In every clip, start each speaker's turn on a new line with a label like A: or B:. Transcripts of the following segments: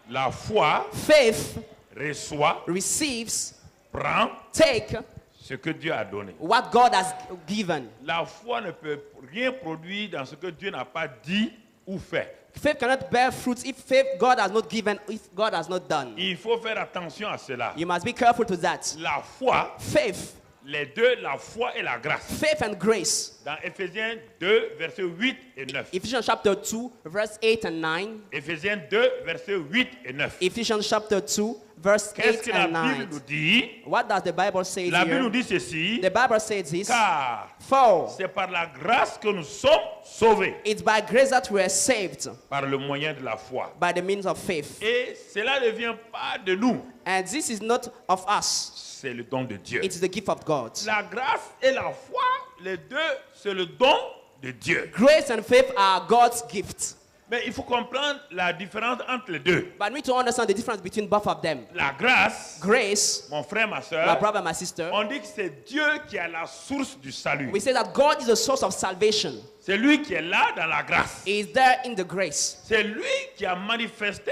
A: La foi
B: Faith
A: reçoit,
B: receives,
A: prend
B: take
A: ce que Dieu a donné.
B: what God has given.
A: La foi ne peut rien produire dans ce que Dieu n'a pas dit ou fait.
B: Faith cannot bear fruits if faith God has not given, if God has not done.
A: Il faut faire attention à cela.
B: You must be careful to that.
A: La foi,
B: Faith,
A: les deux, la foi et la grâce.
B: faith and grace.
A: Dans Éphésiens 2, versets 8 et 9.
B: Ephesians chapter 2, verse 8 and 9.
A: Éphésiens 2, versets 8 et 9.
B: Ephesians chapter 2, verse
A: Qu'est-ce
B: 8
A: que la
B: and
A: Bible
B: 9.
A: nous dit?
B: What does the Bible say
A: La Bible nous
B: here?
A: dit ceci.
B: The Bible says this.
A: Car
B: For
A: c'est par la grâce que nous sommes sauvés,
B: it's by grace that we are saved,
A: par le moyen de la foi.
B: by the means of faith.
A: Et cela ne vient pas de nous,
B: And this is not of us.
A: c'est le don de Dieu.
B: It's the gift of God.
A: La grâce et la foi, les deux, c'est le don de Dieu.
B: Grace and faith are God's gift.
A: Mais il faut comprendre la différence entre les deux.
B: But we need to understand the difference between both of them.
A: La grâce,
B: Grace,
A: mon frère, ma
B: my
A: soeur,
B: brother, my sister,
A: on dit que c'est Dieu qui est la source du salut.
B: we say that God is the source of salvation.
A: C'est lui qui est là dans la grâce.
B: He is there in the grace.
A: C'est lui qui a manifesté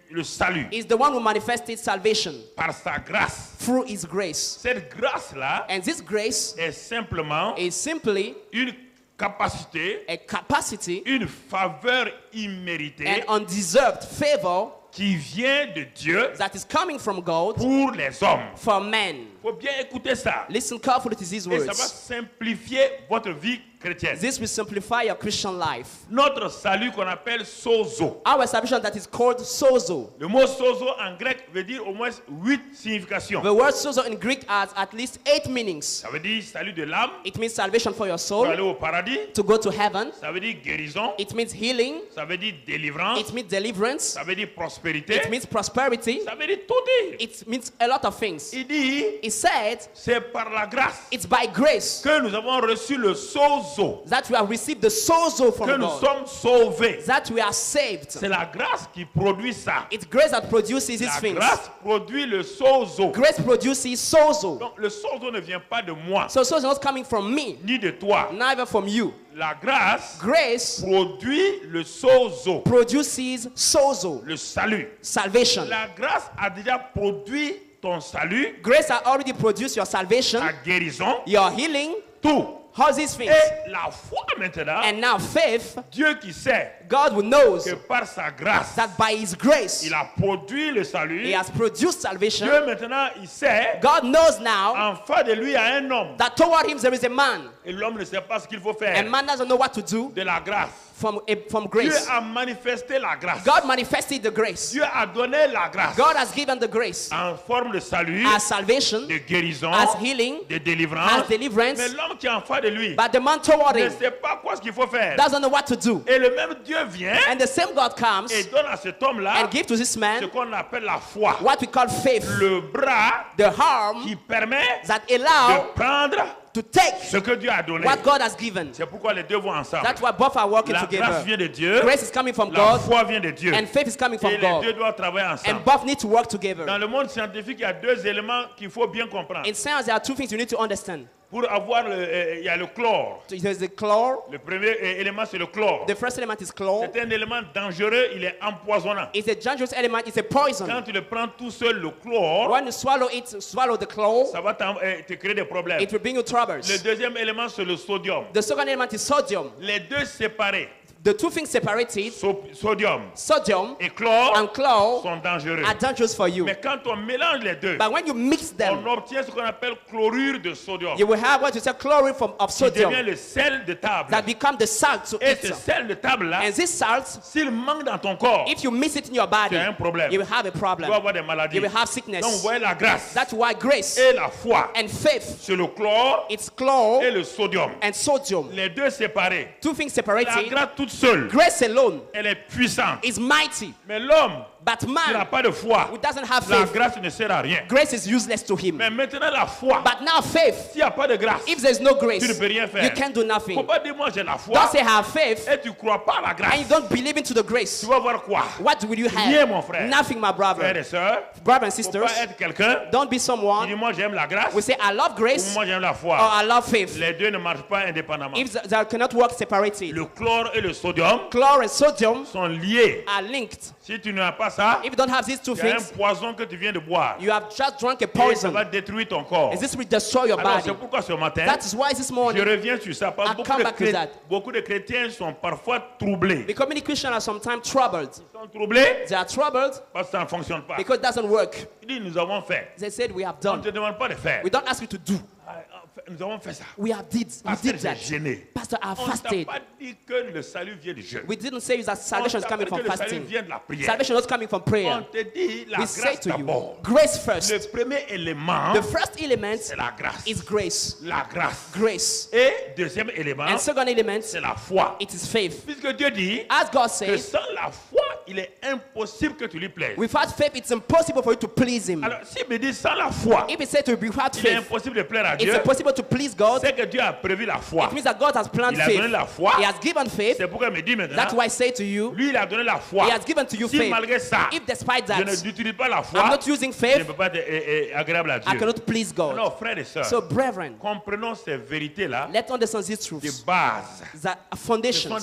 A: le salut
B: He is the one who manifested salvation
A: par sa grâce.
B: through his grace.
A: Cette grâce-là
B: And this grace
A: est simplement
B: is simply
A: une capacité,
B: a capacity,
A: une faveur imméritée
B: an undeserved favor
A: qui vient de Dieu
B: that is coming from God
A: pour les hommes.
B: for men.
A: Il faut bien écouter ça.
B: Listen carefully to these
A: Et ça va
B: words.
A: simplifier votre vie chrétienne.
B: This will simplify your Christian life.
A: Notre salut qu'on appelle sozo.
B: Our salvation that is called sozo.
A: Le mot sozo en grec veut dire au moins 8 significations.
B: The word sozo in Greek has at least 8 meanings.
A: Ça veut dire salut de l'âme,
B: It means salvation for your
A: pour aller
B: soul,
A: au paradis.
B: to go to heaven.
A: Ça veut dire guérison.
B: It means healing.
A: Ça veut dire délivrance.
B: It means deliverance.
A: Ça veut dire prospérité.
B: It means prosperity.
A: Ça veut dire tout dire.
B: It means a lot of things.
A: Il dit,
B: He said,
A: c'est par la grâce
B: it's by grace
A: que nous avons reçu le sozo,
B: that we have received the sozo
A: que
B: from
A: nous
B: God,
A: sommes sauvés.
B: that we are saved.
A: C'est la grâce qui produit ça.
B: It's grace that produces these
A: La
B: things.
A: grâce produit le sozo.
B: Grace produces sozo.
A: Donc le sozo ne vient pas de moi,
B: So sozo is not coming from me,
A: ni de toi.
B: neither from you.
A: La grâce
B: Grace
A: produit le sozo,
B: produces sozo,
A: le salut.
B: salvation.
A: La grâce a déjà produit ton salut,
B: Grace has already produced your salvation,
A: ta guérison,
B: your healing,
A: tout.
B: all these things.
A: Et la foi maintenant,
B: And now faith,
A: Dieu qui sait
B: God who knows
A: que par sa grâce,
B: that by his grace,
A: il a produit le
B: he
A: salut.
B: has produced salvation.
A: Dieu maintenant, il sait,
B: God knows now
A: en face de lui, il y a un homme.
B: that toward him there is a man,
A: Et l'homme ne sait pas ce qu'il faut
B: and
A: faire.
B: man doesn't know what to do
A: De la grâce.
B: from
A: Dieu
B: grace.
A: a manifesté la grâce.
B: God manifested the grace.
A: Dieu a donné la grâce
B: God has given the grace
A: en forme de salut,
B: as salvation,
A: de guérison,
B: as healing,
A: de
B: as
A: délivrance.
B: deliverance.
A: Mais l'homme qui est en face de lui
B: But the man toward
A: ne
B: him
A: sait pas quoi ce qu'il faut faire.
B: doesn't know what to do.
A: Et le même Dieu vient
B: And the same God comes
A: et donne à cet homme-là
B: and gives to this
A: ce
B: man
A: qu'on appelle la foi.
B: what we call faith,
A: Le bras
B: the arm
A: qui permet
B: that
A: de
B: allow
A: prendre
B: to take
A: ce que Dieu a donné.
B: what God has given.
A: C'est pourquoi les deux vont ensemble.
B: That's why both are working
A: La grâce
B: together.
A: vient de Dieu,
B: Grace is coming from
A: la
B: God
A: foi vient de Dieu.
B: and faith is coming from
A: Et les deux
B: God.
A: doivent travailler ensemble.
B: And both need to work together.
A: Dans le monde scientifique, il y a deux éléments qu'il faut bien comprendre.
B: In science, there are two things you need to understand.
A: Pour avoir, il y a le chlore.
B: There's the chlor.
A: Le premier élément, c'est le chlore.
B: The first element is chlor.
A: C'est un élément dangereux, il est empoisonnant.
B: It's a dangerous element. It's a poison.
A: Quand tu le prends tout seul, le chlore,
B: When you swallow it, swallow the chlor,
A: ça va te créer des problèmes.
B: it will bring you
A: Le
B: troubles.
A: deuxième élément, c'est le sodium.
B: The second element is sodium.
A: Les deux séparés,
B: The two things separated,
A: sodium
B: sodium
A: et chlore,
B: and chlor,
A: sont dangereux.
B: are dangerous for you.
A: Mais quand on mélange les deux,
B: But when you mix them,
A: on obtient ce qu'on appelle chlorure de sodium,
B: you will have what you say chlorine of
A: qui devient
B: sodium
A: le sel de table.
B: that become the salt to
A: Et
B: eat.
A: ce sel de table-là,
B: And this salt,
A: s'il manque dans ton corps,
B: if you mix it in your body,
A: tu as un problème.
B: you will have a
A: Tu
B: problem.
A: vas avoir des maladies.
B: You will have
A: Donc,
B: sickness.
A: vous voyez la grâce
B: That's why grace
A: et la foi,
B: and faith,
A: c'est le chlore
B: it's chlor
A: et le sodium.
B: and sodium.
A: Les deux séparés.
B: Two things
A: La
B: separated.
A: grâce toute seule,
B: Grace alone
A: elle est puissante.
B: is mighty,
A: Mais l'homme
B: but
A: qui n'a
B: man
A: pas de foi,
B: who doesn't have
A: la
B: faith,
A: grâce ne sert à rien.
B: grace is useless to him.
A: Mais maintenant, la foi,
B: But now faith,
A: s'il n'y a pas de grâce,
B: if there's no
A: tu ne
B: grace,
A: peux rien faire.
B: you can't do
A: Il ne faut
B: nothing.
A: pas dire moi j'ai la foi
B: Don't say have faith
A: et tu ne crois pas à la
B: and
A: grâce.
B: you don't believe into the grace.
A: Tu vas voir quoi?
B: What will you
A: Rien, mon
B: have?
A: frère.
B: Nothing, my
A: Frères
B: brother.
A: et sœurs,
B: Brothers and
A: il ne faut
B: sisters,
A: pas être quelqu'un
B: don't be
A: qui dit
B: someone
A: moi j'aime la grâce
B: who say I love
A: ou
B: grace
A: moi j'aime la
B: or
A: foi.
B: I love faith.
A: Les deux ne marchent pas indépendamment.
B: If they cannot work separated,
A: Le chlore et le sodium
B: chlor and sodium
A: sont liés.
B: are linked.
A: Si tu n'as pas ça,
B: If you don't have these two
A: il y a un
B: things,
A: poison que tu viens de boire.
B: you have just drunk a
A: Et ça
B: poison.
A: va détruire ton corps.
B: And this will destroy your
A: Alors
B: body.
A: c'est pourquoi ce matin,
B: That is why this
A: je
B: morning,
A: reviens sur ça. Parce que
B: I come back to that.
A: beaucoup de chrétiens sont parfois troublés.
B: because many Christians are sometimes troubled.
A: Ils sont troublés
B: They are troubled
A: parce que ça ne fonctionne pas.
B: because it doesn't work.
A: Il dit, nous avons fait.
B: They said, we have
A: On ne
B: done.
A: te demande pas de faire.
B: We don't ask you to do.
A: Nous avons fait ça.
B: We
A: Pasteur,
B: did
A: j'ai
B: that.
A: gêné.
B: Pastor, I
A: On ne t'a
B: fasted.
A: pas dit que le salut vient du jeûne.
B: We didn't say that salvation is
A: On t'a
B: coming
A: dit
B: from
A: que le salut
B: fasting.
A: vient de la prière.
B: Salvation is not coming from prayer.
A: On te dit la
B: We say
A: grâce
B: to you,
A: d'abord.
B: grace
A: Le
B: first.
A: premier élément,
B: The first element
A: c'est la grâce.
B: is grace.
A: La grâce.
B: Grace.
A: Et deuxième élément,
B: And second element,
A: c'est la foi.
B: it is faith.
A: Puisque Dieu dit
B: As God
A: que
B: says,
A: sans la foi, il est impossible que tu lui plaises.
B: without faith, it's impossible for you to please Him.
A: Alors, s'il me dit sans la foi,
B: If He said to be without
A: il est
B: faith,
A: impossible de plaire à
B: it's
A: Dieu,
B: impossible to please God.
A: c'est que Dieu a prévu la foi.
B: It means that God has planned
A: Il a
B: faith.
A: donné la foi.
B: He has given faith.
A: C'est pourquoi il me dit
B: That's
A: maintenant,
B: why I say to you,
A: lui, il a donné la foi.
B: He has given to you
A: Si
B: faith.
A: malgré ça,
B: If despite
A: je
B: that,
A: n'utilise pas la
B: I'm
A: foi,
B: not using
A: je ne
B: faith,
A: peux pas être agréable à
B: I
A: Dieu.
B: cannot please God.
A: Alors, frères et sœurs,
B: So, brethren,
A: comprenons ces vérités-là,
B: let's understand these
A: des
B: truths.
A: bases.
B: That
A: Ce
B: foundations,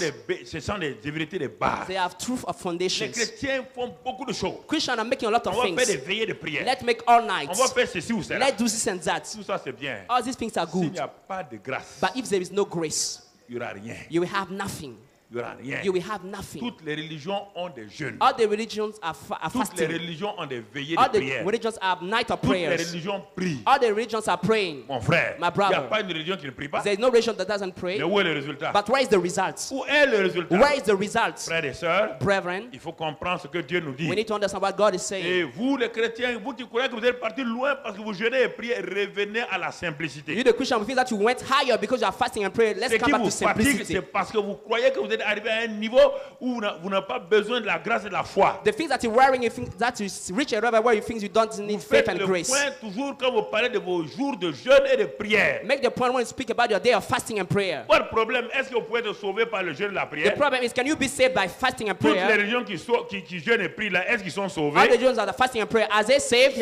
A: sont des vérités de base.
B: they have truth of
A: Les
B: foundations.
A: chrétiens font beaucoup de choses.
B: Christians are making a lot
A: On
B: of
A: va faire des
B: things.
A: veillées de prière.
B: Let's make all night.
A: On va faire ceci ou cela.
B: Let's do this and that.
A: Tout ça, c'est bien.
B: All these things are
A: S'il
B: good.
A: n'y a pas de grâce,
B: But if there is no grace,
A: il n'y aura rien.
B: you will have nothing.
A: Il n'y aura rien.
B: You will have nothing.
A: Toutes les religions ont des jeûnes.
B: All the religions are
A: Toutes les
B: fasting.
A: religions ont des veillées de
B: All the
A: prière.
B: religions are night of
A: Toutes les
B: prayers.
A: religions prient.
B: All the religions are praying.
A: Mon frère,
B: My
A: il n'y
B: brother.
A: a pas une religion qui ne prie pas.
B: There is no religion that doesn't pray.
A: Mais où est le résultat?
B: But where is the result?
A: Où est le résultat?
B: Where is the result?
A: Frères et sœurs,
B: Brethren,
A: il faut comprendre ce que Dieu nous dit.
B: we need to understand what God is saying.
A: Et vous, les chrétiens, vous qui croyez que vous êtes partis loin parce que vous jeûnez et priez, revenez à la
B: You,
A: simplicité.
B: the Christian, we feel that you went higher because you are fasting and praying. Let's
A: Ce
B: come
A: qui
B: back
A: vous
B: to
A: fatigue,
B: simplicity.
A: c'est parce que vous croyez que vous êtes arrivé à un niveau où vous n'avez pas besoin de la grâce et de la foi.
B: The things that you're wearing, you think that you reach a level where you think you don't need
A: Vous
B: faith
A: faites
B: and
A: le
B: grace.
A: point toujours quand vous parlez de vos jours de jeûne et de prière.
B: Make the point when you speak about your day of fasting and prayer.
A: Votre problème, est-ce que vous pouvez être sauvé par le jeûne et la
B: The
A: prière?
B: problem is, can you be saved by fasting and
A: Toutes les
B: prayer?
A: religions qui jeûnent et prient là, est-ce qu'ils sont
B: All the
A: sauvés?
B: religions that are fasting and prayer, are they saved?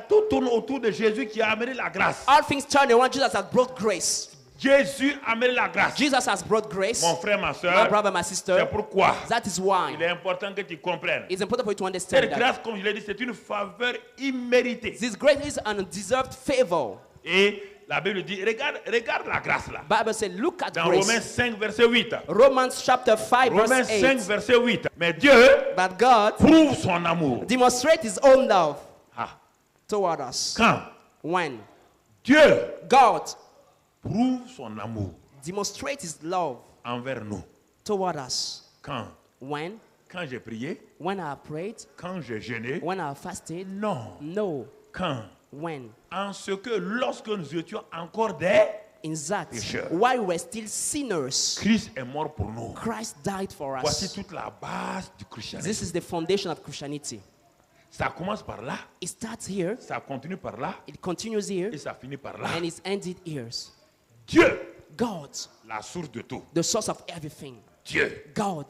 A: Tout tourne autour de Jésus qui a amené la grâce.
B: All things turn around. Jesus has brought grace.
A: Jésus a amené la grâce.
B: Jesus has brought grace.
A: Mon frère, ma
B: My
A: soeur,
B: brother, my
A: c'est
B: sister.
A: pourquoi
B: That is
A: il
B: why
A: est important que tu comprennes.
B: it's important for you to understand
A: Cette
B: that.
A: grâce, comme je l'ai dit, c'est une faveur imméritée.
B: This grace is an undeserved favor.
A: Et la Bible dit, regarde la grâce là.
B: Bible says, look at
A: Dans Romains
B: grace.
A: 5, verset 8.
B: Romans chapter 5,
A: Romains
B: verse
A: 5,
B: 8.
A: verset 8. Mais Dieu
B: But God
A: prouve son amour.
B: demonstrates his own love
A: Ah,
B: toward us.
A: quand
B: When
A: Dieu
B: God
A: prouve son amour
B: demonstrates his love
A: envers nous.
B: toward us.
A: Quand Quand j'ai prié,
B: When I prayed,
A: quand j'ai jeûné,
B: when I fasted,
A: non.
B: no.
A: Quand
B: When?
A: En ce que lorsque nous étions encore des,
B: In that,
A: Pécheurs.
B: while we were still sinners,
A: Christ est mort pour nous.
B: Christ died for
A: Voici
B: us.
A: toute la base du christianisme.
B: This is the foundation of Christianity.
A: Ça commence par là,
B: It starts here,
A: ça continue par là,
B: it continues here,
A: et ça finit par là.
B: and it's ended here.
A: Dieu,
B: God,
A: la source de tout.
B: the source of everything.
A: Dieu,
B: God,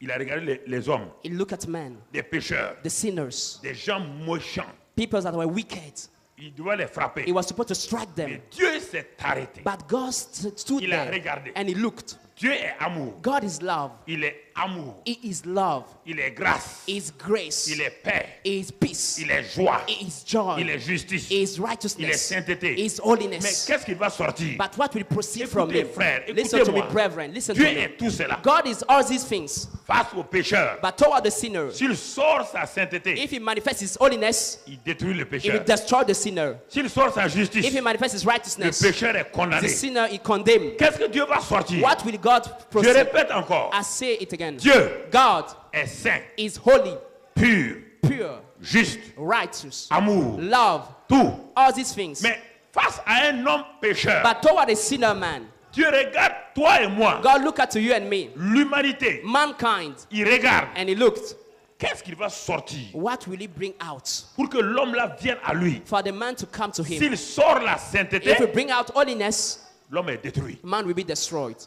A: il a regardé les hommes,
B: he looked at man,
A: des pécheurs,
B: the sinners,
A: des gens méchants.
B: people that were wicked.
A: Il doit les frapper.
B: He was supposed to strike them.
A: Mais Dieu s'est arrêté.
B: But God stood
A: Il a
B: there
A: regardé.
B: and he looked.
A: Dieu est amour.
B: God is love.
A: Il est amour.
B: He is love.
A: Il est grâce.
B: He is grace.
A: Il est paix.
B: He is peace.
A: Il est joie.
B: He is joy.
A: Il est justice.
B: He is
A: Il est
B: righteousness.
A: sainteté.
B: He is
A: Mais
B: holiness.
A: qu'est-ce qui va sortir?
B: But what will proceed from
A: Écoutez,
B: him?
A: frères,
B: Listen to me,
A: écoutez-moi.
B: brethren. Listen
A: Dieu
B: to me.
A: est tout cela.
B: God is all these things.
A: Face aux pécheurs,
B: But toward the sinner,
A: s'il sort sa sainteté,
B: if he manifests his holiness,
A: il détruit le
B: he will
A: pécheur.
B: destroy the sinner.
A: S'il sort sa justice,
B: If he manifests his
A: le
B: righteousness,
A: pécheur est
B: the
A: condamné.
B: sinner is condemned.
A: Qu'est-ce que Dieu va sortir?
B: What will God
A: Je
B: proceed?
A: répète encore.
B: I say it again.
A: Dieu
B: God
A: est saint,
B: is holy,
A: pur,
B: pure,
A: juste,
B: righteous,
A: amour,
B: love,
A: tout.
B: all these things.
A: Mais face à un homme pécheur,
B: But toward a sinner man,
A: Dieu regarde toi et moi,
B: God looked at you and me,
A: l'humanité.
B: mankind,
A: Il regarde.
B: and he looked.
A: Qu'est-ce qu'il va sortir
B: What will he bring out
A: pour que l'homme-là vienne à lui?
B: for the man to come to him?
A: S'il sort la sainteté,
B: If we bring out holiness,
A: l'homme est détruit.
B: man will be destroyed.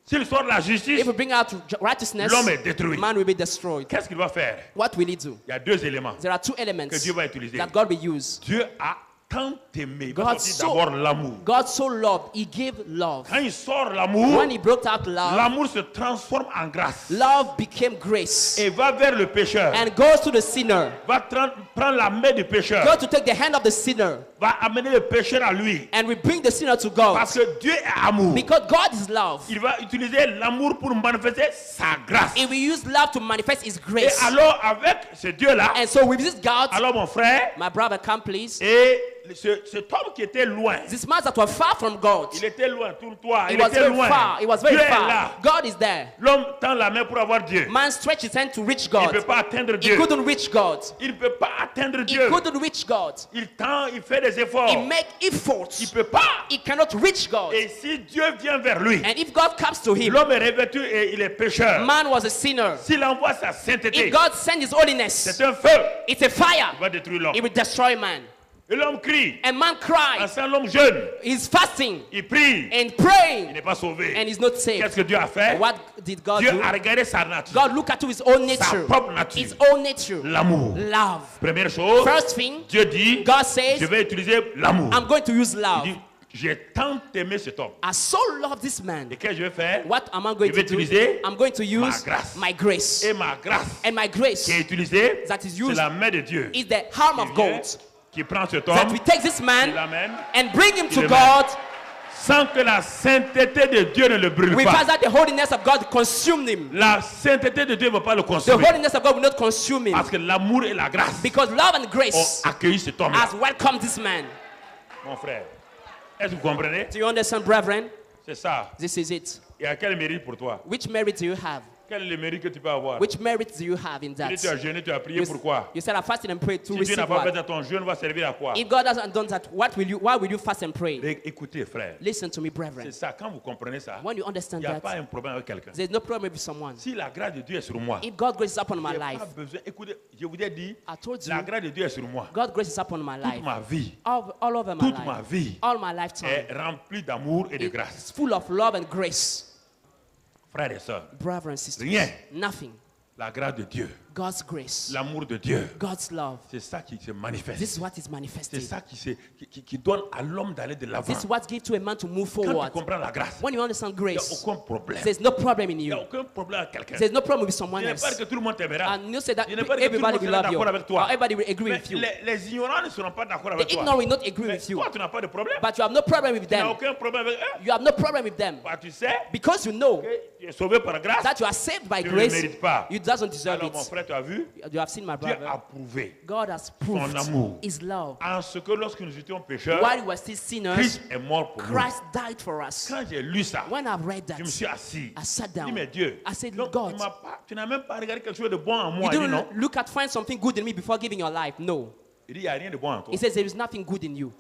A: S'il sort la justice,
B: If we bring out righteousness,
A: l'homme est détruit.
B: man will be destroyed.
A: Qu'est-ce qu'il va faire?
B: What will he do?
A: Il y a deux éléments
B: There are two
A: que
B: elements
A: Dieu va utiliser.
B: that God will use.
A: Dieu a tant aimé. Il va
B: God
A: sortir d'abord l'amour.
B: God so loved, he gave love.
A: Quand il sort l'amour,
B: When he brought out love,
A: l'amour se transforme en grâce
B: love became grace
A: et va vers le pécheur.
B: and goes to the sinner.
A: Va prendre la main du pécheur.
B: Go to take the hand of the sinner
A: Va amener le pécheur à lui.
B: and we bring the sinner to God.
A: Parce que Dieu est amour.
B: Because God is love.
A: Il va utiliser l'amour pour manifester sa grâce.
B: He will use love to manifest his
A: Et
B: grace.
A: alors, avec ce Dieu-là,
B: And so with this God,
A: alors mon frère,
B: my brother, come please.
A: et cet homme qui était loin,
B: This man that was far from God.
A: il était loin, tourne-toi,
B: He
A: il
B: was
A: était
B: very
A: loin.
B: far. He was very
A: Dieu est
B: far.
A: là.
B: God is there.
A: L'homme tend la main pour avoir Dieu.
B: Man stretched his hand to reach
A: Il ne
B: God.
A: peut pas atteindre
B: He
A: Dieu.
B: couldn't reach God.
A: Il ne peut pas atteindre
B: He
A: Dieu.
B: couldn't reach God.
A: Il tend, il fait des efforts.
B: He make
A: Il
B: efforts.
A: ne peut pas.
B: He cannot reach God.
A: Et si Dieu vient vers lui,
B: And if God comes to him,
A: l'homme est revêtu et il est pécheur.
B: man was a sinner.
A: S'il envoie sa sainteté,
B: If God sends his holiness,
A: c'est un feu.
B: it's a fire.
A: Il va détruire l'homme.
B: It will destroy man.
A: Et l'homme crie.
B: And man cried.
A: Ensemble, l'homme jeune.
B: He's fasting
A: Il prie.
B: and
A: Il
B: praying
A: n'est pas sauvé.
B: and he's not
A: Qu'est-ce
B: saved.
A: que Dieu a fait?
B: What did God
A: Dieu
B: do?
A: a regardé sa nature.
B: God looked at his own
A: Sa
B: nature.
A: propre nature.
B: His own nature.
A: L'amour.
B: Love.
A: Première chose,
B: First thing,
A: Dieu dit,
B: God says,
A: je vais utiliser l'amour.
B: I'm going to use
A: Il
B: love.
A: dit, j'ai tant aimé cet homme.
B: I so love this man.
A: Et qu'est-ce que je vais faire?
B: What am I going
A: Je vais
B: to do?
A: utiliser
B: I'm going to use
A: grâce.
B: my grace.
A: Et ma grâce
B: And my grace
A: qui est utilisée,
B: that is
A: c'est
B: used
A: la main de Dieu.
B: is the arm of
A: Qui vient,
B: God.
A: qui prend cet
B: That
A: homme,
B: we take this
A: qui
B: man
A: l'amène,
B: and bring him
A: Il
B: to
A: le
B: God
A: sans que la sainteté de Dieu ne le brûle
B: without
A: pas.
B: that the holiness of God consume him.
A: La sainteté de Dieu ne va pas le
B: The
A: consommer.
B: holiness of God will not consume him
A: Parce que l'amour et la grâce
B: because love and
A: ont
B: grace
A: accueilli cet homme-là.
B: has welcomed this man.
A: Mon frère, est-ce que vous comprenez?
B: Do you understand, brethren?
A: C'est ça.
B: This is it.
A: Et à quel mérite pour toi?
B: Which merit do you have?
A: Quel est le mérite que tu peux avoir?
B: Which merit do you have in
A: Tu dis, tu as
B: that?
A: jeûné, tu as prié,
B: You,
A: pourquoi?
B: you said I fasted and prayed to
A: Si Dieu
B: receive
A: n'a pas fait
B: what?
A: ça, ton jeûne va servir à quoi?
B: If God hasn't done that, why will you fast and pray?
A: Écoutez, frère,
B: Listen to me,
A: c'est
B: brethren.
A: ça. Quand vous comprenez ça,
B: When you
A: il
B: understand
A: n'y a pas
B: that,
A: un problème avec quelqu'un.
B: there's no problem with someone.
A: Si la grâce de Dieu est sur moi,
B: If God grace is upon
A: je
B: my
A: n'ai
B: life,
A: pas besoin. Écoutez, je vous ai dit,
B: I told
A: la
B: you,
A: grâce de Dieu est sur moi.
B: God grace is upon my
A: Toute
B: life.
A: ma vie,
B: All over my
A: toute ma
B: life.
A: vie
B: All my lifetime.
A: est remplie d'amour et de
B: It's
A: grâce.
B: full of love and grace.
A: Frères et sœurs,
B: Brothers and sisters.
A: Rien.
B: Nothing.
A: la grâce de Dieu,
B: God's grace.
A: l'amour de Dieu,
B: God's love.
A: c'est ça qui se manifeste.
B: This is what is
A: C'est
B: manifested.
A: ça qui donne à l'homme d'aller de l'avant.
B: This is what gives to a man to move
A: Quand tu
B: forward.
A: comprends la grâce,
B: When you understand
A: il n'y a
B: grace,
A: aucun problème.
B: there's no problem in
A: Il n'y a
B: you.
A: aucun problème avec quelqu'un.
B: There's no problem with
A: Je
B: someone
A: n'ai pas
B: else.
A: que tout le monde t'aimera.
B: And you say that
A: Je n'ai pas que tout le
B: everybody
A: monde
B: will
A: sera
B: love you.
A: d'accord avec toi.
B: Or everybody will agree
A: Mais
B: with you.
A: les ignorants ne seront pas d'accord
B: The
A: avec toi.
B: ignorant will not agree
A: Mais
B: with you.
A: toi, tu n'as pas de problème.
B: But you have no problem with
A: Tu n'as
B: them.
A: aucun problème avec eux.
B: You have no problem with them.
A: Bah, tu sais
B: Because you know
A: que tu es sauvé par grâce.
B: that you are saved by
A: Tu ne le
B: grace,
A: mérites pas.
B: you doesn't deserve
A: Alors, mon
B: it.
A: frère, tu as vu,
B: You have seen my
A: Dieu a
B: brother.
A: prouvé
B: God has proved
A: amour.
B: his love.
A: en ce que lorsque nous étions pécheurs,
B: While we were still sinners,
A: Christ est mort pour nous.
B: Christ died for us.
A: Quand j'ai lu ça,
B: When I've read
A: je me
B: that,
A: suis assis.
B: I sat
A: Je dis, mais
B: down.
A: Dieu,
B: I said,
A: donc,
B: God,
A: tu n'as même pas regardé quelque chose de bon en
B: you
A: moi. Il dit non.
B: didn't look at find something good in me before giving your life. No.
A: Il dit, il n'y a rien de bon en toi.
B: He says there is nothing good in you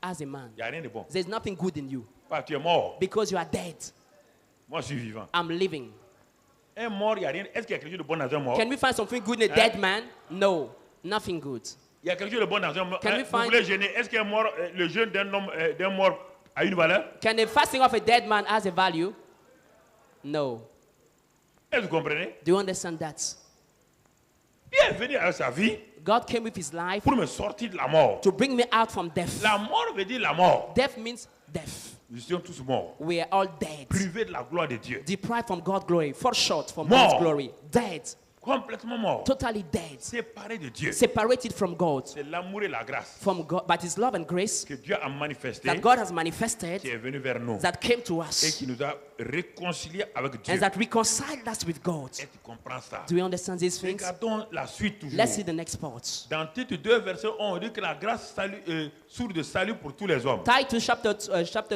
B: as a man.
A: Il n'y a rien de bon.
B: There's nothing good in you
A: Pas, tu es mort.
B: because you are dead.
A: Moi, je suis vivant.
B: I'm living.
A: Un mort, il n'y a rien. Est-ce qu'il y a quelque chose de bon dans un mort?
B: Can we find something good in a dead man? No. Nothing good.
A: Il y a quelque chose de bon dans un mort.
B: Can we
A: Vous
B: find-
A: voulez jeûner? Est-ce qu'un mort, le jeûne d'un homme, d'un mort a une valeur?
B: Can the fasting of a dead man has a value? No.
A: Est-ce que vous comprenez?
B: Do you understand that?
A: Il est venu avec sa vie
B: God came with his life
A: pour me sortir de la mort.
B: to bring me out from death.
A: La mort veut dire la mort.
B: Death means death.
A: Nous étions tous morts.
B: We are all dead.
A: Privés de la gloire de Dieu.
B: Deprived from God's glory. Fall short from
A: Mort.
B: God's glory. Dead.
A: Complètement morts.
B: Totally dead.
A: Séparés de Dieu.
B: Separated from God.
A: C'est l'amour et la grâce
B: From God. But his love and grace
A: que Dieu a manifesté,
B: that God has
A: qui
B: manifested,
A: est venu vers nous
B: that came to
A: et
B: us,
A: qui nous a réconciliés avec Dieu.
B: and that reconciled us with God.
A: Et tu comprends ça.
B: Do you understand these things?
A: Regardons la suite toujours.
B: Let's see the next part.
A: Dans Tite 2, verset 11, on dit que la grâce source de salut pour tous les hommes.
B: Titus chapter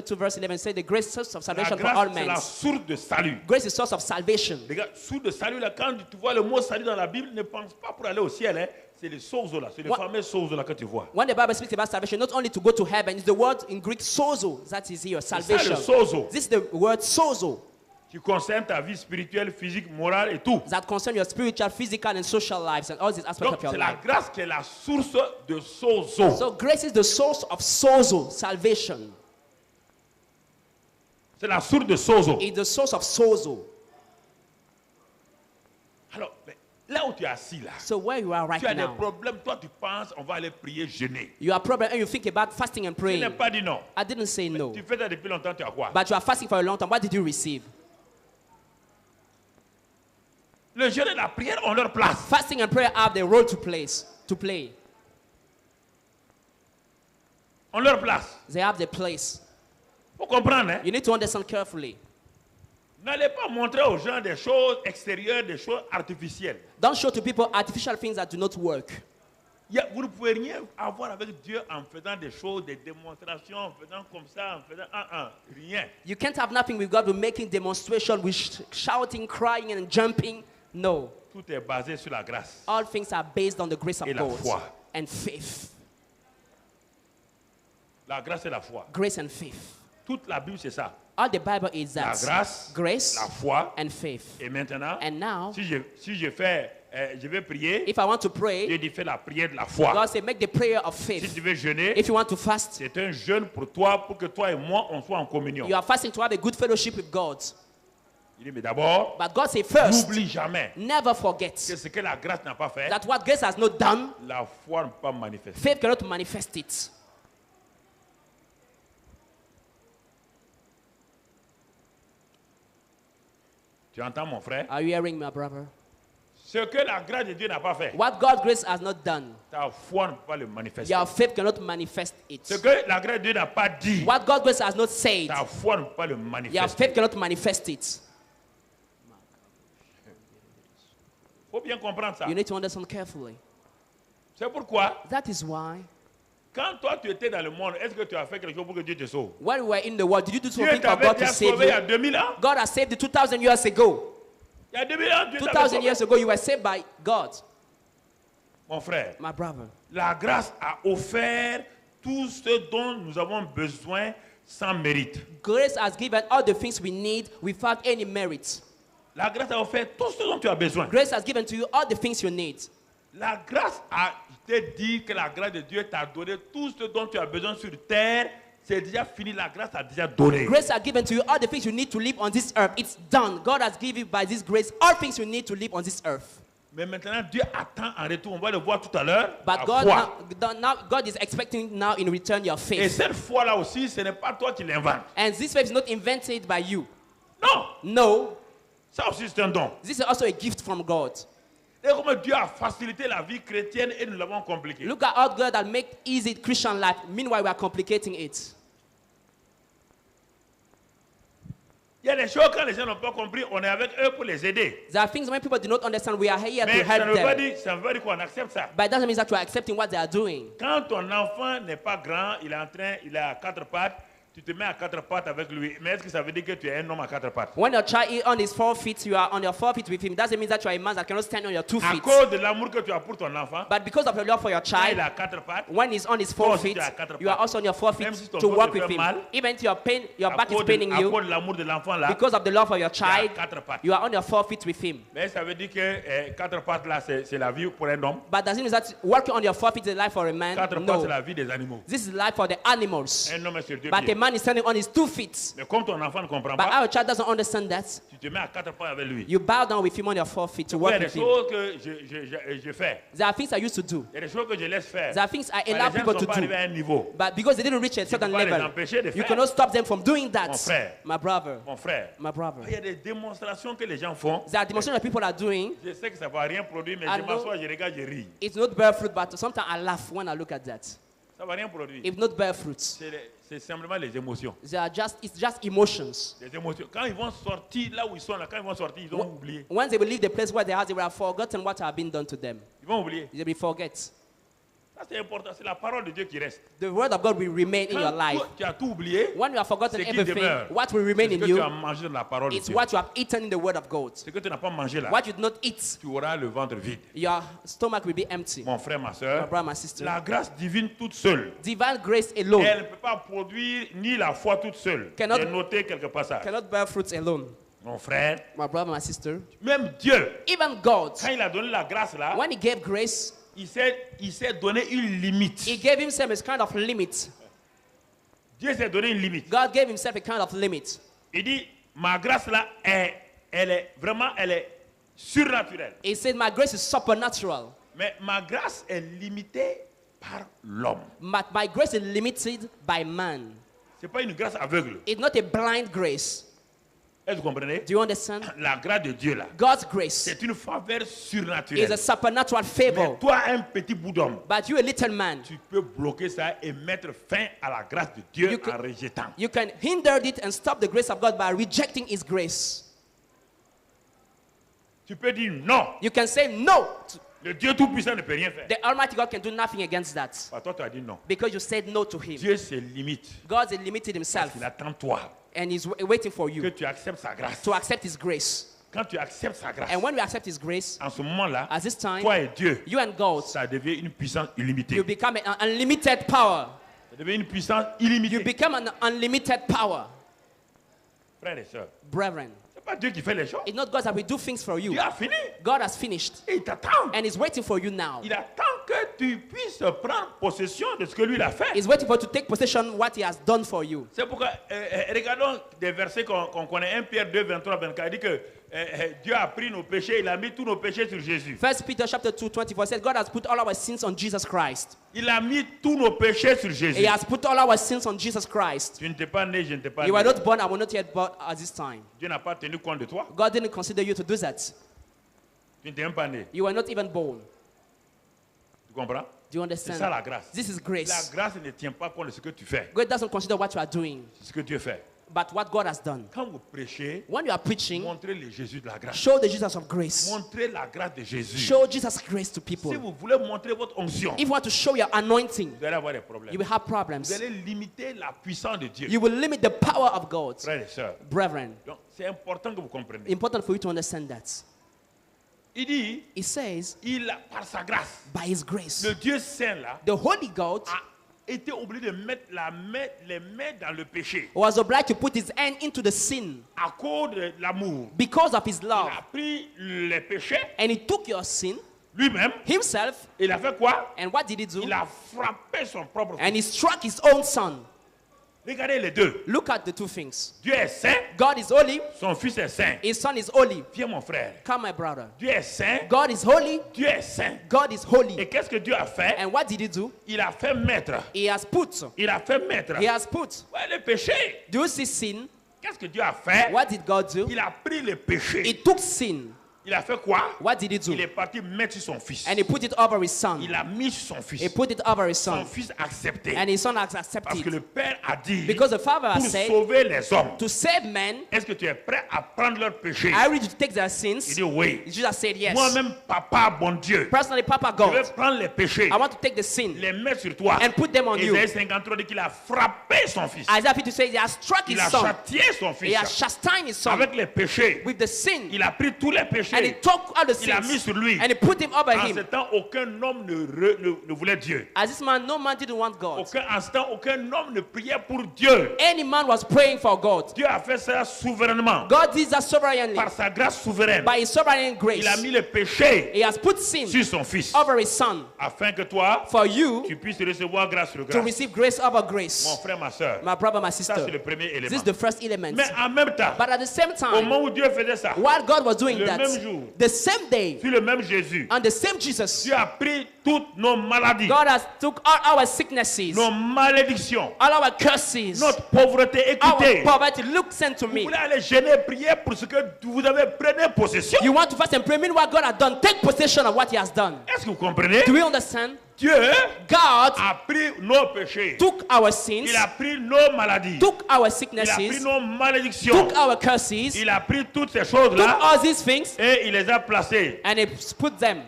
B: 2 verse 11 says the grace source of
A: La
B: salvation for all
A: grâce, c'est la
B: men.
A: source de salut.
B: Grace is source of salvation.
A: Regarde, source de salut, là, quand tu vois le mot salut dans la Bible, ne pense pas pour aller au ciel. Hein. C'est les sozo là, c'est les
B: What?
A: fameux sozo là que tu vois.
B: When the Bible speaks about salvation, not only to go to heaven, it's the word in Greek sozo that is here,
A: C'est ça
B: salvation.
A: le sozo
B: This is the word sozo
A: qui concerne ta vie spirituelle, physique, morale et tout.
B: that concerns your spiritual, physical, and social lives and all these aspects
A: Donc
B: of your
A: c'est la
B: life.
A: grâce qui est la source de sozo.
B: So grace is the source of sozo, salvation.
A: C'est la source de sozo.
B: It's the source of sozo.
A: Alors, mais là où tu es assis là,
B: So where you are right
A: tu as des
B: now,
A: problèmes, toi tu penses, on va aller prier, jeûner.
B: you are problem and you think about fasting and
A: Tu
B: praying.
A: n'as pas dit non.
B: I didn't say no.
A: Tu fais ça depuis longtemps, tu as quoi?
B: But you are fasting for a long time. What did you receive?
A: Le jeûne et la prière ont leur place.
B: Fasting and prayer have their role to play.
A: Ont leur place.
B: They have their place.
A: Faut comprendre, hein?
B: You need to understand carefully.
A: N'allez pas montrer aux gens des choses extérieures, des choses artificielles.
B: Don't show to people artificial things that do not work.
A: Vous ne pouvez rien avoir avec Dieu en faisant des choses, des démonstrations, en faisant comme ça, en faisant rien.
B: You can't have nothing with God with making demonstration, with shouting, crying, and jumping. No.
A: Tout est basé sur la grâce.
B: All things are based on the grace of
A: Et la
B: God
A: foi.
B: and faith.
A: La grâce et la foi.
B: Grace and faith.
A: Toute la Bible, c'est ça.
B: All the Bible is
A: La
B: that.
A: grâce,
B: Grace
A: la foi.
B: and faith.
A: Et maintenant,
B: And now,
A: si je vais prier,
B: if I want to
A: Dieu
B: pray,
A: dit fais la prière de la foi.
B: God say make the prayer of
A: Si
B: faith.
A: tu veux jeûner,
B: If you want to fast,
A: c'est un jeûne pour toi, pour que toi et moi, on soit en communion.
B: you are fasting to have a good fellowship with God.
A: Il dit, mais d'abord,
B: But God say first,
A: n'oublie jamais
B: never forget
A: que ce que la grâce n'a pas fait,
B: that what grace has not done,
A: la foi ne peut pas manifester.
B: faith cannot manifest it.
A: Tu entends, mon frère?
B: Are you hearing me, my brother?
A: Ce que la grâce de Dieu n'a pas fait,
B: What God's grace has not done,
A: ta foi ne peut pas le manifester.
B: your faith cannot manifest it.
A: Ce que la grâce de Dieu n'a pas dit,
B: What God's grace has not said,
A: ta foi ne peut pas le
B: your
A: manifester.
B: faith cannot manifest it.
A: Il faut bien comprendre ça.
B: You need to understand carefully.
A: C'est pourquoi,
B: That is why,
A: quand toi tu étais dans le monde, est-ce que tu as fait quelque chose pour que Dieu te sauve?
B: when we were in the world, did you do
A: Dieu
B: something for
A: t'avait
B: God to
A: déjà
B: save
A: sauvé il y a
B: you?
A: 2000 ans.
B: God has saved you 2,000 years ago.
A: Il y a 2000 ans, Dieu t'avait
B: 2,000
A: sauvé.
B: years ago, you were saved by God.
A: Mon frère,
B: My brother,
A: la grâce a offert tout ce dont nous avons besoin sans mérite.
B: grace has given all the things we need without any merit.
A: La grâce a offert tout ce dont tu as besoin.
B: Grace has given to you all the things you need.
A: La grâce a été dit que la grâce de Dieu t'a donné tout ce dont tu as besoin sur terre. C'est déjà fini, la grâce a déjà donné.
B: Grace has given to you all the things you need to live on this earth. It's done. God has given you by this grace all things you need to live on this earth.
A: Mais maintenant, Dieu attend en retour. On va le voir tout à l'heure.
B: But
A: La
B: God
A: foi.
B: now God is expecting now in return your
A: Et
B: faith.
A: cette foi-là aussi, ce n'est pas toi qui l'inventes.
B: And this faith is not invented by you.
A: Non,
B: No,
A: ça aussi c'est un don.
B: this is also a gift from God.
A: Et comment Dieu a facilité la vie chrétienne et nous l'avons compliquée.
B: Look at how God has made easy Christian life. Meanwhile, we are complicating it.
A: Il y a des choses quand les gens n'ont pas compris, on est avec eux pour les aider.
B: There are things when people do not understand, we are here
A: Mais
B: to
A: ça ne
B: help
A: veut pas
B: them.
A: dire, ça veut pas dire qu'on accepte ça.
B: But it doesn't mean that you are accepting what they are doing.
A: Quand ton enfant n'est pas grand, il est en train, il est à quatre pattes, tu te mets à quatre pattes avec lui. Mais est-ce que ça veut dire que tu es un homme à quatre pattes?
B: When your child is on his 4 feet, you are on your 4 feet with him. Doesn't mean that you are a man that cannot stand on your 2
A: À
B: feet.
A: cause de l'amour que tu as pour ton enfant,
B: But because of your love for your
A: quand il est
B: child,
A: à quatre pattes,
B: when he's on his
A: Toi
B: 4
A: aussi,
B: feet,
A: tu es à quatre
B: you are
A: pattes.
B: also on your 4
A: Même
B: feet
A: si ton
B: to
A: dos
B: walk
A: te
B: with
A: fait
B: him.
A: mal,
B: Even if your
A: à
B: back is
A: cause
B: paining
A: à
B: you,
A: cause de l'amour de l'enfant là,
B: because of the love for your
A: tu es à
B: child,
A: quatre pattes.
B: you are on your 4 feet with him.
A: Mais ça veut dire que quatre pattes là, c'est la vie pour un homme.
B: But does it mean that walking on your 4 feet is life for a man?
A: Quatre pattes, c'est
B: No.
A: la vie des animaux.
B: This is life for the animals.
A: Un homme est sur deux
B: But a
A: pieds.
B: man is standing on his 2 feet.
A: Mais comme ton enfant ne comprend
B: But
A: pas,
B: our child doesn't understand that.
A: tu te mets à quatre pattes avec lui.
B: You bow down with him on your 4 feet to
A: Il y
B: walk
A: a des
B: with him.
A: choses que je fais.
B: There are things I used to do.
A: Il y a des choses que je laisse faire.
B: There are things I
A: Mais les
B: allow
A: gens ne
B: people
A: sont
B: to
A: pas
B: do.
A: arrivés à un niveau.
B: But because they didn't reach a certain
A: peux pas les
B: level,
A: empêcher de
B: you
A: faire.
B: cannot stop them from doing that.
A: Mon frère.
B: My brother.
A: Mon frère,
B: My brother.
A: il y a des démonstrations que les gens font.
B: There are demonstrations that people are doing.
A: Je sais que ça ne va rien produire, mais
B: I
A: je
B: know.
A: m'assois, je regarde, je ris.
B: It's not bear fruit, but sometimes I laugh when I look at that.
A: Ça ne va rien produire.
B: It's not bear fruits.
A: C'est simplement les émotions.
B: It's just emotions.
A: Les émotions. Quand ils vont sortir là où ils sont, là, quand ils vont sortir, ils vont oublier.
B: Once they will leave the place where they are, they will have forgotten what has been done to them.
A: Ils vont oublier.
B: They will forget.
A: Ça, c'est important. C'est la parole de Dieu qui reste.
B: The word of God will remain in your
A: Quand
B: life.
A: tu as tout oublié,
B: When you have forgotten
A: ce qui
B: everything,
A: demeure,
B: what will remain
A: c'est ce
B: in
A: que tu as
B: you
A: mangé dans la parole de
B: is
A: Dieu.
B: what you have eaten in the word of God.
A: Ce que tu n'as pas mangé là,
B: What you did not eat,
A: tu auras le ventre vide.
B: your stomach will be empty.
A: Mon frère, ma
B: My
A: soeur,
B: brother, my sister.
A: la grâce divine toute seule,
B: Divine grace alone
A: elle ne peut pas produire ni la foi toute seule.
B: Cannot-
A: J'ai noté quelque passage.
B: cannot bear fruits alone.
A: Mon frère,
B: My brother, my sister.
A: même Dieu,
B: Even God,
A: quand il a donné la grâce là,
B: when He gave grace,
A: il s'est donné une limite.
B: He gave Himself a kind of limit.
A: Dieu s'est donné une limite.
B: God gave Himself a kind of limit.
A: Il dit, ma grâce là, elle est surnaturelle.
B: He said, my grace is supernatural.
A: Mais ma grâce est limitée par l'homme.
B: But my grace is limited by man.
A: Ce n'est pas une grâce aveugle.
B: It's not a blind grace.
A: Est-ce que vous comprenez?
B: Do you understand?
A: La grâce de Dieu là,
B: God's grace
A: c'est une faveur
B: is
A: surnaturelle.
B: a supernatural
A: Mais
B: favor.
A: toi, un petit bout d'homme,
B: But you, a little man,
A: tu peux bloquer ça et mettre fin à la grâce de Dieu
B: You can-
A: en rejetant.
B: you can hinder it and stop the grace of God by rejecting his grace.
A: Tu peux dire non.
B: You can say no.
A: Le Dieu Tout-Puissant ne peut rien faire.
B: The Almighty God can do nothing against that.
A: Bah, toi, tu as dit non.
B: Because you said no to him.
A: Dieu se limite.
B: God is limited himself.
A: Il attend toi
B: And he's waiting for
A: que
B: you
A: tu acceptes sa grâce.
B: to accept his grace.
A: Quand tu acceptes sa grâce,
B: And when we accept his grace,
A: en ce moment-là,
B: at this time,
A: toi et Dieu,
B: you and God,
A: ça devient une puissance illimitée.
B: you become an unlimited power.
A: Ça devient une puissance
B: You
A: illimitée.
B: become an unlimited power.
A: Frères et sœurs,
B: Brethren,
A: c'est pas Dieu qui fait les choses.
B: it's not God that will do things for you.
A: Dieu a fini.
B: God has finished.
A: Et il t'attend.
B: And he's waiting for you now.
A: Il attend que tu puisses prendre possession de ce que lui il a fait.
B: He's waiting for you to take possession what he has done for you.
A: C'est pourquoi, regardons des versets qu'on connaît. 1 Pierre 2, 23, 24. Il dit que Dieu a pris nos péchés, il a mis tous nos péchés sur Jésus.
B: 1 Peter chapter 2, 24 says, God has put all our sins on Jesus Christ.
A: Il a mis tous nos péchés sur Jésus.
B: He has put all our sins on Jesus Christ.
A: Tu ne t'es pas né, je ne t'ai pas
B: You were
A: né.
B: not born, I was not yet born at this time.
A: Dieu n'a pas tenu compte de toi.
B: God didn't consider you to do that.
A: Tu ne t'es même pas né.
B: You were not even born.
A: Tu comprends?
B: Do you
A: C'est
B: understand?
A: ça la grâce.
B: This is
A: La
B: grace.
A: grâce ne tient pas compte de ce que tu fais.
B: God doesn't consider what you are doing,
A: C'est ce que Dieu fait.
B: but what God has done.
A: Quand vous prêchez,
B: When you are preaching,
A: montrez le Jésus de la grâce.
B: show the Jesus of grace.
A: Montrez la grâce de Jésus.
B: Show Jesus' grace to
A: Si
B: people.
A: vous voulez montrer votre onction,
B: If you want to show your anointing,
A: vous allez avoir des problèmes.
B: you will have
A: Vous
B: problems.
A: allez limiter la puissance de Dieu.
B: You will limit the power of God.
A: Frères et sœurs,
B: Brethren,
A: donc c'est important que vous compreniez.
B: important for you to understand that.
A: Il dit,
B: He says,
A: il a, par sa grâce,
B: by his grace,
A: le Dieu saint là,
B: the Holy God
A: a été obligé de mettre les mains dans le péché
B: was obliged to put his hand into the sin
A: à cause de l'amour.
B: because of his
A: Il
B: love.
A: a pris les péchés
B: And he took your sin
A: lui-même.
B: himself,
A: Il a fait quoi?
B: and what did he do?
A: Il a frappé son propre
B: And he
A: fils.
B: struck his own son.
A: Regardez les deux.
B: Look at the two things.
A: Dieu est saint,
B: God is holy,
A: son fils est saint.
B: his son is holy.
A: Viens mon frère.
B: Come, my brother.
A: Dieu est saint,
B: God is holy,
A: Dieu est saint.
B: God is holy.
A: Et qu'est-ce que Dieu a fait?
B: And what did he do?
A: Il a fait mettre.
B: He has put.
A: Il a fait mettre.
B: He has put.
A: Ouais, le péché.
B: Do you see sin?
A: Qu'est-ce que Dieu a fait?
B: What did God do?
A: Il a pris le péché.
B: He took sin.
A: Il a fait quoi?
B: What did he
A: Il
B: do?
A: est parti mettre sur son fils.
B: And he put it over his son.
A: Il a mis sur son fils.
B: He put it over his
A: Son
B: son.
A: fils accepté.
B: And his son has
A: Parce que
B: accepted.
A: le père a dit,
B: Because the father
A: pour
B: has said,
A: sauver les hommes,
B: to save men,
A: est-ce que tu es prêt à prendre leur péché?
B: I ready to take their
A: Il
B: sins.
A: dit oui.
B: Jesus said yes.
A: Moi-même, papa, bon Dieu,
B: Personally, Papa
A: je vais
B: God,
A: prendre les péchés,
B: I want to take the sin
A: les mettre sur toi.
B: and put them on you.
A: Isaïe 53 dit qu'il a frappé son fils.
B: Isaiah 52 says he has struck
A: Il
B: his
A: a
B: son.
A: châtié son
B: He
A: fils.
B: has chastened his son
A: Avec les péchés,
B: with the sin.
A: il a pris tous les
B: And he
A: péchés.
B: took all the
A: Il a mis
B: sins
A: sur lui.
B: and he put him over
A: En ce
B: him.
A: temps, aucun homme ne voulait Dieu.
B: As this man, no man didn't want God.
A: En ce temps, aucun homme ne priait pour Dieu.
B: Any man was praying for God.
A: Dieu a fait ça souverainement.
B: God did that sovereignly.
A: Par sa grâce souveraine.
B: By his sovereign
A: Il a
B: grace,
A: mis le péché
B: he has put sin
A: sur son fils.
B: over his son
A: Afin que toi,
B: for you
A: tu puisses recevoir grâce sur
B: to
A: grâce.
B: receive grace over
A: Mon
B: grace.
A: frère, ma soeur.
B: My brother, my
A: Ça, c'est
B: sister.
A: le premier
B: This
A: élément.
B: is the first element.
A: Mais en même temps,
B: But at the same
A: au
B: time,
A: moment où Dieu faisait ça,
B: while God was doing
A: le
B: that,
A: même jour,
B: the same day,
A: sur le même Jésus,
B: and the same Jesus,
A: Dieu a pris toutes nos maladies,
B: God has took all our sicknesses,
A: nos malédictions,
B: all our curses,
A: notre pauvreté.
B: our
A: Écoutez,
B: poverty. Look, send to
A: vous
B: me.
A: voulez aller gêner, prier pour ce que vous avez prenez possession.
B: You want to fast and pray, mean what God has done. Take possession of what he has done.
A: Est-ce que vous comprenez?
B: Do we understand?
A: Dieu
B: God
A: a pris nos péchés.
B: took our sins,
A: Il a pris nos maladies.
B: took our
A: Il a pris
B: sicknesses,
A: nos malédictions.
B: took our curses,
A: Il a pris toutes ces
B: took
A: choses-là
B: all these things,
A: et il les a placées.
B: and he put them,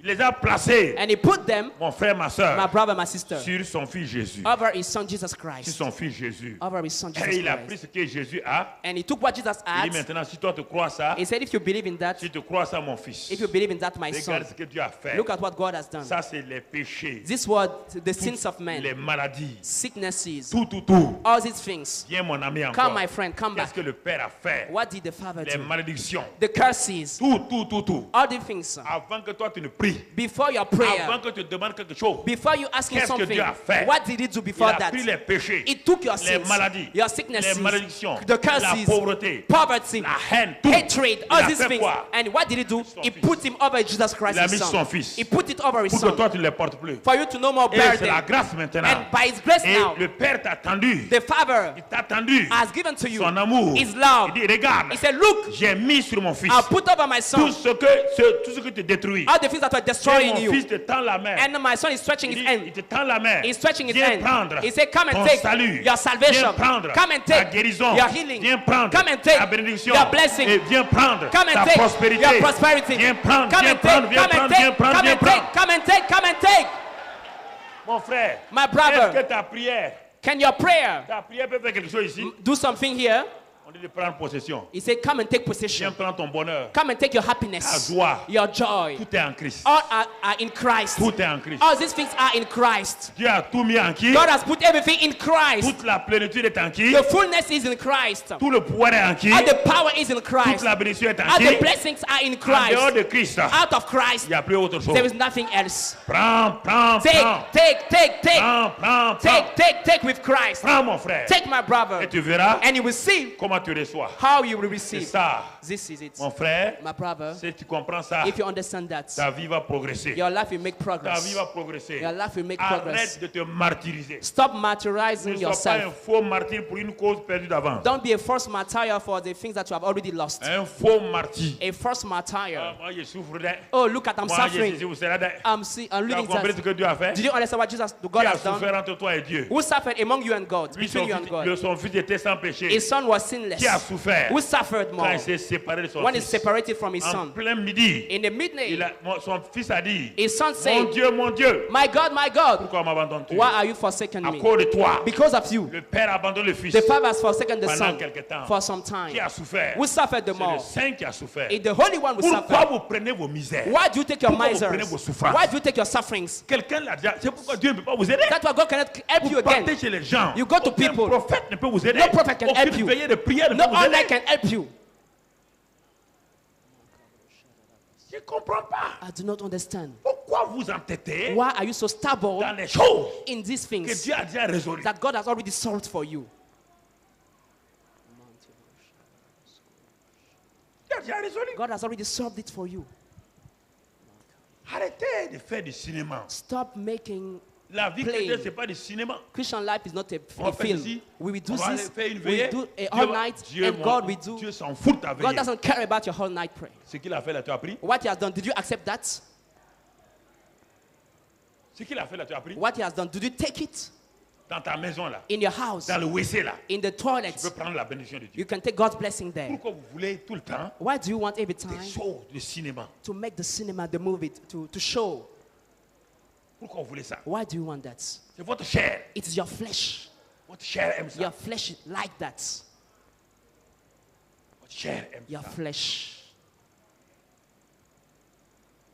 A: Il les a placées,
B: and he put them,
A: mon frère, ma
B: my
A: soeur,
B: brother, my sister,
A: sur son fils Jésus.
B: over his son Jesus
A: Sur
B: Christ.
A: son fils Jésus.
B: Over his son
A: Et
B: Jesus
A: il a pris
B: Christ.
A: ce que Jésus a.
B: And he took what Jesus
A: Il dit
B: had.
A: maintenant, si toi te crois ça,
B: He said, if you believe in that,
A: si tu crois ça, mon fils,
B: if you believe in that, my son,
A: regarde ce que Dieu a fait.
B: look at what God has done.
A: Ça, c'est les péchés,
B: This was the sins of
A: les
B: men,
A: maladies,
B: sicknesses,
A: tout.
B: all these things.
A: Viens, mon ami,
B: Come,
A: encore.
B: my friend, come
A: Qu'est-ce
B: back.
A: que le Père a fait?
B: What did the Father
A: Les
B: do?
A: malédictions,
B: The curses,
A: tout.
B: all the things.
A: Avant que toi tu ne pries, prie,
B: before your prayer,
A: avant que tu demandes quelque chose,
B: before you ask him
A: qu'est-ce que
B: something,
A: Dieu a fait?
B: what did he do
A: il
B: before
A: a
B: that?
A: pris les péchés,
B: He took your
A: les
B: sins,
A: maladies,
B: your
A: les
B: sicknesses,
A: malédictions,
B: the
A: la
B: curses,
A: pauvreté,
B: poverty,
A: la haine, tout.
B: hatred,
A: Il
B: all
A: a
B: these
A: fait
B: things.
A: quoi?
B: And what did he do?
A: Son
B: He
A: fils.
B: put him over Jesus Christ,
A: Il a
B: his
A: mis
B: son.
A: son fils.
B: He put it over his
A: Pour que
B: son.
A: toi tu ne les portes plus.
B: For you to no more
A: Et
B: bear
A: c'est la
B: them.
A: grâce maintenant.
B: And by his grace
A: Et
B: now,
A: le Père t'a attendu.
B: the Father
A: Il t'a attendu.
B: has given to you
A: Son amour.
B: his love.
A: Il dit, regarde,
B: He said, look,
A: j'ai mis sur mon fils
B: I'll put over my
A: tout
B: son
A: ce que te détruit.
B: all the things that were
A: Et
B: destroying
A: mon
B: you.
A: fils te tend la main.
B: And my son is stretching
A: Il
B: his
A: dit, il
B: hand.
A: te tend la main.
B: He's stretching his
A: Viens
B: hand.
A: prendre
B: He said, come and
A: ton
B: take
A: salut.
B: your salvation.
A: Viens prendre
B: Come and
A: ta
B: take
A: guérison.
B: your healing.
A: Viens prendre
B: Come and take
A: ta bénédiction.
B: your blessing.
A: Et viens prendre
B: Come and
A: ta
B: take
A: prospérité.
B: your prosperity.
A: Viens prendre,
B: Come
A: viens
B: and
A: prendre,
B: take,
A: viens
B: come and
A: prendre, viens
B: take,
A: prendre,
B: come
A: viens
B: and take,
A: prendre.
B: come and take, come and take.
A: Mon frère,
B: My brother.
A: est-ce que ta prière
B: Can your prayer
A: peut faire quelque chose ici?
B: do something here?
A: On dit de prendre possession.
B: He said, come and take
A: Viens
B: possession.
A: prendre ton bonheur.
B: Come and take your happiness,
A: Ta joie.
B: your joy.
A: Tout est en Christ.
B: All are in Christ.
A: Tout est en Christ.
B: All these things are in Christ.
A: Dieu a tout mis en qui?
B: God has put everything in Christ.
A: Toute la plénitude est en qui?
B: The fullness is in Christ.
A: Tout le pouvoir est en qui?
B: All the power is in
A: Toute
B: Christ.
A: la bénédiction est en
B: All
A: qui?
B: the blessings are in
A: En dehors
B: Christ.
A: de Christ,
B: Out of
A: il
B: Christ,
A: n'y a plus autre chose.
B: there is nothing else.
A: Prends, prends,
B: Take,
A: prends.
B: take, take, take.
A: Prends, prends, prends.
B: Take with Christ.
A: Prends, mon frère.
B: Take my
A: Et
B: brother.
A: tu verras
B: And you will see
A: comment tu reçois.
B: how you will
A: C'est
B: receive.
A: ça,
B: This is it.
A: mon frère.
B: My brother,
A: Si tu comprends ça,
B: if you understand that,
A: ta vie va progresser.
B: your life will make
A: Ta
B: progress.
A: vie va progresser.
B: Your life will make progress.
A: Arrête de te martyriser.
B: Stop
A: Ne
B: martyrizing
A: sois pas un
B: yourself.
A: faux martyr pour une cause perdue d'avance.
B: Don't be a false martyr for the things that you have already lost.
A: Un faux martyr.
B: A false martyr.
A: Ah, moi, je souffre d'être.
B: Oh, look at I'm
A: Moi, je suis
B: suffering.
A: ici, vous serez d'être.
B: I'm
A: Tu
B: reading
A: as compris ce
B: that.
A: que Dieu a fait?
B: Did you understand what Jesus,
A: Qui
B: God
A: a
B: has done?
A: souffert entre toi et Dieu?
B: Who suffered among you and God?
A: Lui,
B: Between you and God.
A: son fils était sans péché.
B: His son was sinless.
A: Qui a souffert
B: Who suffered
A: quand
B: more?
A: il s'est séparé de son
B: When he's
A: fils?
B: separated from his
A: En
B: son.
A: plein midi,
B: In the midnight,
A: son fils a dit,
B: his son
A: mon
B: said,
A: Dieu,
B: my God,
A: pourquoi m'abandonnes-tu?
B: why are you forsaken
A: À
B: me?
A: cause de toi,
B: Because of you.
A: le père abandonne le fils.
B: The father has forsaken the
A: Pendant
B: son
A: quelque temps.
B: for some
A: Qui
B: time.
A: a souffert?
B: Who suffered the
A: C'est le
B: more?
A: saint qui a souffert.
B: It's the Holy One who
A: Pourquoi
B: suffered.
A: vous prenez vos misères?
B: Why do you take your
A: Pourquoi vous prenez vos
B: misers?
A: souffrances?
B: Why do you take your sufferings?
A: Quelqu'un l'a déjà. C'est pourquoi Dieu ne peut pas vous aider.
B: That's why God cannot help you
A: Vous partez
B: again.
A: chez les gens.
B: You go to
A: Aucun
B: people.
A: prophète ne peut vous aider.
B: No prophet can help
A: Aucune
B: you.
A: veillée de prière ne
B: No
A: peut vous
B: online
A: aider.
B: can help you.
A: Je ne comprends pas.
B: I do not understand.
A: Pourquoi vous entêtez
B: Why are you so stubborn
A: dans les choses
B: in these
A: que
B: things
A: Dieu a déjà résolues?
B: that God has already solved for you?
A: Dieu a déjà résolu.
B: God has already solved it for you.
A: Arrêtez de faire du cinéma.
B: Stop making
A: La vie
B: Playing.
A: chrétienne, ce n'est pas du cinéma.
B: Christian life is not
A: On
B: a
A: va faire
B: film.
A: ici,
B: We will do
A: on va aller
B: this.
A: faire une
B: We
A: veillée.
B: do a
A: Dieu
B: all
A: va-
B: night,
A: Dieu,
B: and
A: mon-
B: God will do.
A: Dieu s'en fout de ta
B: God
A: veillée.
B: doesn't care about your whole night prayer.
A: Ce qu'il a fait là, tu as pris.
B: What He has done, did you accept that?
A: Ce qu'il a fait là, tu as pris.
B: What He has done, did you take it
A: Dans ta maison là,
B: in your house,
A: dans le WC là,
B: in the
A: tu
B: toilet?
A: peux prendre la bénédiction de Dieu.
B: You can take God's blessing there.
A: Pourquoi vous voulez tout le temps
B: Why do you want every
A: des
B: time
A: choses de cinéma?
B: to make the cinema, the movie, to show?
A: Pourquoi vous voulez ça?
B: Why do you want that?
A: C'est votre chair.
B: It's your flesh.
A: Votre chair aime
B: Your
A: ça.
B: flesh like that.
A: Votre chair aime
B: Your
A: ça.
B: flesh.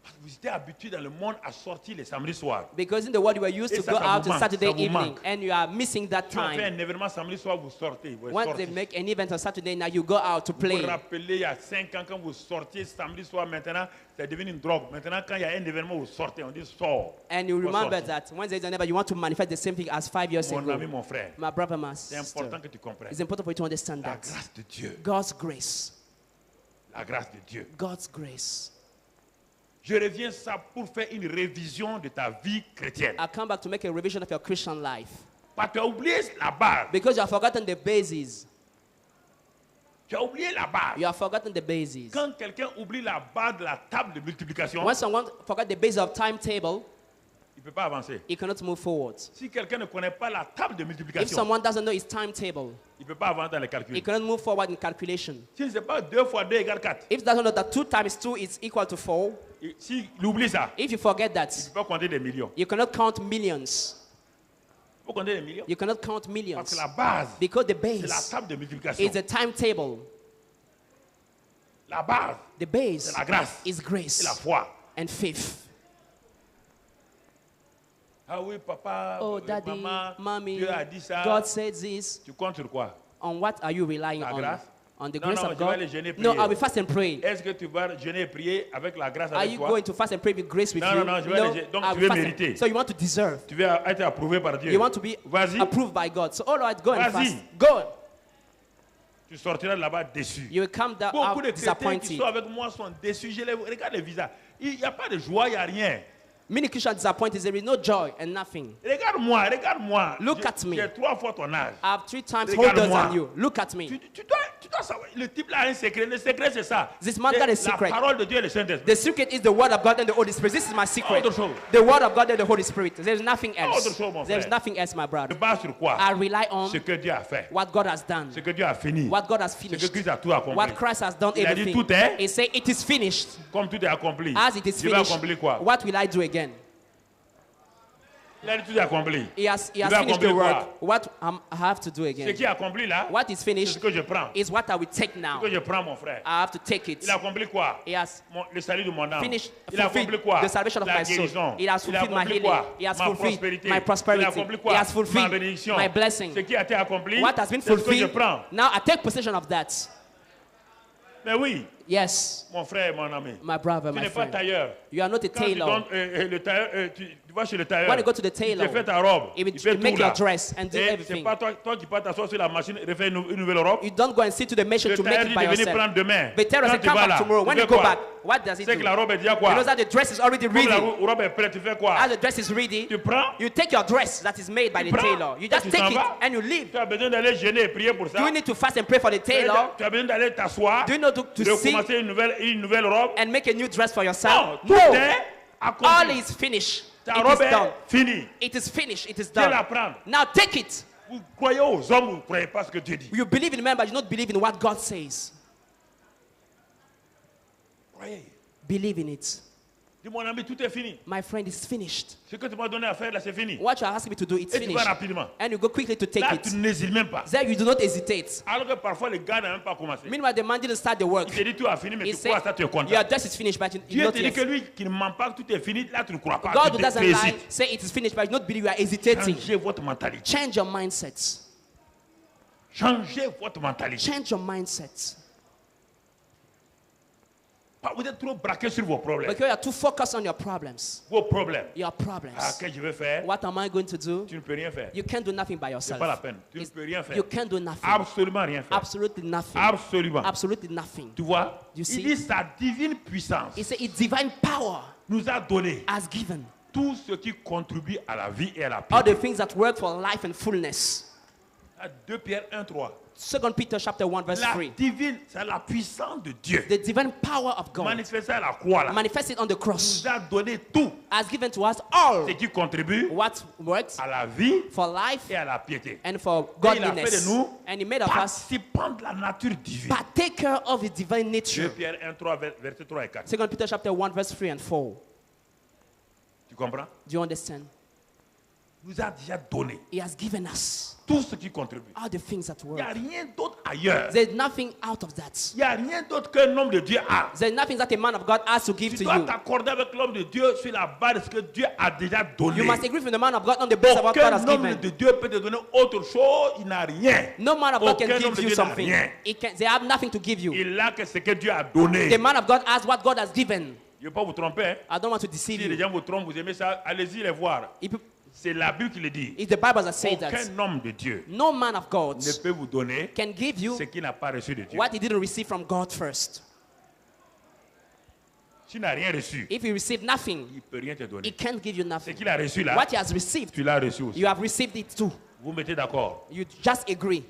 A: Parce que vous étiez habitué dans le monde à sortir les samedis soirs.
B: Because in the world you were used
A: Et
B: to
A: ça,
B: go
A: ça vous
B: out on
A: manque,
B: Saturday
A: ça vous
B: evening,
A: manque.
B: and you are missing that
A: Tu as fait
B: time.
A: un événement samedi soir, vous sortez. Vous
B: Once
A: sortez.
B: they make an event on Saturday night, you go out to
A: Vous
B: play.
A: vous rappelez, il y a 5 ans, quand vous sortiez samedi soir, maintenant, c'est devenu une drogue. Maintenant, quand il y a un événement, vous sortez, on dit sors.
B: And you
A: Faut
B: remember
A: sortir.
B: that when there's an event, you want to manifest the same thing as 5 years
A: Mon ami,
B: ago.
A: mon frère,
B: My brother, my
A: c'est
B: sister,
A: important que tu comprennes.
B: it's important for you to understand
A: La
B: that.
A: grâce de Dieu.
B: God's grace.
A: La grâce de Dieu.
B: God's grace.
A: Je reviens ça pour faire une révision de ta vie chrétienne.
B: I come back to make a revision of your Christian life.
A: Parce que tu as oublié la base.
B: Because you have forgotten the bases.
A: Tu as oublié la base.
B: You have forgotten the bases.
A: Quand quelqu'un oublie la base de la table de multiplication,
B: When someone forgot the base of timetable,
A: il ne peut pas avancer.
B: he cannot move forward.
A: Si quelqu'un ne connaît pas la table de
B: If
A: multiplication,
B: someone doesn't know his timetable,
A: il ne peut pas avancer dans les
B: he
A: calculs.
B: cannot move forward in calculation.
A: Si ce n'est pas 2 fois 2 égale 4,
B: If he doesn't know that 2 times 2 is equal to 4,
A: s'il oublie ça,
B: if you forget
A: il
B: that,
A: ne peut pas compter des millions.
B: you cannot count millions.
A: Il faut compter des millions.
B: You cannot count
A: Parce
B: millions.
A: que la base,
B: Because the
A: c'est la
B: base
A: table de multiplication.
B: is a timetable.
A: La base,
B: The base
A: c'est la grâce.
B: is
A: C'est la
B: grace
A: foi.
B: and faith.
A: Ah oui, papa,
B: Oh, daddy,
A: maman,
B: mommy,
A: Dieu a dit ça.
B: God said this.
A: Tu comptes sur quoi?
B: On what are you relying
A: La
B: on?
A: grâce.
B: On the
A: Non,
B: grace
A: non,
B: of
A: je vais
B: God.
A: aller jeûner,
B: No,
A: prier.
B: I'll be fast and praying.
A: Est-ce que tu vas jeûner et prier avec la grâce
B: Are
A: avec
B: you
A: toi?
B: going to fast and pray with grace with
A: Non,
B: you?
A: non, non, je vais aller- donc
B: I'll
A: tu
B: be
A: veux
B: fasting.
A: mériter.
B: So you want to deserve.
A: Tu veux être approuvé par Dieu.
B: You want to be
A: Vas-y,
B: approved by God. So, all right, go and
A: Vas-y.
B: fast. Go.
A: tu sortiras de là-bas déçu.
B: You will come down
A: Beaucoup de
B: out
A: chrétiens qui
B: disappointed.
A: sont avec moi sont déçus. Regarde les visas. Il n'y a pas de joie, il n'y a rien.
B: Many Christians disappointed. There is no joy and nothing.
A: Regarde-moi, regarde-moi.
B: Look
A: J'ai-
B: at me.
A: J'ai 3 fois ton âge.
B: I have 3 times
A: Regarde-moi.
B: older than you. Look at me.
A: Tu dois savoir. Le type là a un secret. Le secret, c'est ça.
B: This man
A: C'est
B: got a secret.
A: La parole de Dieu et le Saint-Esprit.
B: The secret is the word of God and the Holy Spirit. This is my secret.
A: Autre chose.
B: The word of God and the Holy Spirit. There's nothing
A: Autre
B: else.
A: chose, mon
B: There's
A: frère.
B: nothing else, my
A: Je
B: brother.
A: base sur quoi?
B: I rely on
A: Ce que Dieu a fait.
B: what God has done,
A: Ce que Dieu a fini.
B: what God has
A: Ce que
B: finished,
A: Christ a tout accompli.
B: what Christ has done
A: Il a dit
B: everything.
A: tout est.
B: He said, it is finished.
A: Comme tout est accompli.
B: As it is
A: Je vais
B: finished,
A: accomplir quoi?
B: what will I do again?
A: Il a dit tout est accompli.
B: He has
A: Je vais
B: finished the
A: accomplir
B: work.
A: quoi?
B: What I have to do
A: Ce
B: again?
A: qui est accompli là,
B: What is
A: c'est
B: finished
A: ce que je prends.
B: is what I will take
A: Ce
B: now.
A: que je prends, mon frère.
B: I have to take it.
A: Il a accompli quoi?
B: He has
A: Le salut de mon âme.
B: finished,
A: Il a accompli
B: fulfilled
A: quoi?
B: the salvation of
A: La
B: my soul.
A: guérison.
B: He has
A: Il a
B: fulfilled my
A: accompli
B: healing.
A: quoi?
B: He has
A: Ma
B: fulfilled
A: prospérité.
B: my
A: Il a
B: prosperity.
A: accompli
B: He
A: quoi?
B: has
A: Ma
B: fulfilled
A: bénédiction.
B: my blessing.
A: Ce qui a été accompli,
B: What has been
A: c'est ce que je
B: fulfilled,
A: prends.
B: now I take possession of that.
A: Mais oui,
B: Yes,
A: mon frère, mon ami.
B: my brother,
A: Tu
B: my
A: n'es pas
B: friend.
A: tailleur.
B: You are not a
A: Quand tu,
B: tailor.
A: donnes, le tailleur, tu vas chez le tailleur.
B: When you go to the
A: Il
B: tailor,
A: te fait ta robe.
B: he will
A: Il fait
B: make
A: tout
B: your
A: là.
B: dress and do
A: Et c'est
B: everything.
A: pas toi qui vas t'asseoir sur la machine et refaire une nouvelle robe.
B: You don't go and sit to the machine
A: Le
B: to make
A: tailleur
B: it
A: dit
B: by
A: de venir
B: yourself.
A: prendre demain.
B: But tell us
A: Quand
B: to
A: tu
B: come
A: vas
B: back
A: là,
B: tomorrow. When
A: tu
B: you
A: fais
B: go
A: quoi?
B: back, what does it
A: C'est
B: do?
A: que la robe est déjà
B: You
A: quoi?
B: know that the dress is already
A: Comme la
B: ready.
A: robe est prête, tu fais quoi?
B: As the dress is ready,
A: Tu prends.
B: you take your dress that is made by the
A: prends,
B: tailor. You
A: et
B: just
A: tu
B: take
A: t'en
B: it
A: vas.
B: and you leave.
A: Tu as besoin d'aller jeûner et prier pour ça.
B: Do you need to fast and pray for the tailor?
A: Tu as besoin d'aller t'asseoir.
B: Do you know to
A: de
B: see
A: commencer une nouvelle robe.
B: and make a new dress for
A: Non,
B: yourself?
A: tout
B: No.
A: est
B: All
A: accompli.
B: is finished.
A: Ta
B: It
A: robe
B: is done.
A: est finie.
B: It is finished. It is
A: Viens la
B: done.
A: prendre.
B: Now take it.
A: Vous croyez aux hommes, vous ne croyez pas ce que Dieu dit.
B: You believe in man, but you don't believe in what God says.
A: Croyez.
B: Believe in it.
A: Dis mon ami, tout est fini.
B: My friend, it's finished.
A: Ce que tu m'as donné à faire là, c'est fini.
B: What you are asking me to do, it's
A: Et tu vas
B: finished.
A: rapidement.
B: And you go quickly to take
A: Là,
B: it.
A: tu n'hésites même pas.
B: There you do not hesitate.
A: Alors que parfois, les gars n'ont même pas commencé.
B: Meanwhile, the man didn't start the work.
A: Il te dit, tout a fini, mais
B: He
A: tu
B: said,
A: crois ça, tu es content.
B: your dress is finished, but you
A: Dieu
B: not
A: te dit
B: yet.
A: que lui, qui ne ment pas, que tout est fini. Là, tu ne crois pas.
B: God
A: tu
B: doesn't
A: hésites.
B: lie, say it is finished, but you not believe, you are hesitating.
A: Changez votre mentalité.
B: Change your mindset.
A: Changez votre mentalité.
B: Change your mindset.
A: Vous êtes trop braqué sur vos problèmes.
B: Because you are too focused on your problems.
A: Vos problèmes.
B: Your
A: Ah,
B: problems.
A: qu'est-ce que je vais faire?
B: What am I going to do?
A: Tu ne peux rien faire.
B: You can't do nothing by
A: C'est
B: yourself.
A: pas la peine. Tu ne
B: It's-
A: peux rien faire.
B: You can't do nothing.
A: Absolument rien faire.
B: Absolutely nothing.
A: Absolument.
B: Absolutely nothing.
A: Tu vois?
B: You
A: Il
B: see?
A: dit sa divine puissance
B: He said, its divine power
A: nous a donné
B: has given
A: tout ce qui contribue à la vie et à la
B: all
A: paix.
B: the things that work for life and fullness.
A: 2 Pierre 1, 3.
B: 2 Peter chapter 1 verse
A: La
B: 3.
A: divine, c'est la puissance de Dieu.
B: The divine power of God
A: Manifestée à la croix là.
B: manifested on the cross
A: Nous a donné tout
B: has given to us all
A: ce qui contribue
B: what works
A: à la vie
B: for life
A: et à la piété.
B: and for
A: Et il a fait
B: godliness.
A: de nous
B: And he made of us
A: participants de la nature divine.
B: partaker of his divine
A: 2
B: nature.
A: Pierre 1, 3, verset 3 et 4.
B: 2 Peter chapter 1 verse 3 and 4.
A: Tu comprends?
B: Do you understand?
A: Nous a déjà donné
B: He has given us
A: tout ce qui contribue.
B: all the things that
A: Il n'y
B: work.
A: a rien d'autre ailleurs.
B: There's nothing out of that.
A: Il n'y a rien d'autre qu'un homme de Dieu a.
B: There's nothing that a man of God has to give
A: Tu
B: to
A: dois
B: you.
A: t'accorder avec l'homme de Dieu sur la base de ce que Dieu a déjà donné.
B: You must agree with the man of God on the basis of what God
A: Aucun
B: has
A: homme
B: given.
A: de Dieu peut te donner autre chose, il n'a rien.
B: No man of God can
A: Aucun homme
B: give
A: de
B: you
A: Dieu n'a
B: something.
A: rien.
B: They have nothing to give you.
A: Il a que ce que Dieu a donné.
B: The man of God has what God has given.
A: Je ne veux pas vous tromper. Hein.
B: I don't want to
A: Si
B: deceive
A: les
B: you.
A: gens vous trompent, vous aimez ça, allez-y les voir. C'est la Bible qui le dit.
B: It's the Bible that says that.
A: Aucun homme de Dieu
B: No man of God
A: ne peut vous donner
B: can give you
A: ce qu'il n'a pas reçu de Dieu.
B: what he didn't receive from God first.
A: S'il n'a rien reçu,
B: If he received nothing,
A: il ne peut rien te
B: he
A: donner.
B: can't give you
A: Ce
B: nothing.
A: qu'il a reçu là,
B: What he has received,
A: tu l'as reçu aussi.
B: you have received it too.
A: Vous mettez d'accord.
B: You just agree.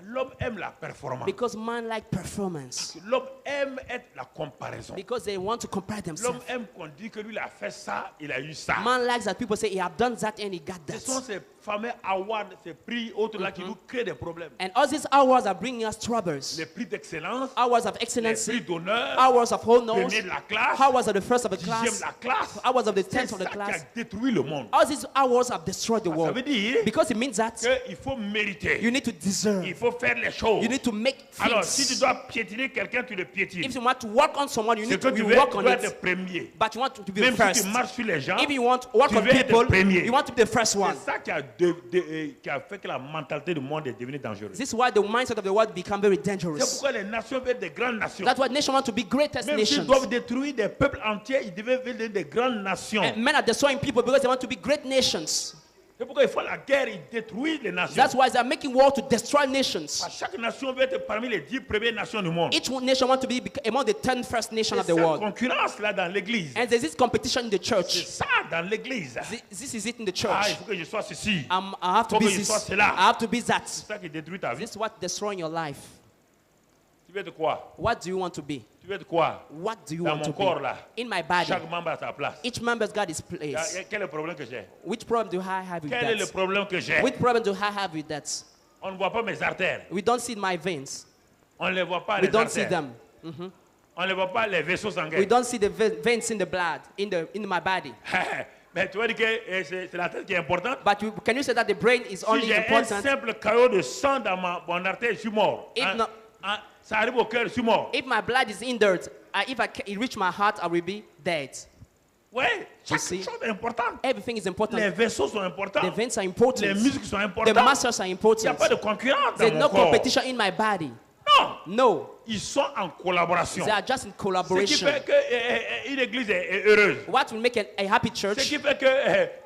A: L'homme aime la performance.
B: Because man like performance.
A: L'homme aime être la comparaison.
B: Because they want to compare
A: L'homme
B: themselves.
A: aime qu'on dise que lui il a fait ça, il a eu ça.
B: Man likes that people say he have done that and he got
A: Ce sont
B: that.
A: ces fameux awards, ces prix autres là qui nous créent des problèmes.
B: And all these hours are bringing us troubles.
A: Les prix d'excellence,
B: Hours of
A: les
B: excellency,
A: prix d'honneur,
B: hours of honors,
A: premier de la classe,
B: hours of the first of the
A: dixième
B: class,
A: de la classe.
B: hours of the
A: C'est
B: 10th of
A: ça
B: the
A: qui a
B: class.
A: détruit le monde.
B: All these hours have destroyed the
A: Ça
B: world.
A: veut dire
B: Because it means that
A: qu'il faut mériter.
B: you need to deserve.
A: Il faut faire les choses.
B: You need to make
A: Alors, si tu
B: things.
A: dois piétiner quelqu'un, tu le piétines.
B: If you want to work on someone, you
A: Ce
B: need
A: que
B: to
A: tu
B: you
A: veux,
B: work
A: tu
B: on
A: dois être
B: it.
A: premier.
B: But you want to be
A: Même
B: first.
A: si tu marches sur les gens,
B: If you want to work
A: tu
B: on
A: veux être
B: people,
A: premier.
B: you want to be the first one.
A: C'est ça qui a fait que la mentalité du monde est devenue dangereuse.
B: This is why the mindset of the world become very
A: C'est
B: dangerous.
A: pourquoi les nations veulent des grandes nations.
B: That's why nations want to be greatest
A: Même s'ils
B: nations.
A: doivent détruire des peuples entiers, ils devaient devenir des grandes nations.
B: And men are destroying people because they want to be great nations.
A: C'est pourquoi il faut la guerre, ils détruisent les nations.
B: That's why they are making war to destroy nations.
A: Chaque nation veut être parmi les 10 premières nations du monde.
B: Each nation wants to be among the 10 first nations of
A: C'est
B: the
A: cette
B: world.
A: concurrence là dans l'église.
B: And there's this competition in the
A: C'est
B: church.
A: ça dans l'église.
B: This is it in the
A: Ah,
B: church.
A: il faut que je sois ceci.
B: I have to
A: Faut
B: be
A: que je
B: this.
A: sois cela.
B: I have to be that.
A: C'est ça qui détruit ta vie.
B: This is what destroying your life.
A: Tu veux être quoi?
B: What do you want to be?
A: Tu veux être quoi?
B: What do you
A: Dans
B: want
A: mon
B: to
A: corps
B: be?
A: là.
B: In my body.
A: Chaque membre a sa place.
B: Each member's got his place.
A: Quel est le problème que j'ai?
B: Which problem do I have with
A: Quel est le
B: that?
A: problème que j'ai?
B: Which problem do I have with that?
A: On ne voit pas mes artères.
B: We don't see my veins.
A: On ne les voit pas
B: We
A: les
B: don't see
A: artères.
B: them.
A: On ne voit pas les vaisseaux
B: We
A: sanguins.
B: don't see the veins in the blood, in my body.
A: Mais tu vas dire que c'est la tête qui est importante.
B: But can you say that the brain is
A: Si
B: only
A: j'ai un
B: important?
A: simple caillot de sang dans mon artère, je suis mort.
B: If not-
A: Ça arrive au cœur, je suis mort.
B: If my blood is hindered, it reach my heart, I will be dead.
A: Ouais, chaque
B: see?
A: chose est importante.
B: Everything is
A: Les
B: important.
A: vaisseaux sont importants.
B: The veins are
A: Les
B: important.
A: muscles sont
B: The
A: importants.
B: muscles are
A: Il n'y a
B: important.
A: pas de concurrence dans
B: There's
A: mon
B: no
A: corps.
B: competition in my body.
A: Non,
B: No,
A: ils sont en collaboration.
B: they are just in
A: Ce qui
B: collaboration.
A: fait qu'une église est heureuse.
B: What will make a happy
A: Ce
B: church?
A: qui fait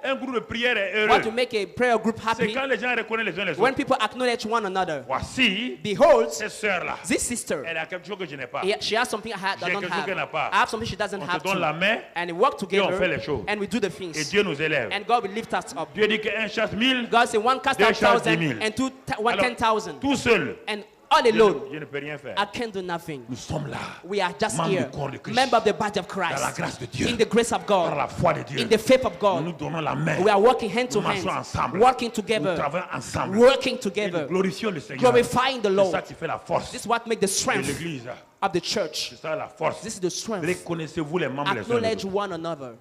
A: qu'un groupe de prière est
B: What
A: heureux.
B: will make a prayer group
A: C'est
B: happy?
A: quand les gens reconnaissent les uns les
B: When
A: autres.
B: people acknowledge one another.
A: Voici,
B: Behold,
A: cette sœur-là,
B: this sister,
A: elle a quelque chose que je n'ai pas.
B: she has something I
A: J'ai
B: don't
A: quelque chose qu'elle n'a
B: have.
A: pas.
B: I have something she doesn't
A: On
B: have
A: se donne la
B: too.
A: main
B: And we work
A: et on fait les
B: together
A: choses.
B: and we do the
A: Et
B: things.
A: Dieu nous élève.
B: And God will lift us up.
A: Dieu dit qu'un chasse 1000,
B: God said one cast
A: Deux
B: out
A: chassent
B: 1,000
A: 10,000.
B: and two one
A: alors
B: 10,000.
A: tout seul,
B: And all alone,
A: je ne peux rien faire.
B: I can do nothing.
A: Nous sommes là,
B: We are just
A: Membres
B: here,
A: du corps de Christ.
B: member of the body of
A: dans la
B: Christ,
A: grâce de Dieu,
B: in the grace of
A: par la
B: God,
A: foi de Dieu.
B: in the faith of
A: Nous nous
B: God.
A: donnons la main.
B: We are working hand to
A: Nous marchons
B: hand,
A: ensemble.
B: working
A: Nous
B: together,
A: travaillons ensemble.
B: working
A: Et nous
B: together,
A: glorifions le Seigneur.
B: glorifying the
A: C'est ça
B: Lord.
A: qui fait la force
B: This is what makes the
A: de
B: strength
A: l'église.
B: of the church.
A: C'est ça la force.
B: This is the strength.
A: Reconnaissez-vous les membres les uns des
B: Acknowledge
A: autres.
B: one another.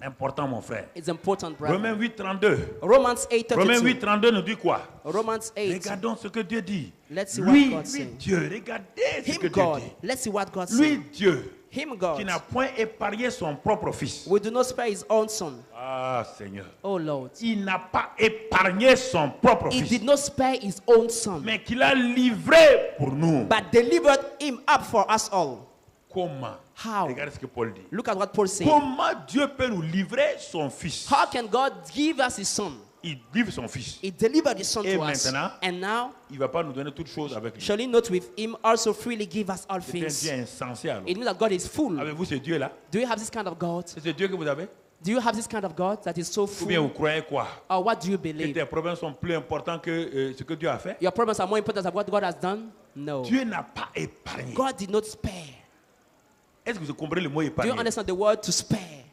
A: Important, mon frère.
B: It's important,
A: Romains
B: brother.
A: 8, 32.
B: Romans
A: Romains 8,
B: 8:32.
A: 32 nous dit quoi?
B: Romans 8.
A: Regardons ce que Dieu dit.
B: Let's see
A: Lui,
B: what God says.
A: Dieu, regardez ce que
B: Him
A: Dieu
B: God.
A: dit.
B: Let's see what God
A: Lui,
B: says.
A: Dieu,
B: Him
A: qui
B: God.
A: n'a point épargné son propre fils.
B: We do not spare his own son.
A: Ah, Seigneur.
B: Oh Lord.
A: Il n'a pas épargné son propre
B: He
A: fils,
B: did not spare his own son,
A: mais qu'il a livré pour nous.
B: but delivered him up for us all.
A: Comment?
B: How?
A: Regardez ce que Paul dit.
B: Look at what Paul said.
A: Comment Dieu peut nous livrer son fils?
B: How can God give us his son?
A: Il livre son fils.
B: He delivered his son
A: Et
B: to us.
A: maintenant,
B: And now,
A: Il ne va pas nous donner toutes choses avec lui.
B: shall he not with him also freely give us all
A: C'est un
B: things?
A: Dieu insensé alors.
B: It means that God is full.
A: Avez-vous ce Dieu-là?
B: Do you have this kind of God?
A: C'est ce Dieu que vous avez?
B: Do you have this kind of God that is so
A: Ou bien vous
B: full?
A: croyez quoi?
B: Or what do you
A: Que
B: believe?
A: tes problèmes sont plus importants que ce que Dieu a fait?
B: Your problems are more important than what God has done? No.
A: Dieu n'a pas épargné.
B: God did not spare.
A: Est-ce que vous comprenez le mot
B: Do
A: épargner?
B: you understand the word to spare?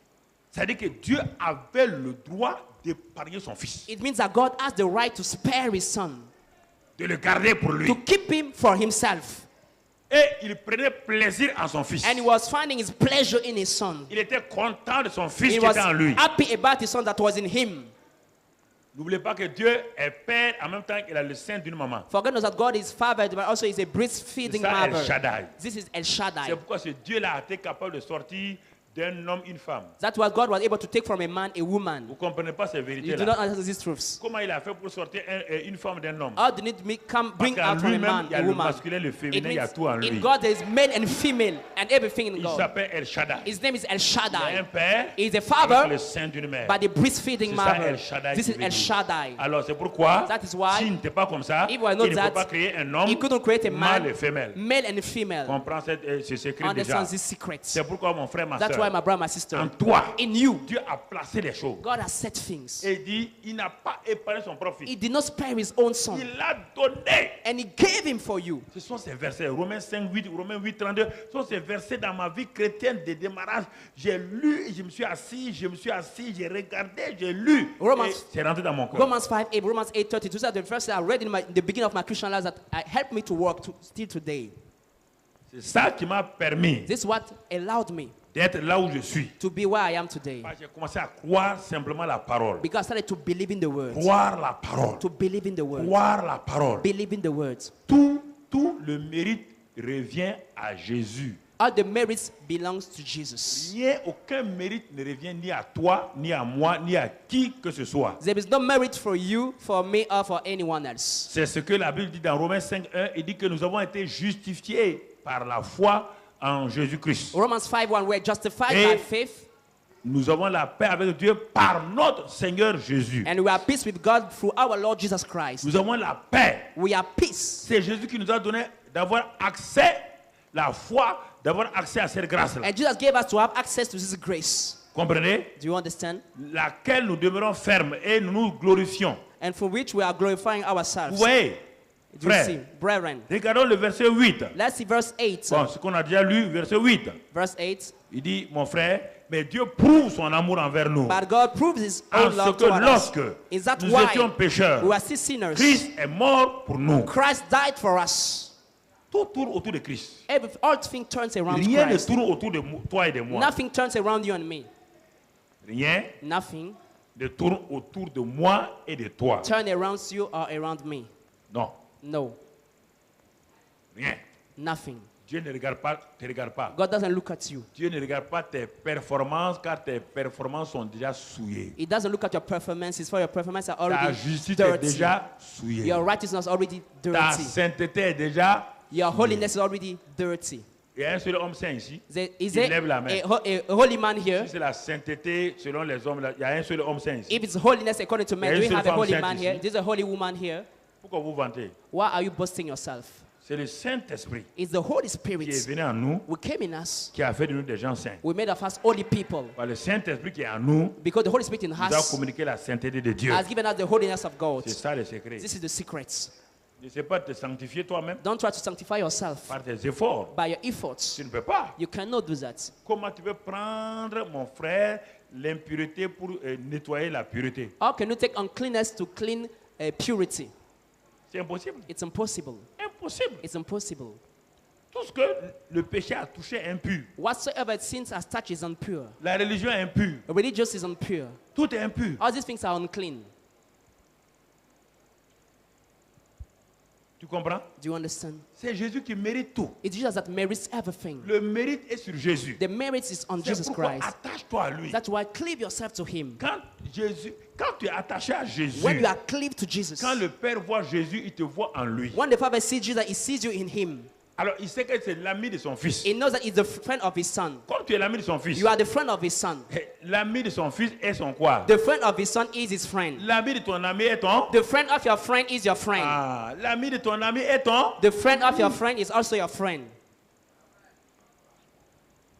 A: C'est-à-dire que Dieu avait le droit d'épargner son fils,
B: It means that God has the right to spare his son,
A: de le garder pour lui.
B: to keep him for himself.
A: Et il prenait plaisir en son fils.
B: And he was finding his pleasure in his son.
A: Il était content de son fils
B: He
A: qui
B: was
A: était en lui.
B: happy about his son that was in him.
A: N'oubliez pas que Dieu est père en même temps qu'il a le sein d'une maman.
B: Forget not that God is father, but also is a breastfeeding
A: C'est ça, El
B: mother.
A: Shaddai.
B: This is El
A: C'est
B: Shaddai.
A: pourquoi ce Dieu-là a été capable de sortir d'un homme une femme.
B: That's what God was able to take from a man, a
A: Vous
B: woman.
A: ne comprenez pas ces
B: You do not
A: vérités-là.
B: understand these truths.
A: Comment il a fait pour sortir une femme d'un homme?
B: How do you need to bring
A: Parce qu'en
B: out from a
A: lui-même,
B: man
A: il y a
B: a
A: le
B: woman?
A: masculin, le
B: It
A: féminin, il y a
B: means
A: tout en
B: in
A: lui.
B: God there is male and female and everything in
A: Il
B: God.
A: s'appelle El Shaddai.
B: His name is El
A: Il a un
B: Shaddai.
A: père
B: He is a
A: avec
B: father
A: le sein d'une mère.
B: by the breastfeeding
A: C'est ça
B: mother.
A: El Shaddai
B: This
A: qui
B: is
A: veut
B: El
A: dire.
B: Shaddai.
A: Alors c'est pourquoi,
B: That is why,
A: s'il n'était pas comme ça,
B: if
A: il
B: we are
A: ne
B: not
A: peut
B: that,
A: pas créer un homme,
B: He couldn't create a
A: mâle et
B: man,
A: femelle.
B: male and female.
A: Comprends ce secret déjà.
B: Understand these secrets.
A: C'est pourquoi mon frère, ma
B: That's why,
A: soeur,
B: my brother, my sister,
A: en toi,
B: in you,
A: Dieu a placé les choses.
B: God has set things.
A: Et il dit, il n'a pas épargné son propre
B: He
A: fils.
B: did not spare his own son,
A: Il l'a donné.
B: and he gave him for you.
A: Ce sont ces versets, Romains 5, 8, Romains 8, 32, ce sont ces versets dans ma vie chrétienne de démarrage. J'ai lu, je me suis assis, j'ai regardé, j'ai lu.
B: Romans-
A: Et c'est rentré dans mon cœur.
B: Romans 5:8, Romans 8:32. That's the verse I read in the beginning of my Christian life that helped me to work still today.
A: C'est ça qui m'a permis
B: This is what allowed me
A: d'être là où je suis.
B: to be where I am today.
A: Parce que j'ai commencé à croire simplement la parole.
B: Because I started to believe in the word.
A: Croire la parole.
B: To believe in the word.
A: Croire la parole.
B: Believe in the word.
A: Tout le mérite revient à Jésus.
B: All the merits belongs to Jesus.
A: Aucun mérite ne revient ni à toi, ni à moi, ni à qui que ce soit.
B: There is no merit for you, for me, or for anyone else.
A: C'est ce que la Bible dit dans Romains 5:1. Il dit que nous avons été justifiés par la foi en Jésus-Christ.
B: Romans 5:1, we're justified
A: Et
B: by faith,
A: nous avons la paix avec Dieu par notre Seigneur Jésus.
B: and we are peace with God through our Lord Jesus Christ.
A: Nous avons la paix.
B: We are peace.
A: C'est Jésus qui nous a donné d'avoir accès, la foi, d'avoir accès à cette grâce-là.
B: And Jesus gave us to have access to this grace.
A: Comprenez?
B: Do you understand?
A: Laquelle nous demeurons fermes et nous nous glorifions.
B: And for which we are glorifying
A: Vous
B: ourselves.
A: voyez,
B: Do you see?
A: frère,
B: Brethren.
A: regardons le verset 8.
B: Let's see verse 8.
A: Bon, ce qu'on a déjà lu, verset 8.
B: Verse 8.
A: Il dit, mon frère, mais Dieu prouve son amour envers nous.
B: But God proves his
A: En
B: own
A: ce
B: love
A: que
B: toward us.
A: lorsque
B: Is that
A: nous
B: why
A: étions pécheurs,
B: we are still sinners?
A: Christ est mort pour nous.
B: Christ died for us.
A: Tout tourne autour de Christ.
B: All things turns around
A: Rien ne
B: Christ.
A: tourne autour de toi et de moi.
B: Nothing turns around you and me.
A: Rien
B: Nothing
A: ne tourne autour de moi et de toi.
B: turn around you or around me.
A: Non,
B: No.
A: rien.
B: Nothing.
A: Dieu ne regarde pas, te regarde pas.
B: God doesn't look at you.
A: Dieu ne regarde pas tes performances car tes performances sont déjà souillées.
B: He doesn't look at your performances, for your performances are
A: Ta
B: already
A: justice est
B: dirty.
A: déjà souillée.
B: Your righteousness is already
A: Ta
B: dirty.
A: sainteté est déjà
B: Your holiness is already dirty.
A: Il y a un seul homme saint ici.
B: Is
A: Il lève la main.
B: a holy man here?
A: Si c'est la sainteté selon les hommes, là, il y a un seul homme saint ici.
B: If it's holiness according to men,
A: Il y a
B: do
A: une
B: we have
A: seule
B: a holy
A: femme
B: man
A: sainte
B: here?
A: ici.
B: There's a holy woman here.
A: Pourquoi vous vantez?
B: Why are you boasting yourself?
A: C'est le Saint-Esprit
B: It's the Holy
A: qui est
B: Spirit
A: venu en nous,
B: who came in us.
A: qui a fait de nous des gens saints.
B: We made of us holy people.
A: Par le Saint-Esprit qui est en nous,
B: Because the Holy Spirit in
A: nous a
B: us
A: communiqué la sainteté de Dieu.
B: has given us the holiness of God.
A: C'est ça le secret.
B: This is the secret.
A: Ne sais pas te sanctifier toi-même
B: Don't try to sanctify yourself
A: par tes efforts.
B: by your efforts.
A: Tu ne peux pas.
B: You cannot do that.
A: Comment tu peux prendre, mon frère, l'impureté pour nettoyer la pureté?
B: How can you take uncleanness to clean purity?
A: C'est impossible.
B: It's impossible.
A: Impossible.
B: It's impossible.
A: Tout ce que le péché a touché est impur.
B: Whatsoever sins has touched is impure.
A: La religion est impure.
B: Religious is impure.
A: Tout est impur.
B: All these things are unclean.
A: Tu comprends?
B: Do you understand?
A: C'est Jésus qui mérite tout.
B: It's Jesus that merits everything.
A: Le mérite est sur Jésus.
B: The merit is on
A: C'est
B: Jesus
A: pourquoi
B: Christ.
A: attache-toi à lui.
B: That's why cleave yourself to Him.
A: Quand tu es attaché à Jésus,
B: When you are cleaved to Jesus,
A: quand le Père voit Jésus, il te voit en lui.
B: when the Father sees Jesus, He sees you in Him.
A: Alors il sait que c'est l'ami de son fils.
B: He knows that He's the friend of His Son.
A: Comme tu es l'ami de son fils,
B: You are the friend of His Son.
A: l'ami de son fils est son quoi?
B: The friend of His Son is His friend.
A: L'ami de ton ami est ton?
B: The friend of your friend is your friend.
A: Ah, l'ami de ton ami est ton?
B: The friend of your friend is also your friend.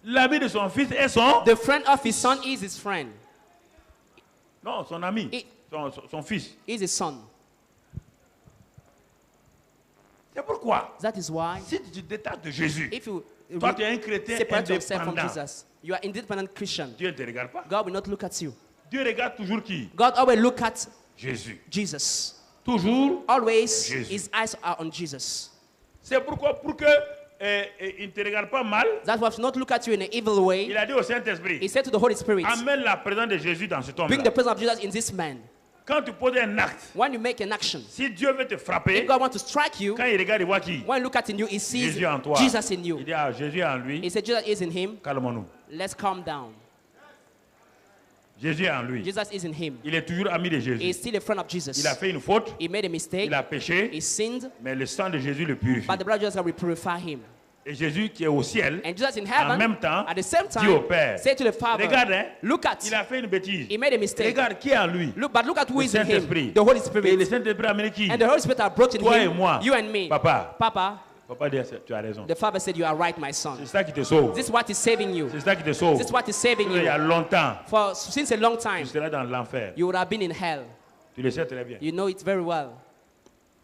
A: L'ami de son fils est son?
B: The friend of his son is his friend.
A: Non, son ami,
B: Et-
A: son fils.
B: Is his son.
A: C'est pourquoi,
B: That is why
A: si tu te détaches de Jésus,
B: if you
A: toi tu es un chrétien
B: separate yourself from
A: indépendant,
B: Jesus, you are independent Christian.
A: Dieu ne te regarde pas.
B: God will not look at you.
A: Dieu regarde toujours qui?
B: God always look at
A: Jésus.
B: Jesus.
A: Toujours.
B: Always
A: Jésus.
B: his eyes are on Jesus.
A: C'est pourquoi, pour que il ne te regarde pas mal,
B: That's why he will not look at you in an evil way.
A: il a dit au
B: He
A: Saint-Esprit,
B: said to the Holy Spirit,
A: amène la présence de Jésus dans cet homme.
B: bring the presence of Jesus in this man.
A: Quand tu poses un acte,
B: When you make an action,
A: si Dieu veut te frapper,
B: if God wants to strike you,
A: quand il regarde, il voit qui?
B: when you look at in you, he sees
A: Jésus en toi.
B: Jesus in
A: Il
B: you.
A: dit, ah, Jésus est en
B: He
A: lui,
B: said, Jesus is in him.
A: calmons-nous.
B: Let's calm down.
A: Jésus est en lui.
B: Jesus is in him.
A: Il est toujours ami de
B: He is
A: Jésus.
B: still a friend of Jesus.
A: Il a fait une faute,
B: He made a mistake.
A: il a péché,
B: He sinned,
A: mais le sang de Jésus le purifie.
B: but the blood of Jesus will purify him.
A: Et Jésus qui est au ciel,
B: And Jesus in
A: en
B: heaven,
A: même temps,
B: at the same
A: dit au
B: time,
A: Père,
B: say to the Father,
A: regarde, hein,
B: look at,
A: il a fait une bêtise.
B: he made a mistake.
A: Regarde qui est en lui.
B: Look, but look at who
A: Le
B: is in him.
A: Saint-Esprit.
B: The Holy
A: Et le
B: Spirit.
A: Saint-Esprit a amené qui?
B: And the Holy Spirit are brought in
A: Toi et
B: him.
A: moi.
B: You and me.
A: Papa.
B: Papa,
A: Papa dit, tu as raison.
B: the Father said, you are right, my
A: C'est
B: son.
A: ça qui te sauve.
B: This is what is saving you.
A: C'est ça qui te sauve.
B: This is what is saving
A: Il y
B: you.
A: a longtemps,
B: For since a long
A: tu
B: time,
A: seras dans l'enfer.
B: you would have been in hell.
A: Tu le sais très bien.
B: You know it very well.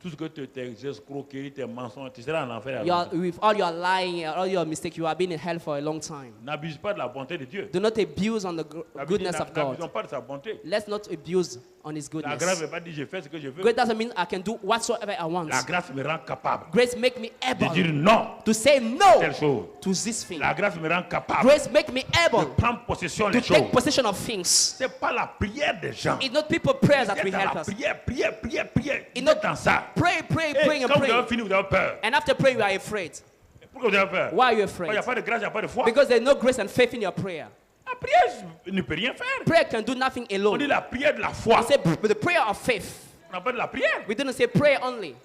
A: Tout ce que tes escroqueries, tes mensonges, tu seras en enfer.
B: With all your lying, all your mistakes, you have been in hell for a long time.
A: N'abuse pas de la bonté de Dieu.
B: Do not abuse on the goodness of God.
A: N'abusons pas de sa bonté.
B: Let's not abuse on His
A: La
B: goodness.
A: grâce ne veut pas dire je fais ce que je veux.
B: Grace doesn't mean I can do whatsoever I want.
A: La grâce me rend capable
B: Grace make me
A: de
B: able
A: dire non
B: to say
A: à
B: no
A: telle chose.
B: to this thing.
A: La grâce me rend capable
B: Grace make me
A: de
B: able
A: prendre possession
B: to
A: des choses.
B: take possession of things.
A: C'est pas la prière des gens.
B: It's not people prayers that
A: Vous
B: will
A: êtes dans
B: help
A: la
B: us.
A: prière.
B: It's
A: Vous
B: not
A: êtes dans ça.
B: pray,
A: Et
B: and
A: quand vous avez
B: pray.
A: fini, vous avez peur.
B: And after praying, you are afraid.
A: Pourquoi vous avez peur?
B: Why are you
A: Il n'y
B: afraid?
A: a pas de grâce, il n'y a pas de foi.
B: Because there's no grace and faith in your prayer.
A: La prière ne peut rien faire.
B: Prayer can do nothing
A: On dit
B: alone.
A: la prière de la foi.
B: We say but the prayer of faith.
A: On n'a pas de la prière.
B: We didn't say prayer only.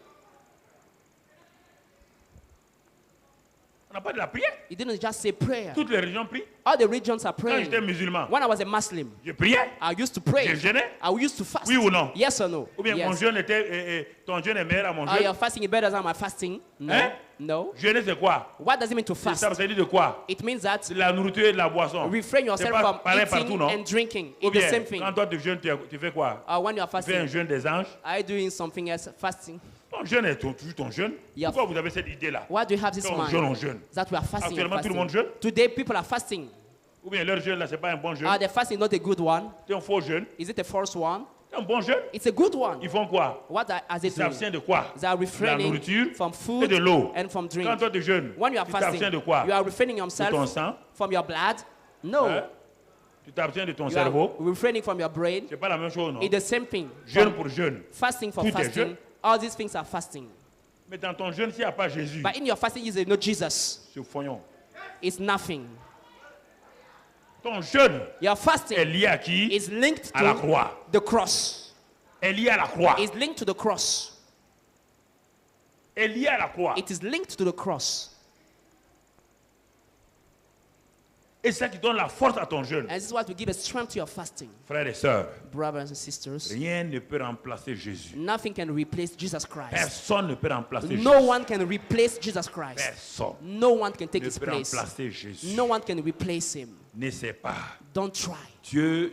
A: On n'a pas de la prière.
B: He didn't just say prayer.
A: Toutes les religions prient.
B: All the religions are
A: Quand
B: praying.
A: j'étais musulman,
B: When I was a Muslim,
A: je priais.
B: I used to pray.
A: Je jeûnais.
B: I used to fast.
A: Oui ou non?
B: Yes or no?
A: Ou bien mon
B: Yes.
A: jeûne était, ton jeûne est meilleur à mon
B: Are
A: jeûne.
B: your fasting is better than my fasting? No.
A: Hein?
B: No.
A: Jeûner c'est quoi?
B: What does it mean to
A: Ça
B: fast?
A: veut dire de quoi?
B: It means that
A: De la nourriture et de la boisson.
B: refrain
A: C'est
B: yourself
A: pas
B: from
A: pareil
B: eating
A: partout, non?
B: and drinking.
A: Ou
B: It's the
A: bien,
B: same thing.
A: quand toi tu jeûnes, tu fais quoi?
B: When you are
A: Tu fais un
B: fasting,
A: jeûne des anges.
B: are you doing something else? Fasting.
A: Ton jeûne est toujours ton jeûne.
B: Yeah.
A: Pourquoi vous avez cette idée-là?
B: Why do you have this
A: Quand on jeûne, on
B: mind?
A: jeûne.
B: That we are fasting and
A: Actuellement, tout le monde jeûne.
B: fasting. Today, people are fasting.
A: Ou bien leur jeûne là, c'est pas un bon jeûne.
B: Are the fasting not a good one?
A: C'est un faux jeûne.
B: Is it a false one?
A: C'est un bon jeûne.
B: It's a good one.
A: Ils font quoi?
B: What are
A: Ils
B: they doing?
A: s'abstiennent de quoi?
B: They are
A: De la
B: refraining
A: nourriture
B: from
A: et
B: food
A: de l'eau.
B: and from drink.
A: Quand toi tu jeûnes,
B: When you are
A: tu
B: fasting,
A: t'abstiens de quoi?
B: you are refraining
A: De ton
B: yourself
A: sang.
B: from your blood? No.
A: Hein? Tu t'abstiens de ton
B: You
A: cerveau.
B: are refraining from your brain.
A: C'est pas la même chose, non?
B: It's the same thing.
A: Jeûne
B: From
A: pour jeûne.
B: fasting for
A: Tout est
B: fasting.
A: jeûne.
B: All these things are fasting.
A: Mais dans ton jeûne, s'il n'y a pas Jésus,
B: But in your fasting, you say no Jesus.
A: c'est foignon.
B: It's nothing.
A: Ton jeûne
B: Your
A: est
B: fasting
A: lié à qui?
B: is linked
A: À la
B: to
A: croix.
B: the cross.
A: Est lié à la croix.
B: It's linked to the cross.
A: Est lié à la croix.
B: It is linked to the cross.
A: Et c'est ça qui donne la force à ton jeûne.
B: And this is what will give a strength to your fasting.
A: Frères et sœurs,
B: Brothers and sisters,
A: rien ne peut remplacer Jésus.
B: nothing can replace Jesus Christ.
A: Personne ne peut remplacer Jésus.
B: No one can replace Jesus Christ.
A: Personne
B: No one can take
A: ne
B: his
A: peut
B: place.
A: remplacer Jésus.
B: No one can replace him.
A: N'essaie pas.
B: Don't try.
A: Dieu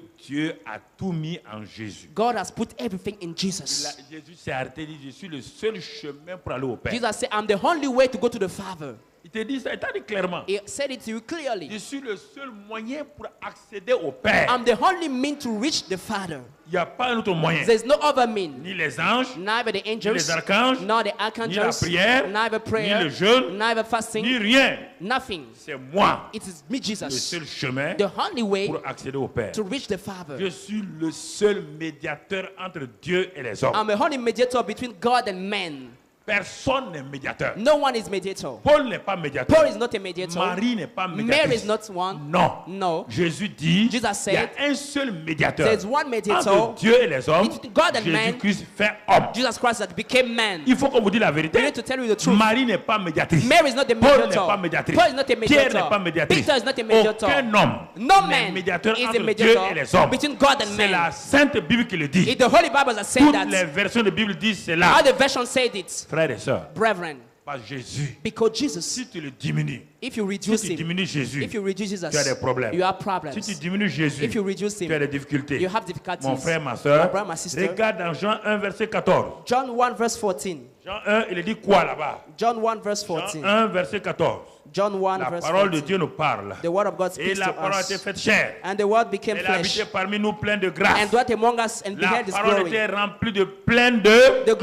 A: a tout mis en Jésus.
B: God has put everything in Jesus.
A: Jésus s'est arrêté et dit, je suis le seul chemin pour aller au Père.
B: Jesus said, I'm the only way to go to the Father.
A: Il te dit ça, il t'a dit clairement.
B: He said it to you
A: Je
B: clearly.
A: suis le seul moyen pour accéder au Père.
B: I'm the only mean to reach the Father.
A: Il n'y a pas un autre moyen.
B: There's no other mean.
A: Ni les anges,
B: Neither the
A: ni
B: angels,
A: les archanges,
B: nor the
A: ni la
B: archangels,
A: prière,
B: neither prayer,
A: ni le jeûne,
B: neither
A: ni
B: fasting,
A: rien.
B: nothing.
A: C'est moi,
B: It is me,
A: le
B: Jesus,
A: seul chemin
B: the only way
A: pour accéder au Père.
B: to reach the Father.
A: Je suis le seul médiateur entre Dieu et les hommes.
B: I'm a holy mediator between God and men.
A: Personne n'est médiateur.
B: No one is mediator.
A: Paul n'est pas médiateur.
B: Paul is not a mediator.
A: Marie n'est pas
B: Mary
A: médiatrice.
B: is not one.
A: Non.
B: No.
A: Jésus dit,
B: Jesus
A: il y a
B: said,
A: un seul médiateur
B: there's one mediator
A: entre Dieu et les hommes.
B: between God and man.
A: Jésus-Christ fait homme.
B: Jesus Christ that became man.
A: Il faut qu'on vous dise la
B: We
A: vérité.
B: need to tell you the truth.
A: Marie n'est pas médiatrice.
B: Mary is not the
A: Paul n'est
B: mediator.
A: pas médiatrice.
B: Paul is not a
A: Pierre
B: mediator.
A: n'est pas médiatrice.
B: Peter is not a mediator.
A: Aucun homme
B: No
A: n'est
B: man
A: médiateur
B: is a
A: entre Dieu
B: mediator
A: et les hommes.
B: between God and
A: C'est la
B: man.
A: Sainte Bible qui le dit.
B: If the Holy Bible has said
A: Toutes
B: that,
A: les versions de Bible disent cela.
B: all the versions said it,
A: Frères et sœurs,
B: brethren,
A: pas Jésus.
B: because Jesus,
A: Si tu le diminues,
B: if you
A: si
B: reduce
A: tu
B: him,
A: diminues Jésus,
B: if you reduce Jesus,
A: tu as des problèmes.
B: you have
A: Si
B: problems.
A: tu diminues Jésus,
B: If you reduce
A: tu as
B: him,
A: des difficultés.
B: you have difficulties.
A: Mon frère, ma
B: My
A: soeur,
B: brother, my sister.
A: regarde dans Jean 1, verset 14.
B: John 1 verse 14.
A: Jean 1, il dit quoi là-bas?
B: John 1 verse
A: Jean
B: 14.
A: 1, verset 14.
B: John 1
A: La
B: verse
A: parole de
B: 14.
A: Dieu nous parle.
B: The word of God
A: Et
B: speaks
A: la
B: to
A: parole a été
B: us.
A: faite chair.
B: And the word became
A: Elle a
B: flesh
A: habité parmi nous plein de grâce.
B: and dwelt among us and
A: La
B: beheld his
A: parole
B: glory.
A: était remplie de plein de...
B: The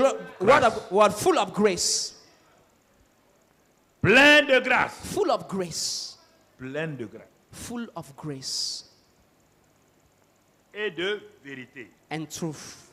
B: word full of grace.
A: Plein de grâce.
B: Full of grace.
A: Plein de grâce.
B: Full of grace
A: Et de vérité.
B: and truth.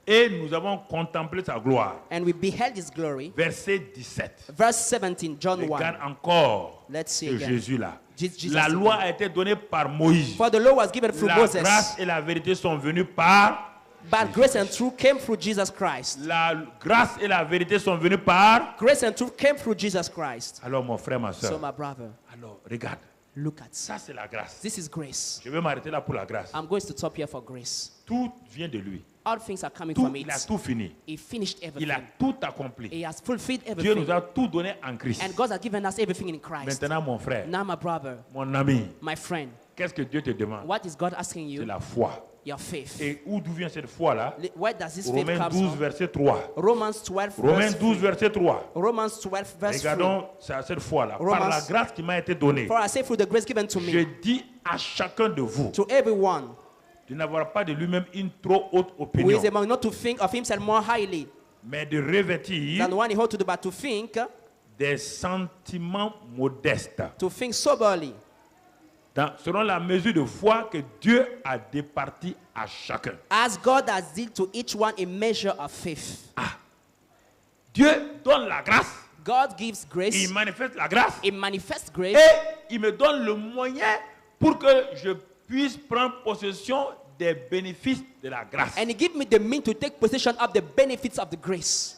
A: Et nous avons contemplé sa gloire.
B: And we beheld his glory.
A: Verset 17.
B: Verse 17, John 1.
A: Regarde encore
B: Let's see
A: ce
B: again.
A: Jésus-là.
B: Jesus
A: La loi
B: again.
A: a été donnée par Moïse.
B: For the law was given through
A: La
B: Moses,
A: grâce et la vérité sont venues par...
B: but grace and truth came through Jesus Christ.
A: La grâce et la vérité sont venues par...
B: Grace and truth came through Jesus Christ.
A: Alors mon frère, ma
B: So
A: soeur,
B: my brother,
A: alors regarde,
B: look at
A: ça c'est la grâce.
B: this is grace.
A: Je vais m'arrêter là pour la grâce.
B: I'm going to stop here for grace.
A: Tout vient de lui.
B: All things are coming
A: Tout,
B: from it.
A: il a tout fini.
B: He finished
A: Il
B: everything.
A: a tout accompli.
B: He has fulfilled
A: Dieu
B: everything.
A: nous a tout donné en Christ.
B: And God has given us everything in Christ.
A: Maintenant, mon frère,
B: Now, my brother,
A: mon ami,
B: my friend,
A: qu'est-ce que Dieu te demande?
B: what is God asking
A: C'est
B: you?
A: la foi.
B: your faith.
A: Et d'où vient cette foi-là?
B: Where does this faith
A: Romains
B: come
A: 12,
B: from?
A: verset 3.
B: Romans 12,
A: Romains
B: verse
A: 12,
B: 3.
A: verset 3.
B: Romans 12, verse 3.
A: Regardons cette foi-là. Par
B: Romans-
A: la grâce qui m'a été donnée,
B: For I say through the grace given to
A: je
B: me,
A: dis à chacun de vous
B: to everyone
A: de n'avoir pas de lui-même une trop haute
B: who
A: opinion,
B: is among not to think of himself more highly
A: mais de revêtir
B: than the one he ought to do, but to think
A: des sentiments modestes,
B: soberly,
A: selon la mesure de foi que Dieu a départie à chacun.
B: as God has dealt to each one a measure of faith.
A: Dieu donne la grâce,
B: God gives grace,
A: il manifeste la grâce,
B: He manifests grace,
A: et il me donne le moyen pour que je puisse prendre possession des bénéfices de la grâce.
B: and He gives me the means to take possession of the benefits of the grace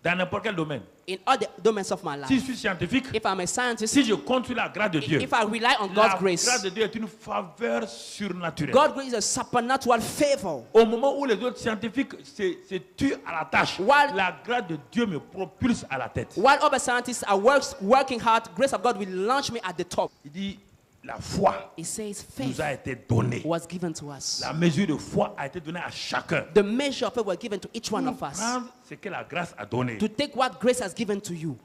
A: Dans n'importe quel domaine.
B: in all the domains of my life.
A: Si je suis scientifique,
B: If I'm a scientist,
A: si je compte sur la grâce de Dieu,
B: if I rely on
A: la
B: God's grace,
A: grâce de Dieu est une faveur surnaturelle.
B: God's grace is a supernatural favor.
A: Au moment où les autres scientifiques se tuent à la tâche,
B: While-
A: la grâce de Dieu me propulse à la tête.
B: While other scientists are working hard, grace of God will launch me at the top.
A: Il dit, la foi
B: He says
A: nous
B: faith
A: a été donnée.
B: was given to us.
A: La mesure de foi a été donnée à chacun.
B: The measure of faith was given to each one
A: Pour
B: of us.
A: prendre ce que la grâce a donné.
B: To take what grace has given to you.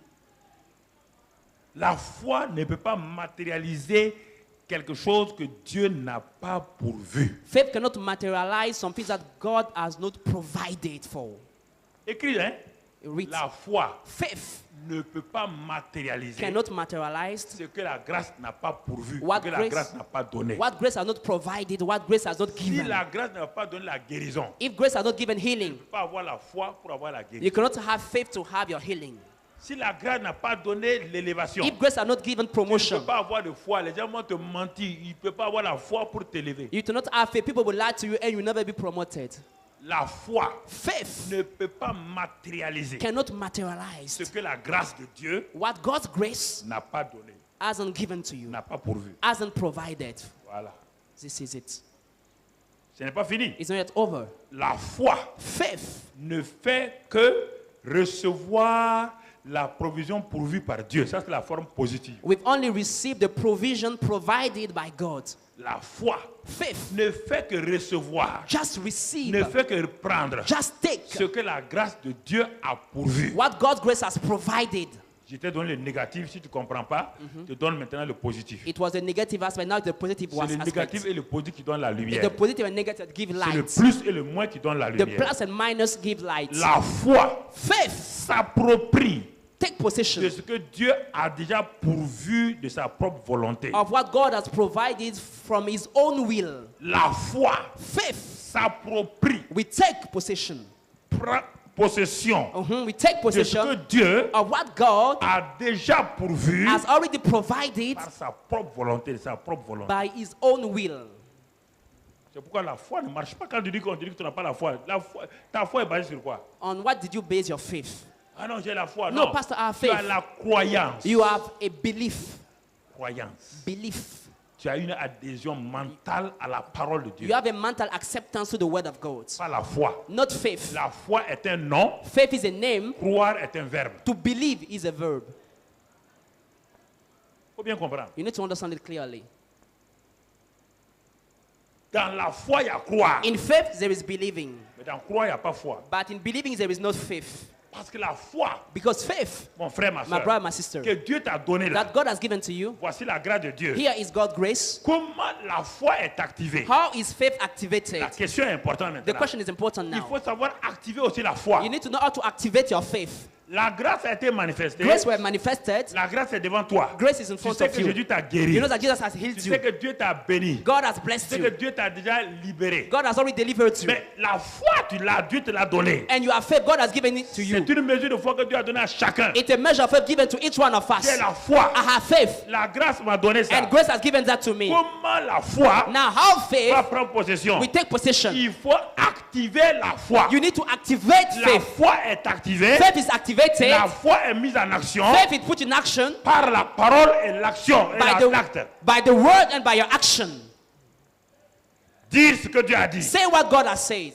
A: La foi ne peut pas matérialiser quelque chose que Dieu n'a pas pourvu.
B: Faith cannot materialize some things that God has not provided for.
A: Écrit, hein?
B: Read.
A: La foi
B: Faith
A: ne peut pas matérialiser
B: cannot materialize
A: ce que la grâce n'a pas pourvu,
B: What
A: ce que la
B: grace-
A: grâce n'a pas donné.
B: what grace has not provided, what grace has not
A: Si
B: given.
A: la grâce n'a pas donné la guérison,
B: If grace has not given healing,
A: tu ne peux pas avoir la foi pour avoir la guérison.
B: you cannot have faith to have your healing.
A: Si la grâce n'a pas donné l'élévation,
B: If grace has not given
A: tu ne
B: promotion,
A: peux pas avoir de foi. Les gens vont te mentir. Ils ne peuvent pas avoir la foi pour t'élever.
B: you do not have faith, people will lie to you and you will never be promoted.
A: La foi
B: Faith
A: ne peut pas matérialiser
B: cannot
A: ce
B: materialize
A: que la grâce de Dieu
B: what God's grace
A: n'a pas donné,
B: hasn't given to you,
A: n'a pas pourvu.
B: hasn't provided.
A: Voilà.
B: This is it.
A: Ce n'est pas fini.
B: It's not yet over.
A: La foi
B: Faith
A: ne fait que recevoir la provision pourvue par Dieu. Ça, c'est la forme positive.
B: we've only received the provision provided by God.
A: La foi
B: Faith
A: ne fait que recevoir,
B: just receive,
A: ne fait que prendre
B: just take
A: ce que la grâce de Dieu a pourvu.
B: what God's grace has provided.
A: Je t'ai donné le négatif, si tu ne comprends pas, je te donne maintenant le positif.
B: It was the negative aspect, now the positive
A: C'est le
B: aspect.
A: négatif et le positif qui donnent la
B: It's
A: lumière.
B: the positive and negative that give
A: C'est le
B: light.
A: plus et le moins qui donnent la
B: The
A: lumière.
B: plus and minus give light.
A: La foi
B: Faith,
A: s'approprie
B: take
A: de
B: possession
A: ce que Dieu a déjà pourvu de sa propre volonté.
B: of what God has provided from His own will.
A: La foi
B: Faith,
A: s'approprie,
B: we take possession.
A: prend possession
B: We take
A: de ce que
B: possession
A: Dieu
B: of what God
A: a déjà pourvu
B: has already provided
A: par sa propre volonté, sa propre volonté.
B: by His own will.
A: C'est pourquoi la foi ne marche pas quand tu dis qu'on te dit que tu n'as pas la foi. Ta foi est basée sur quoi?
B: On what did you base your faith?
A: Ah non, j'ai la foi.
B: No,
A: Non,
B: Pastor, I have
A: tu as
B: faith.
A: la croyance.
B: You have a belief.
A: Croyance.
B: Belief.
A: Tu as une adhésion mentale à la parole de Dieu.
B: You have a mental acceptance to the word of God.
A: Pas la foi.
B: Not faith.
A: La foi est un nom,
B: Faith is a name.
A: croire est un verbe.
B: To believe is a verb.
A: Il faut bien comprendre.
B: You need to understand it clearly.
A: Dans la foi, il y a croire.
B: In faith, there is believing.
A: Mais dans croire, il n'y a pas foi.
B: But in believing, there is no faith.
A: Parce que la foi,
B: Because faith,
A: mon frère, ma
B: my
A: soeur,
B: brother, my sister,
A: que Dieu t'a donné là,
B: that God has given to you,
A: voici la grâce de Dieu.
B: here is God's grace.
A: Comment la foi est activée?
B: How is faith activated?
A: La question est importante
B: The
A: maintenant.
B: question is important
A: Il
B: now.
A: faut savoir activer aussi la foi.
B: You need to know how to activate your faith.
A: La grâce a été manifestée.
B: Grace were manifested.
A: La grâce est devant toi.
B: Grace is in
A: Tu
B: front
A: sais
B: of
A: que
B: you.
A: Jésus t'a guéri.
B: You know that Jesus has
A: Tu
B: healed
A: sais
B: you.
A: que Dieu t'a béni.
B: God has
A: Tu
B: blessed
A: sais que
B: you.
A: Dieu t'a déjà libéré.
B: God has already delivered you.
A: Mais la foi, tu l'as, Dieu te l'a donnée.
B: And you have faith, God has given it to you.
A: C'est une mesure de foi que Dieu a donnée à chacun.
B: It's a measure of faith given to each one of us.
A: J'ai la foi.
B: I have faith.
A: La grâce m'a donné ça.
B: And grace has given that to me.
A: Comment la foi
B: Now, how
A: va
B: faith,
A: prendre possession?
B: we take possession.
A: Il faut activer la foi.
B: You need to activate
A: La
B: faith.
A: foi est activée.
B: Faith is activated.
A: La foi est mise en action
B: Faith is put in action
A: par la parole et l'action et l'acte.
B: by the word and by your action.
A: Dire ce que Dieu a dit.
B: Say what God has said.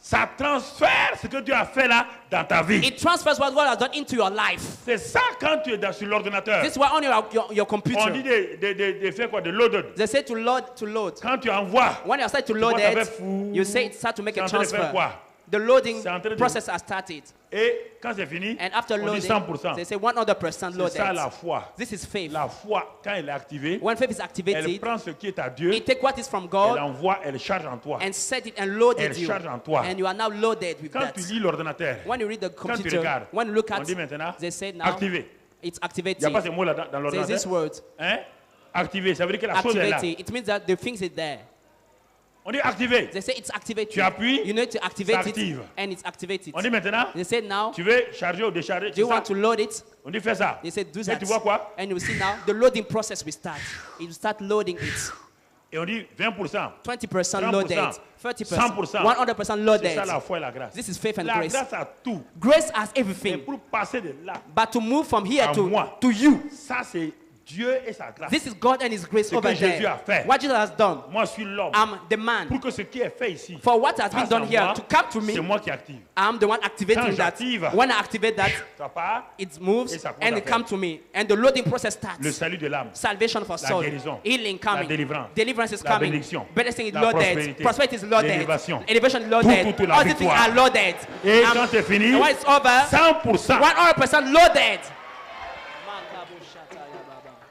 A: Ça transfère ce que Dieu a fait là dans ta vie.
B: It transfers what God has done into your life.
A: C'est ça quand tu es sur l'ordinateur.
B: This is why on your computer.
A: On dit de faire quoi? De load.
B: They say to load.
A: Quand tu envoies,
B: When you start to load it, you say it start to make a
A: c'est en train de faire
B: transfer.
A: quoi?
B: The loading
A: C'est en train de-
B: process has started.
A: Et quand c'est fini,
B: And after
A: on dit
B: loading,
A: 100%.
B: they say 100%
A: C'est ça la
B: loaded.
A: foi.
B: This is faith.
A: La foi, quand elle est activée,
B: When faith is
A: elle
B: activated,
A: prend ce qui est à Dieu,
B: it take what is from
A: elle
B: God
A: envoie, elle charge en toi.
B: and set it and load
A: Elle
B: it you.
A: charge en toi.
B: And you are now loaded with
A: Quand
B: that.
A: tu lis l'ordinateur,
B: When you read the
A: quand tu
B: computer,
A: regardes,
B: when you look
A: on
B: at,
A: dit maintenant,
B: they say now
A: activé.
B: it's
A: Il n'y a
B: activated.
A: pas ces mots là dans
B: There's this
A: l'ordinateur.
B: word,
A: Hein? Activé, ça veut dire que la chose est là.
B: activated. It means that the things is there.
A: On dit activé.
B: They say it's activated.
A: Tu appuies,
B: You need to activate
A: ça
B: it,
A: active.
B: and it's activated.
A: On dit maintenant,
B: They say now,
A: tu veux charger ou décharger,
B: do you
A: c'est ça?
B: want to load it?
A: On dit fais ça.
B: They say do
A: Et
B: that.
A: tu vois quoi?
B: And you see now the loading process will start. It will start loading it.
A: Et on dit 20%.
B: 20%
A: 30%,
B: loaded, 30%,
A: 100%.
B: 100%
A: C'est
B: loaded.
A: ça la foi et la grâce.
B: This is faith and
A: La
B: grace.
A: grâce a tout.
B: Grace has
A: Mais
B: everything.
A: pour passer de là,
B: But to move from here
A: À moi.
B: to you,
A: ça c'est Dieu et sa grâce.
B: this is God and His grace
A: Ce
B: over
A: que Jésus
B: there.
A: a fait.
B: What Jesus has done,
A: Moi je suis l'homme.
B: I'm the man.
A: Pour que ce qui est fait ici,
B: For what has been
A: passe
B: done
A: en
B: here
A: moi,
B: to come to me,
A: c'est moi qui active.
B: I'm the one activating
A: Quand
B: that.
A: j'active,
B: When I activate that,
A: Ça part,
B: it moves
A: Et ça commence
B: and
A: à
B: it
A: faire.
B: comes to me. And the loading process starts.
A: le salut de l'âme,
B: Salvation for soul.
A: guérison,
B: Healing coming.
A: la délivrance,
B: Deliverance is
A: la
B: coming.
A: bénédiction,
B: Blessing is
A: la
B: loaded.
A: prospérité,
B: Prosperity is loaded.
A: l'élévation.
B: Elevation is loaded.
A: Tout, la
B: All these things
A: victoire.
B: are loaded.
A: Et quand c'est fini,
B: And when it's over,
A: 100%.
B: 100% loaded.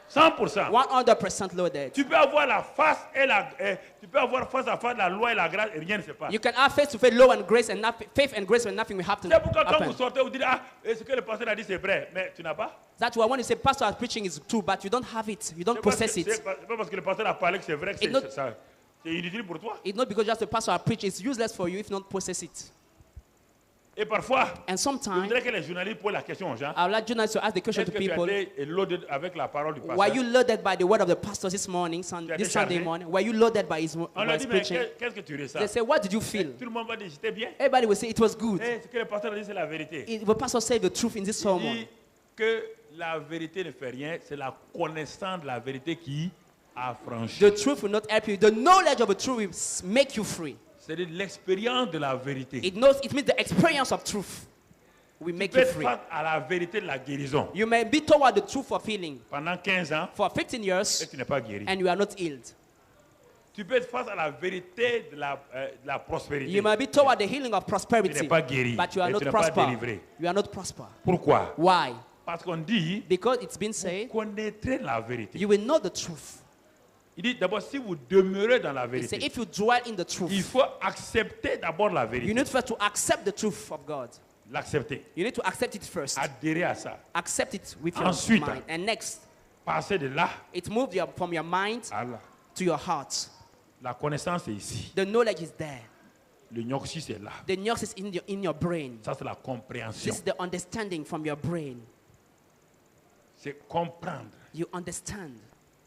A: 100%.
B: 100% loaded.
A: Tu peux avoir la face et tu peux avoir face à face la loi et la grâce et rien ne se passe.
B: You can have face to face, law and grace, and faith and grace when nothing will happen.
A: C'est pourquoi quand vous
B: happen.
A: sortez, vous dites ce que le pasteur a dit c'est vrai, mais tu n'as pas.
B: That's why when you say pastor is preaching is true, but you don't have it, you don't
A: C'est pas
B: possess it.
A: c'est pas parce que le pasteur a parlé que c'est vrai que
B: It not-
A: c'est inutile pour toi.
B: It's not because just the pastor has preached, it's useless for you if you don't possess it.
A: Et parfois,
B: And
A: je
B: sometimes
A: voudrais que les journalistes posent la question aux gens.
B: I would like journalists to ask the question
A: Est-ce
B: to
A: que tu as
B: people.
A: été loaded avec la parole du
B: Were
A: pasteur?
B: you loaded by the word of the pastor this morning,
A: Tu as
B: this
A: été
B: Sunday
A: chargé?
B: morning? Were you loaded by his,
A: On
B: by
A: leur
B: his
A: dit, mais
B: preaching?
A: qu'est-ce que tu ressens?
B: They say, what did you feel?
A: Tout le monde va dire, j'étais bien.
B: Everybody will say it was good.
A: Ce que le pasteur a dit, c'est la vérité.
B: The pastor said the truth in this
A: Il
B: sermon.
A: dit que la vérité ne fait rien, c'est la connaissance de la vérité qui affranchit.
B: The truth will not help you. The knowledge of the truth will make you free.
A: C'est-à-dire l'expérience de la vérité.
B: It means the experience of truth will
A: Tu
B: make
A: peux
B: you
A: être
B: free.
A: face à la vérité de la guérison
B: You may be toward the truth of healing
A: pendant 15 ans
B: for 15
A: et
B: years
A: tu n'es pas guéri.
B: and you are not healed.
A: Tu peux être face à la vérité de la prospérité.
B: You may be toward the healing of
A: Tu
B: prosperity,
A: n'es pas guéri
B: but you are
A: et
B: not
A: tu n'es pas
B: prosper.
A: délivré.
B: You are not prosper.
A: Pourquoi?
B: Why?
A: Parce qu'on dit,
B: Because it's been
A: vous
B: said,
A: connaîtrez la vérité.
B: you will know the truth.
A: Il dit d'abord, si vous demeurez dans la
B: He said,
A: vérité,
B: if you dwell in the
A: il
B: truth,
A: faut accepter d'abord la
B: you
A: vérité.
B: need first to accept the truth of God.
A: L'accepter.
B: You need to accept it first.
A: Adhérer à ça.
B: Accept it with your
A: Ensuite,
B: mind. And next,
A: passer de là
B: it moves from your mind
A: à là.
B: to your heart.
A: La connaissance est ici.
B: The knowledge is there.
A: Le gnosis est là.
B: The news is in your brain.
A: Ça, c'est la compréhension.
B: This is the understanding from your brain.
A: C'est comprendre.
B: You understand,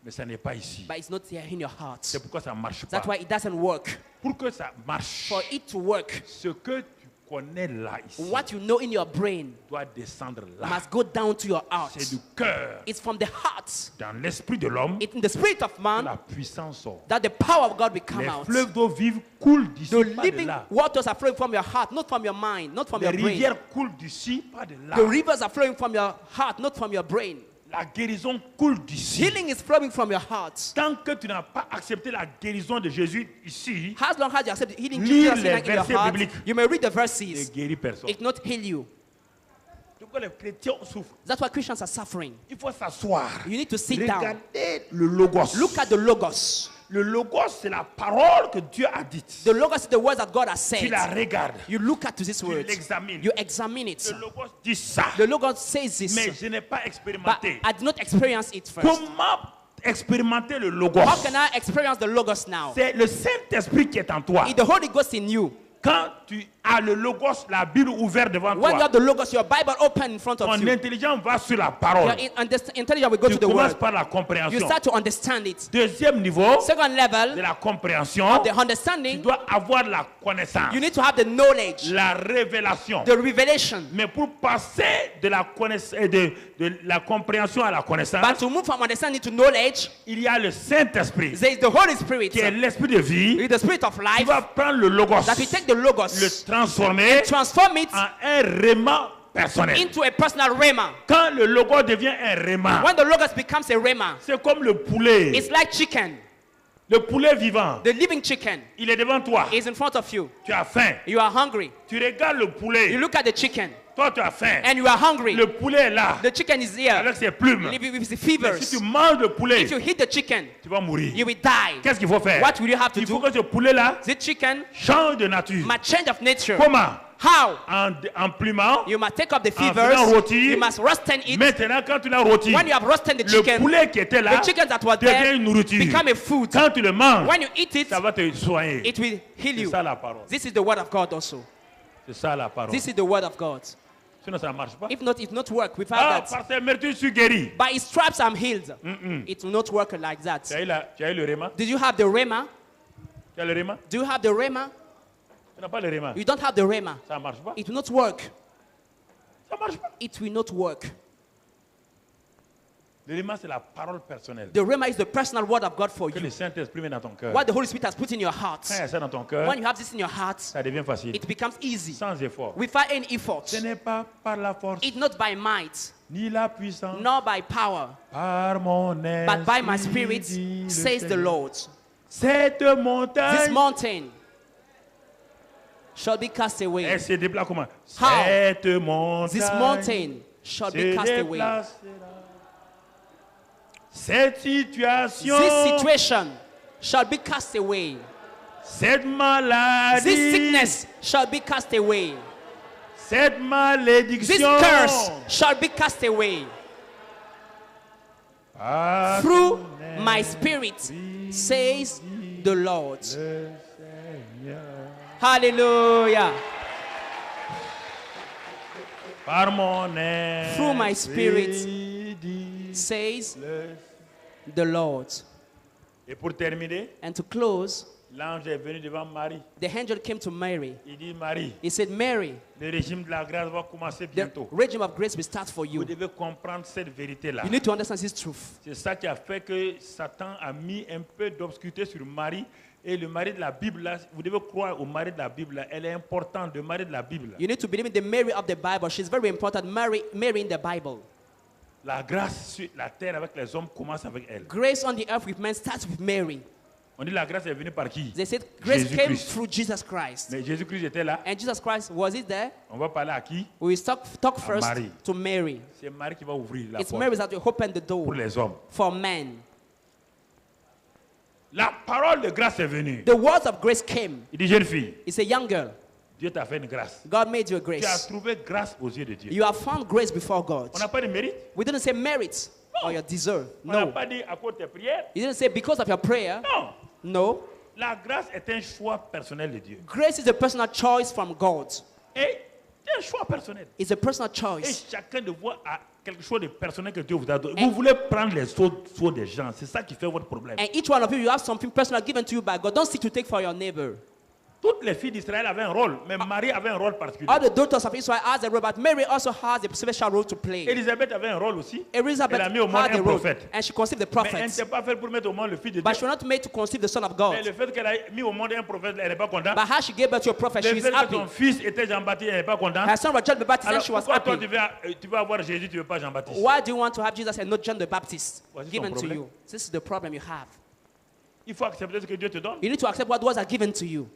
A: Mais ça n'est pas ici.
B: but it's not there in your heart.
A: C'est pourquoi ça ne marche pas.
B: That's why it doesn't work.
A: Pour que ça marche,
B: For it to work,
A: ce que tu connais là, ici,
B: what you know in your brain
A: doit descendre là.
B: must go down to your heart.
A: C'est du cœur.
B: It's from the heart,
A: Dans l'esprit de l'homme,
B: in the spirit of
A: que
B: man,
A: la puissance sort.
B: that the power of God will come
A: Les
B: out.
A: fleuves d'eau vive coulent d'ici,
B: The
A: pas de
B: living
A: là.
B: waters are flowing from your heart, not from your mind, not from
A: Les
B: your brain.
A: rivières coulent d'ici, pas de là.
B: The rivers are flowing from your heart, not from your brain.
A: La guérison coule d'ici.
B: Healing is flowing from your heart.
A: Tant que tu n'as pas accepté la guérison de Jésus ici,
B: As long as you accept the healing
A: Lire
B: Jesus
A: les
B: in your
A: versets
B: heart,
A: bibliques.
B: you may read the
A: ne
B: verses.
A: guérit personne.
B: It not heal you.
A: Pourquoi les chrétiens souffrent?
B: That's why Christians are suffering.
A: Il faut s'asseoir.
B: You need to sit down.
A: Regardez le logos.
B: Look at the logos.
A: Le logos, c'est la parole que Dieu a dite.
B: The logos is the words that God has
A: Tu
B: said.
A: la regardes.
B: You look at this word.
A: l'examines.
B: You examine it.
A: Le logos dit ça.
B: The logos says this,
A: Mais je n'ai pas
B: but
A: expérimenté.
B: I did not experience it first.
A: Comment expérimenter le logos?
B: How can I experience the logos now?
A: C'est le Saint-Esprit qui est en toi.
B: It's the Holy Ghost in you.
A: Quand tu as le logos, la Bible ouverte devant
B: When you
A: toi,
B: have the logos, your Bible open in front of
A: ton
B: you.
A: intelligence va sur la
B: Your
A: parole.
B: intelligence will go
A: Tu
B: to the
A: commences
B: word.
A: par la
B: You
A: compréhension.
B: start to understand it.
A: Deuxième niveau
B: Second
A: de
B: level,
A: la compréhension,
B: the
A: tu
B: understanding,
A: dois avoir la connaissance,
B: you need to have the knowledge,
A: la révélation.
B: the revelation.
A: Mais pour passer de la de la compréhension à la
B: But
A: connaissance,
B: to move from understanding to knowledge,
A: il y a le Saint-Esprit
B: there is the Holy Spirit,
A: qui est l'esprit de vie.
B: with the Spirit of
A: Tu
B: life,
A: vas prendre le logos.
B: that will take the the logos,
A: le transformer
B: transform it
A: en un réma personnel.
B: into a personal rhema.
A: Quand le logo devient un réma,
B: When the logos becomes a rhema,
A: c'est comme le poulet.
B: it's like chicken.
A: Le poulet vivant,
B: The living chicken
A: il est devant toi.
B: is in front of you.
A: Tu as faim.
B: You are hungry.
A: Tu regardes le
B: You
A: poulet.
B: look at the chicken
A: Toi, tu as faim.
B: and you are hungry.
A: Le poulet est là,
B: The chicken is here
A: avec ses plumes.
B: with the
A: Mais
B: fevers.
A: si tu manges le poulet,
B: If you hit the chicken,
A: tu vas mourir.
B: you will die.
A: Qu'est-ce qu'il faut faire?
B: What will you have to
A: Il faut
B: do?
A: que ce poulet-là
B: The chicken
A: change de nature.
B: must change of nature.
A: Comment?
B: How?
A: En plumant.
B: You must take up the
A: faisant
B: fevers.
A: rôtir.
B: You must roasten it.
A: Maintenant, quand tu l'as rôti,
B: When you have roasted the
A: le
B: chicken,
A: poulet qui était là
B: the chickens that were
A: devient
B: there
A: une nourriture.
B: become a food.
A: Quand tu le manges,
B: When you eat it,
A: ça va te soigner.
B: it will heal
A: C'est
B: you.
A: ça la parole.
B: This is the word of God also.
A: C'est ça la parole.
B: This is the word of God.
A: Sinon, ça ne marche pas.
B: If not, it will not work without
A: Ah,
B: that.
A: par ses meurtrures, je suis guéri.
B: By his stripes I'm healed. It will not work like
A: Tu
B: that.
A: as eu le réma?
B: Did you have the rhema?
A: Tu as le réma?
B: Do you have the rhema?
A: Tu n'as pas le réma.
B: You don't have the rhema.
A: Ça ne marche pas.
B: It will not work.
A: Ça ne marche pas.
B: It will not work.
A: Le réma, c'est la parole personnelle.
B: The rhema is the personal word of God for
A: Que
B: you.
A: le Saint-Esprit met dans ton cœur.
B: What the Holy Spirit has put in your heart.
A: Quand il y a ça dans ton cœur,
B: When you have this in your heart,
A: ça devient facile.
B: it becomes easy.
A: Sans effort.
B: Without any effort.
A: Ce n'est pas par la force,
B: It's not by might,
A: ni la puissance,
B: nor by power,
A: par mon esprit,
B: but by my spirit,
A: dit le
B: says the
A: Seigneur.
B: Lord.
A: Cette
B: This
A: montagne,
B: mountain shall be cast away.
A: elle se déplace comment?
B: How?
A: Cette montagne,
B: This mountain shall be
A: se
B: cast away.
A: déplacera. Cette situation,
B: This situation shall be cast away.
A: cette maladie,
B: This sickness shall be cast away.
A: cette
B: This
A: malédiction,
B: curse shall be cast away.
A: par
B: Through
A: ton
B: my spirit, says the Lord.
A: le Seigneur.
B: Hallelujah.
A: Par mon esprit,
B: Through my spirit,
A: dit
B: says
A: le-
B: the Lord.
A: Et pour terminer,
B: And to close,
A: l'ange est venu devant Marie.
B: the angel came to Mary.
A: Il dit, Marie,
B: He said, Mary,
A: le régime de la grâce va commencer
B: the
A: bientôt.
B: regime of grace will start for
A: Vous
B: you.
A: devez comprendre cette vérité-là.
B: You need to understand this truth.
A: C'est ça qui a fait que Satan a mis un peu d'obscurité sur Marie. Et le mari de la Bible, là, vous devez croire au mari de la Bible. Là, elle est importante, le mari de la Bible. Là.
B: You need to believe in the Mary of the Bible. She's very important. Mary in the Bible.
A: La grâce sur la terre avec les hommes commence avec elle.
B: Grace on the earth with men starts with Mary.
A: On dit la grâce est venue par qui?
B: They said grace came
A: Jésus-Christ.
B: through Jesus Christ.
A: Mais Jésus-Christ était là.
B: And Jesus Christ, was it there?
A: On va parler à qui?
B: We will talk first
A: Marie.
B: to Mary.
A: C'est Marie qui va ouvrir la
B: It's
A: porte
B: Mary that will open the
A: pour
B: door
A: les hommes.
B: for men.
A: La parole de grâce est venue.
B: The words of grace came.
A: Il dit, jeune fille,
B: It's a young girl.
A: Dieu t'a fait une grâce.
B: God made you a
A: Tu as
B: grace.
A: trouvé grâce aux yeux de Dieu.
B: You have found grace before God.
A: On n'a pas de mérite.
B: We didn't say merit or you deserve.
A: On n'a
B: No.
A: pas dit à cause de tes prières.
B: You didn't say because of your prayer.
A: Non.
B: No.
A: La grâce est un choix personnel de Dieu.
B: Grace is a personal choice from God.
A: Et c'est un choix personnel.
B: It's a personal
A: Et
B: choice.
A: chacun de vous a quelque chose de personnel que Dieu vous a donné. Vous voulez prendre les sauts des gens. C'est ça qui fait votre problème.
B: And each one of you have something personal given to you by God. Don't seek to take for your neighbor.
A: Toutes les filles d'Israël avaient un rôle, mais Marie avait un rôle particulier.
B: All the daughters of Israel has a role, but Mary also has a special role to play.
A: Élisabeth avait un rôle aussi.
B: Elizabeth
A: Elle a mis au monde
B: had
A: un
B: a role,
A: prophète.
B: and she conceived the
A: Mais elle
B: prophet.
A: n'était pas faite pour mettre au monde le fils de Dieu.
B: But she was not made to conceive the son of
A: Mais
B: God.
A: le fait qu'elle a mis au monde un prophète, elle n'est pas contente.
B: But how she gave birth to a prophet,
A: Le
B: she is
A: fait que
B: happy.
A: son fils était Jean-Baptiste, elle n'est pas contente.
B: Her son was John the Baptist, and
A: Alors
B: she was
A: pourquoi toi
B: happy.
A: tu veux avoir Jésus, tu ne veux pas Jean-Baptiste?
B: Why do you want to have Jesus and not John the Baptist
A: Voici ton
B: given to
A: problème.
B: you? This is the problem you have.
A: Il faut accepter ce que Dieu te donne.
B: You need to accept what was given to you.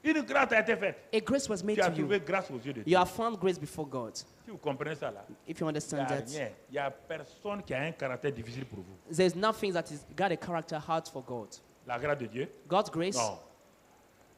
A: Une grâce a été faite.
B: A grace was made
A: Tu as
B: to you.
A: trouvé grâce aux yeux de Dieu.
B: You have found grace before God.
A: Si vous comprenez ça là,
B: If you
A: il
B: understand
A: n'y a
B: that,
A: rien. Il n'y a personne qui a un caractère difficile pour vous.
B: there's nothing that is got a character hard for God.
A: La grâce de Dieu?
B: God's grace,
A: Non.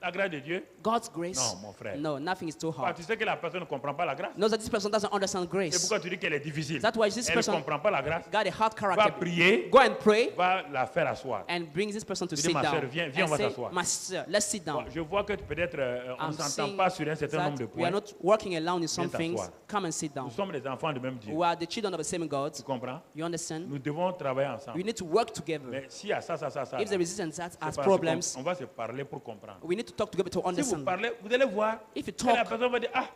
A: La grâce de Dieu?
B: God's grace.
A: Non, mon frère.
B: No, nothing is too
A: Bah,
B: hard.
A: tu sais que la personne ne comprend pas la grâce.
B: No, that this person doesn't understand
A: C'est
B: grace.
A: pourquoi tu dis qu'elle est difficile.
B: That's why this
A: Elle ne
B: person
A: comprend pas la grâce.
B: got a hard
A: Va
B: character.
A: prier,
B: Go and pray
A: va la faire asseoir.
B: and bring this person to
A: dis,
B: sit
A: ma
B: down.
A: sœur, viens,
B: And
A: on va
B: say,
A: s'asseoir.
B: my sister, let's sit down.
A: Je vois que peut-être on ne
B: I'm
A: s'entend
B: seeing
A: pas sur un certain nombre de
B: that we are
A: points.
B: not working alone in some
A: Viens
B: things.
A: t'asseoir.
B: Come and sit down.
A: Nous sommes les enfants du même Dieu.
B: We are the children of the same God.
A: Tu comprends?
B: You understand?
A: Nous devons travailler ensemble.
B: We need to work together.
A: Mais s'il y a ça,
B: If there is this and that
A: c'est
B: as
A: parce
B: problems,
A: qu'on va se parler pour comprendre.
B: we need to talk together to
A: Si vous
B: understand.
A: parlez, vous allez voir.
B: If you
A: que la
B: talk,
A: personne va dire, ah,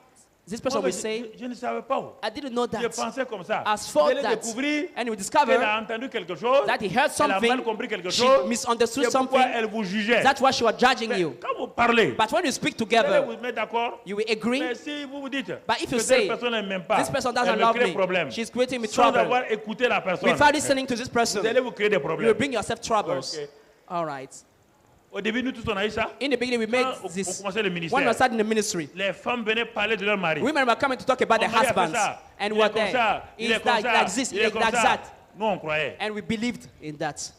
B: This person
A: Moi,
B: will
A: je,
B: say,
A: je ne savais pas.
B: I didn't know
A: Je
B: that.
A: pensais comme ça.
B: I thought
A: Je l'ai
B: that.
A: découvert.
B: And we
A: Elle
B: discovered
A: a entendu quelque chose.
B: that he heard
A: Elle a mal
B: something.
A: compris quelque
B: She
A: chose.
B: misunderstood
A: C'est pourquoi
B: something.
A: elle vous jugeait.
B: That's why she was judging
A: Mais
B: you.
A: quand vous parlez,
B: But when you speak
A: vous allez
B: together,
A: vous mettre d'accord.
B: you will agree.
A: Mais si vous vous dites
B: But if you
A: que
B: say,
A: cette personne ne m'aime pas,
B: this person doesn't
A: elle me
B: love
A: crée
B: me,
A: problème.
B: she's creating me
A: Sans
B: trouble.
A: avoir écouté la personne,
B: Without listening to this person,
A: vous allez vous créer des
B: you will
A: problèmes.
B: bring yourself troubles.
A: Okay.
B: All right.
A: Au début, nous tous on a eu ça.
B: In the beginning, we made
A: Quand on
B: this.
A: commençait le
B: When we
A: ministère,
B: were starting the ministry,
A: les femmes venaient parler de leur mari.
B: women were coming to talk about
A: Mon
B: their
A: mari a fait
B: husbands.
A: ça.
B: And
A: Il
B: we were
A: est comme
B: there.
A: ça. Il est
B: It's
A: comme
B: like,
A: ça.
B: like this,
A: Il est
B: like,
A: comme
B: like
A: ça.
B: that.
A: Nous, on croyait.
B: And we believed in that.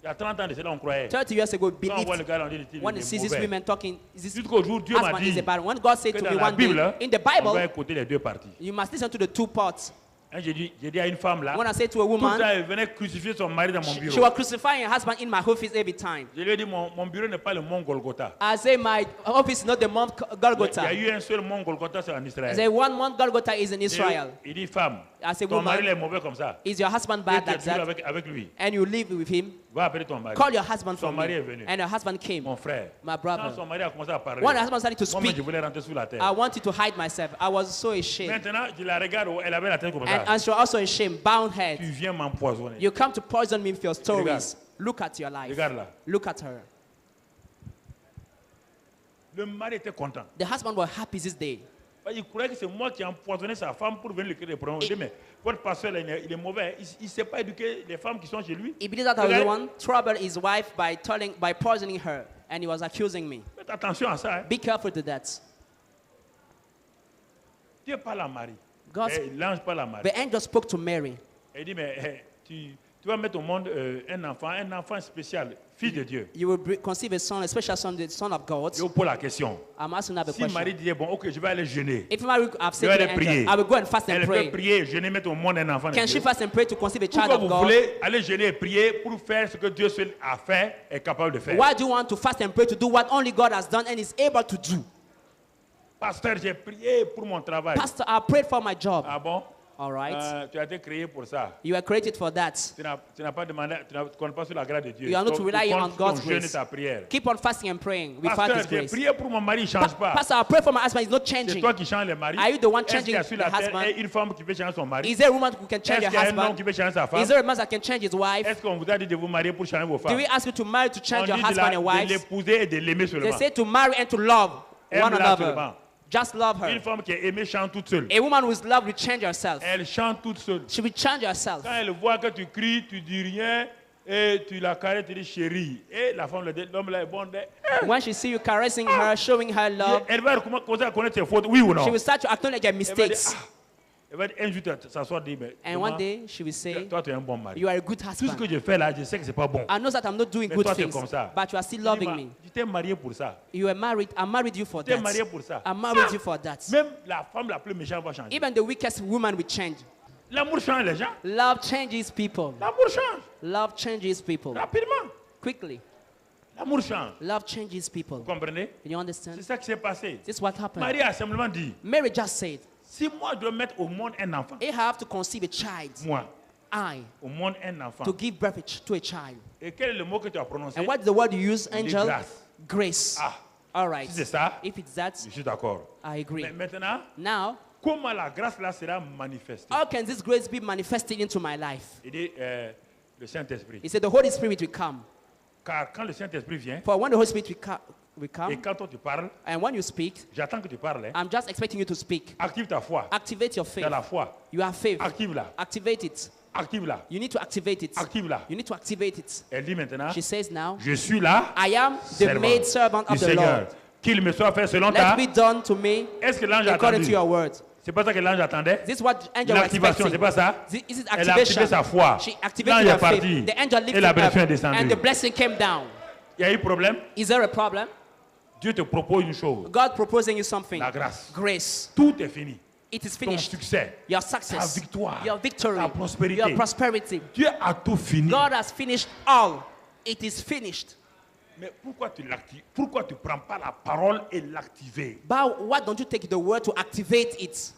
A: Il y a 30 ans de cela, on croyait.
B: 30 years ago, we
A: Quand on voit le
B: believed.
A: gars, on dit il
B: When you
A: est
B: see these
A: mauvais.
B: women talking, this
A: Jusqu'au jour, Dieu m'a
B: husband is
A: dit
B: a bad one. When God said
A: que
B: to
A: dans
B: me
A: la
B: one day,
A: Bible,
B: in the
A: on va
B: Bible,
A: écouter les deux parties.
B: you must listen to the two parts.
A: Hein, j'ai dit à une femme là,
B: When I say to a
A: tout
B: woman,
A: ça, elle venait crucifier son mari dans mon
B: she
A: bureau.
B: was crucifying her husband in my office every time.
A: Je lui ai dit, mon bureau n'est pas le mont Golgotha.
B: I say my office is not the Mount
A: Il y a
B: Golgotha.
A: eu un seul mont Golgotha, c'est en
B: I
A: Israël.
B: say one Mount Golgotha is in Israel.
A: Il dit, femme,
B: I say,
A: ton mari
B: woman,
A: il est mauvais comme ça.
B: is your husband
A: Et
B: bad
A: tu es
B: like
A: toujours
B: that?
A: avec lui.
B: And you live with him?
A: Va appeler ton mari.
B: Call your husband
A: Son
B: for
A: mari est
B: me.
A: venu.
B: And her husband came.
A: Mon frère.
B: My
A: Quand
B: brother.
A: son mari a commencé à parler,
B: When her husband started to
A: moi-même,
B: speak,
A: je voulais rentrer sous la terre.
B: I wanted to hide myself. I was so ashamed.
A: Maintenant, je la regarde, elle avait la tête comme ça.
B: And she was also ashamed, bound
A: Tu
B: head.
A: viens m'empoisonner.
B: You come to poison me with your stories.
A: Regarde.
B: Look at your life.
A: Regarde là.
B: Look at her.
A: Le mari était content.
B: The husband was happy this day.
A: Il croyait que c'est moi qui ai empoisonné sa femme pour venir lui créer des problèmes. Il dit, mais votre pasteur, là, il est mauvais. Il ne sait pas éduquer les femmes qui sont chez lui.
B: He believed that I was the one troubled his wife by poisoning her, and he was accusing me.
A: Faites attention à ça. Hein.
B: Be careful to that.
A: Dieu parle à Marie.
B: God,
A: L'ange parle à Marie.
B: the angel spoke to Mary.
A: Il dit, mais tu vas mettre au monde un enfant spécial, fils de Dieu.
B: You will conceive a son, a special son, the son of God.
A: Je vous pose la question.
B: I'm asking her a
A: Si Marie
B: question.
A: disait, bon, ok, je vais aller jeûner.
B: If Mary have
A: Je
B: said
A: vais
B: to the
A: aller prier.
B: angel, I will go and fast and
A: Elle peut
B: pray.
A: prier, jeûner, mettre au monde un enfant de
B: Can
A: Dieu.
B: she fast and pray to conceive a child
A: Pourquoi
B: of
A: vous
B: God?
A: voulez aller jeûner et prier pour faire ce que Dieu seul a fait, est capable de faire?
B: Why do you want to fast and pray to do what only God has done and is able to do?
A: Pasteur, j'ai prié pour mon travail.
B: Pastor, I prayed for my job.
A: Ah bon?
B: All right.
A: Tu as été créé pour ça.
B: You were created for that.
A: Tu n'as pas demandé, tu ne comptes pas sur la grâce de Dieu.
B: You are not
A: Tu
B: relying
A: comptes
B: on
A: sur
B: God's
A: ton jeûne et
B: grace.
A: ta prière.
B: Keep on fasting and praying without
A: Pasteur,
B: His
A: j'ai
B: grace.
A: prié pour mon mari, il ne change pas.
B: Pastor, I pray for my husband. He's not
A: C'est
B: changing.
A: toi qui changes les maris.
B: Are you the one
A: Est-ce qu'il y a
B: changing
A: sur la
B: the
A: terre
B: husband?
A: une femme qui veut changer son mari?
B: Is there a woman who can
A: Est-ce
B: change
A: qu'il
B: your
A: y a un homme
B: husband?
A: qui veut changer sa femme?
B: Is there a man that can change his wife?
A: Est-ce qu'on vous a dit de vous marier pour changer vos
B: Do
A: femmes?
B: we ask you to marry to change
A: On
B: your
A: dit
B: husband and
A: de
B: wives?
A: l'épouser et de l'aimer
B: They
A: seulement.
B: say to marry and to love one
A: Aime-la
B: another.
A: seulement.
B: Just love
A: Une
B: her.
A: femme qui est aimée chante toute seule.
B: A woman who is loved will change herself.
A: Elle chante toute seule.
B: She will change herself.
A: Quand elle voit que tu cries, tu dis rien, et tu la caresses, tu dis chérie. Et la femme, l'homme là est bon.
B: When she see you caressing her, showing her love,
A: Elle va commencer à connaître ses fautes, oui ou non?
B: she will start to acknowledge her
A: Elle va dire,
B: mistakes.
A: elle va dire, un jour, tu s'assois et dire, mais
B: And one day she will say,
A: toi, tu es un bon mari.
B: you are a good
A: Tout ce
B: husband.
A: que je fais là, je sais que c'est pas bon.
B: I know that I'm not doing
A: Mais
B: good
A: toi, t'es
B: things,
A: comme ça.
B: but you are still
A: Tu dis,
B: loving
A: ma-
B: me.
A: Tu t'es marié pour ça.
B: You are married. I married you for
A: Tu t'es marié
B: that.
A: pour ça.
B: I married you for that.
A: Même la femme la plus méchante va changer.
B: Even the weakest woman will change.
A: L'amour change les gens.
B: Love changes people.
A: L'amour change.
B: Love changes people.
A: Rapidement.
B: Quickly.
A: L'amour change.
B: Love changes people.
A: Vous comprenez?
B: Can you understand?
A: C'est ça qui s'est passé.
B: This is what happened.
A: Marie a simplement dit,
B: Mary just said,
A: si moi je dois mettre au monde un enfant,
B: I have to conceive a child.
A: moi,
B: I
A: au monde un enfant.
B: to give birth to a child.
A: Et quel est le mot que tu as prononcé?
B: And what's the word you use,
A: Il dit
B: angel?
A: grâce.
B: Grace.
A: Ah,
B: All right.
A: si c'est ça,
B: If it's that,
A: je suis d'accord.
B: I agree.
A: Mais maintenant,
B: Now,
A: comment la grâce là sera manifestée?
B: how can this grace be manifested into my life?
A: Il dit le Saint-Esprit.
B: He said, the Holy Spirit will come.
A: Car quand le Saint-Esprit vient,
B: For when the Holy Spirit will
A: et
B: come,
A: quand toi tu parles,
B: and when you speak,
A: j'attends que tu parles. Hein.
B: I'm just expecting you to speak.
A: Active ta foi.
B: Activate your
A: Tu
B: faith.
A: as la foi.
B: You have faith.
A: Active-la.
B: Activate it.
A: Active-la.
B: You need to activate it.
A: Active-la.
B: You need to activate it.
A: Elle dit maintenant,
B: She says now,
A: je suis là,
B: I am the
A: servant
B: maid servant
A: du
B: of the
A: Seigneur.
B: Lord.
A: Qu'il me soit fait selon
B: Let
A: ta...
B: it be done to me
A: Est-ce que l'ange a
B: according to
A: attendu?
B: your word.
A: C'est pas ça que l'ange attendait?
B: This is what angel was
A: L'activation, c'est
B: expecting.
A: pas ça?
B: This is
A: Elle a activé
B: activation.
A: sa foi.
B: She
A: L'ange
B: activated
A: est
B: her faith.
A: parti.
B: The angel
A: Et
B: lifted
A: la
B: up,
A: bénédiction est descendue.
B: and the blessing came down.
A: Il y a eu problème?
B: Is there a problem?
A: Dieu te propose une chose.
B: God proposing you something.
A: La grâce.
B: Grace.
A: Tout est fini.
B: It is
A: Ton
B: finished.
A: succès.
B: Your
A: Ta
B: success.
A: victoire.
B: Your victory.
A: Ta prospérité.
B: Your prosperity.
A: Dieu a tout fini.
B: God has finished all. It is finished.
A: Mais pourquoi tu l'actives? Pourquoi tu ne prends pas la parole et l'activer?
B: But why don't you take the word to activate it?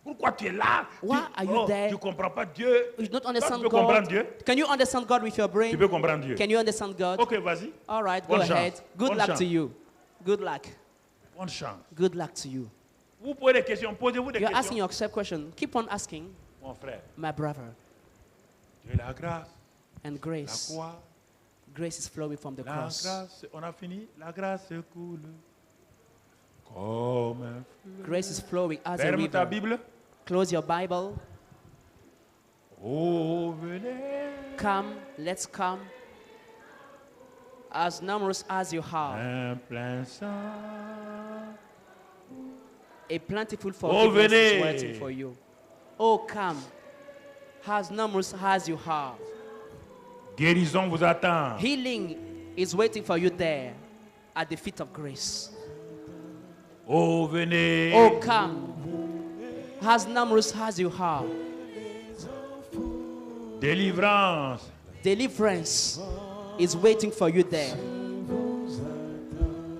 A: Pourquoi tu es là?
B: Why are you there?
A: Tu ne comprends pas Dieu.
B: You don't
A: Toi,
B: understand
A: tu peux comprendre
B: God.
A: Dieu?
B: Can you understand God with your
A: Tu
B: brain?
A: peux comprendre Dieu.
B: Can you understand God?
A: Ok, vas-y.
B: All right, go
A: Bonne
B: ahead.
A: chance.
B: Good
A: Bonne
B: luck
A: chance.
B: to you. Good luck.
A: Bonne chance.
B: Good luck to you.
A: Vous posez des questions, posez-vous des
B: You're asking
A: questions.
B: yourself question. Keep on asking,
A: Mon frère,
B: my brother.
A: Dieu la grâce,
B: And
A: la
B: grace.
A: croix,
B: Grace is flowing from the
A: la
B: cross.
A: grâce, on a fini. La grâce coule comme un fleuve.
B: Grace is flowing as a
A: Ferme ta
B: river.
A: Bible.
B: Close your Bible.
A: Oh, venez,
B: Come, let's come. As numerous as you are,
A: un plein sang.
B: a plentiful
A: Oh,
B: forgiveness is
A: venez.
B: waiting for you. Oh, come. As numerous as you are,
A: Guérison vous attend.
B: healing is waiting for you there at the feet of grace.
A: Oh, venez.
B: Oh, come. As numerous as you are,
A: Délivrance.
B: deliverance is waiting for you there.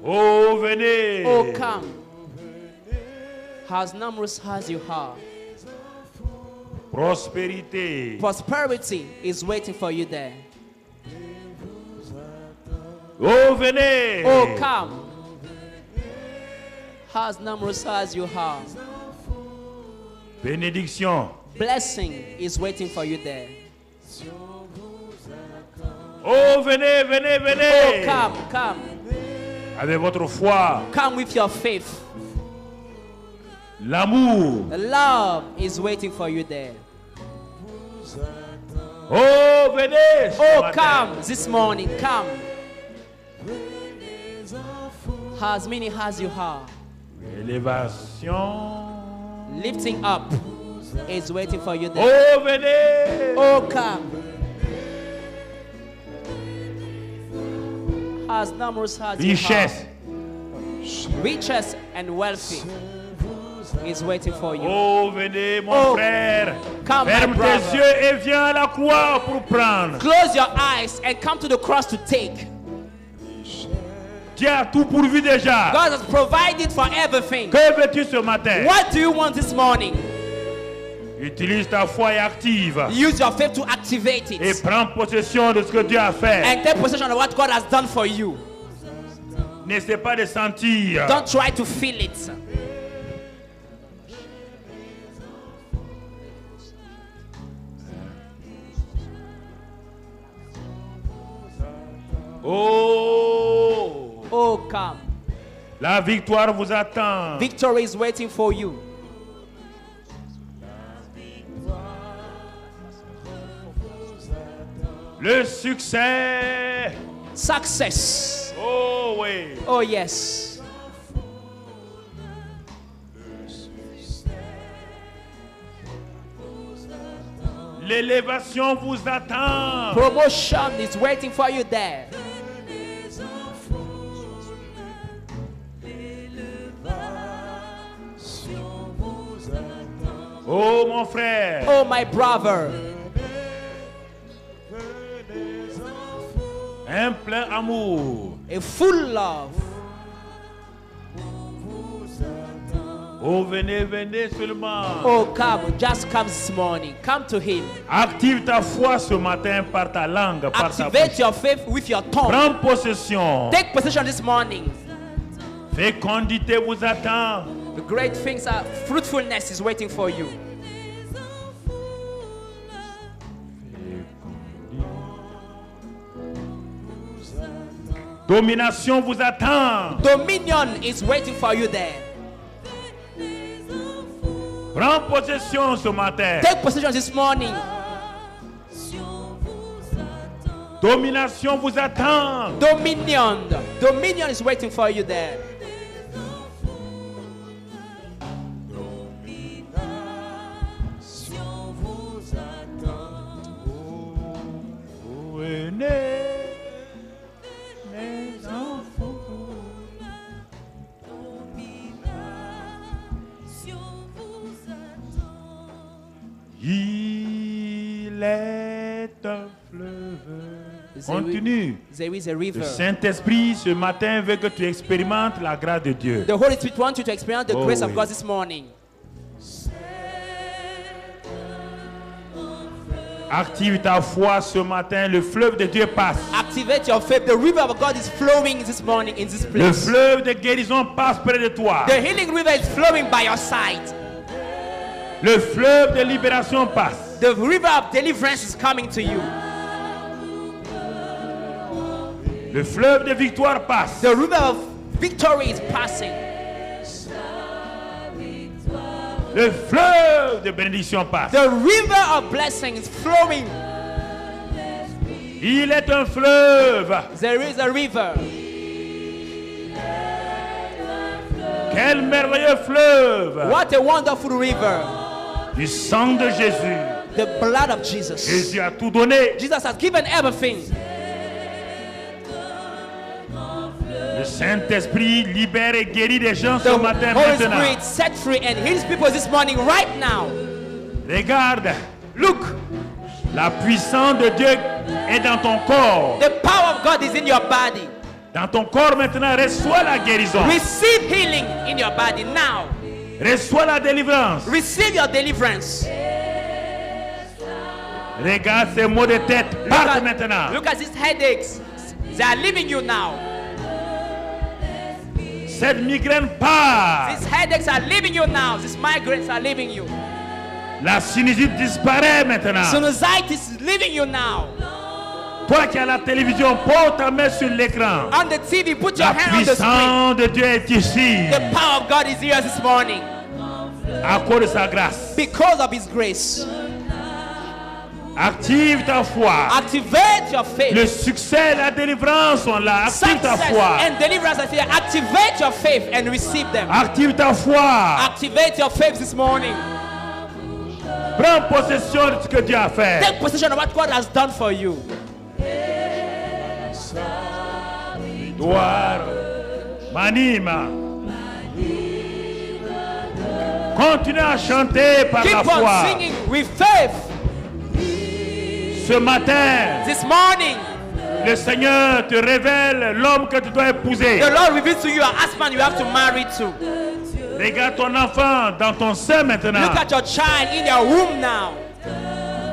A: Oh, venez.
B: Oh, come. As numerous as you are,
A: Prospérité.
B: prosperity is waiting for you there.
A: Oh, venez.
B: Oh, come. As numerous as you are,
A: Bénédiction.
B: blessing is waiting for you there.
A: Oh, venez, venez,
B: Oh,
A: venez.
B: come.
A: Avec votre foi,
B: Come with your faith.
A: l'amour.
B: Love is waiting for you there.
A: Oh, venez. ce
B: Oh,
A: matin.
B: come this morning. Come. As many as you are,
A: Élévation.
B: lifting up is waiting for you there.
A: Oh, venez.
B: Oh, come. As numerous as you
A: Richesse.
B: are, riches and wealthy is waiting for you.
A: Oh, venez, mon
B: Oh,
A: frère.
B: come, my
A: Ferme
B: brother.
A: tes yeux et viens à la croix pour prendre.
B: Close your eyes and come to the cross to take.
A: Dieu a tout pourvu déjà.
B: God has provided for everything.
A: Que veux-tu ce matin?
B: What do you want this morning?
A: Utilise ta foi et active.
B: Use your faith to activate
A: Et
B: it
A: prends possession de ce que Dieu a fait.
B: and take possession of what God has done for you.
A: N'essaie pas de sentir.
B: Don't try to feel it.
A: Oh,
B: Oh, come.
A: la victoire vous attend.
B: Victory is waiting for you.
A: Le succès.
B: Success.
A: Oh oui.
B: Oh, yes.
A: L'élévation vous attend.
B: Promotion is waiting for you there.
A: Oh mon frère.
B: Oh, my brother.
A: Un plein amour.
B: A full love.
A: Oh venez, venez seulement.
B: Oh, come. Just come this morning. Come to Him.
A: Active ta foi ce matin par ta langue, par ta
B: Activate
A: bouche.
B: your faith with your tongue.
A: Prends possession.
B: Take possession this morning.
A: Fécondité vous attend.
B: The great things are fruitfulness is waiting for you.
A: Domination vous attend.
B: Dominion is waiting for you there.
A: Prends possession ce matin.
B: Take possession this morning.
A: Domination vous attend.
B: Dominion. Dominion is waiting for you there.
A: Venez, mes enfants. Il est un fleuve. Continue.
B: There is a river.
A: Le Saint-Esprit, ce matin, veut que tu expérimentes la grâce de Dieu.
B: The Holy Spirit wants you to experience the
A: Oh,
B: grace of
A: oui.
B: God this morning.
A: Active ta foi ce matin. Le fleuve de Dieu passe.
B: Activate your faith. The river of God is flowing this morning in this
A: Le
B: place.
A: fleuve de guérison passe près de toi.
B: The healing river is flowing by your side.
A: Le fleuve de libération passe.
B: The river of deliverance is coming to you.
A: Le fleuve de victoire passe.
B: The river of victory is passing.
A: Le fleuve de bénédiction passe.
B: The river of blessing is flowing.
A: Il est un fleuve.
B: There is a river.
A: Quel merveilleux fleuve.
B: What a wonderful river.
A: Du sang de Jésus.
B: The blood of Jesus.
A: Jésus a tout donné.
B: Jesus has given everything.
A: Le Saint-Esprit libère et guérit des gens
B: The
A: ce matin
B: Holy
A: maintenant.
B: Spirit set free and heals people this morning, right now.
A: Regarde,
B: Look,
A: la puissance de Dieu est dans ton corps.
B: the power of God is in your body.
A: Dans ton corps maintenant, reçois la guérison.
B: Receive healing in your body now.
A: Reçois la délivrance.
B: Receive your deliverance.
A: Regarde ces maux de tête. Parte maintenant.
B: Look at these headaches. They are leaving you now.
A: Cette migraine part.
B: These headaches are leaving you now. These migraines are leaving you.
A: La sinusite disparaît maintenant.
B: Sinusitis is leaving you now.
A: Toi qui as la télévision, pose ta main sur l'écran.
B: On the TV, put your
A: La
B: hand on the screen.
A: puissance de Dieu est ici.
B: The power of God is here this morning
A: À cause de sa grâce.
B: because of His grace.
A: Active ta foi.
B: Activate your faith.
A: Le succès et la délivrance sont là. Active ta
B: Success
A: foi.
B: and deliverance are here. Activate your faith and receive them.
A: Active ta foi.
B: Activate your faith this morning.
A: Prends possession de ce que Dieu a fait.
B: Take possession of what God has done for you.
A: Gloire. M'anime. Continue à chanter par
B: Keep
A: la
B: on
A: foi.
B: singing with faith.
A: Ce matin,
B: This morning,
A: le Seigneur te révèle l'homme que tu dois épouser.
B: the Lord reveals to you a husband you have to marry to.
A: Regarde ton enfant dans ton sein maintenant.
B: Look at your child in your womb now.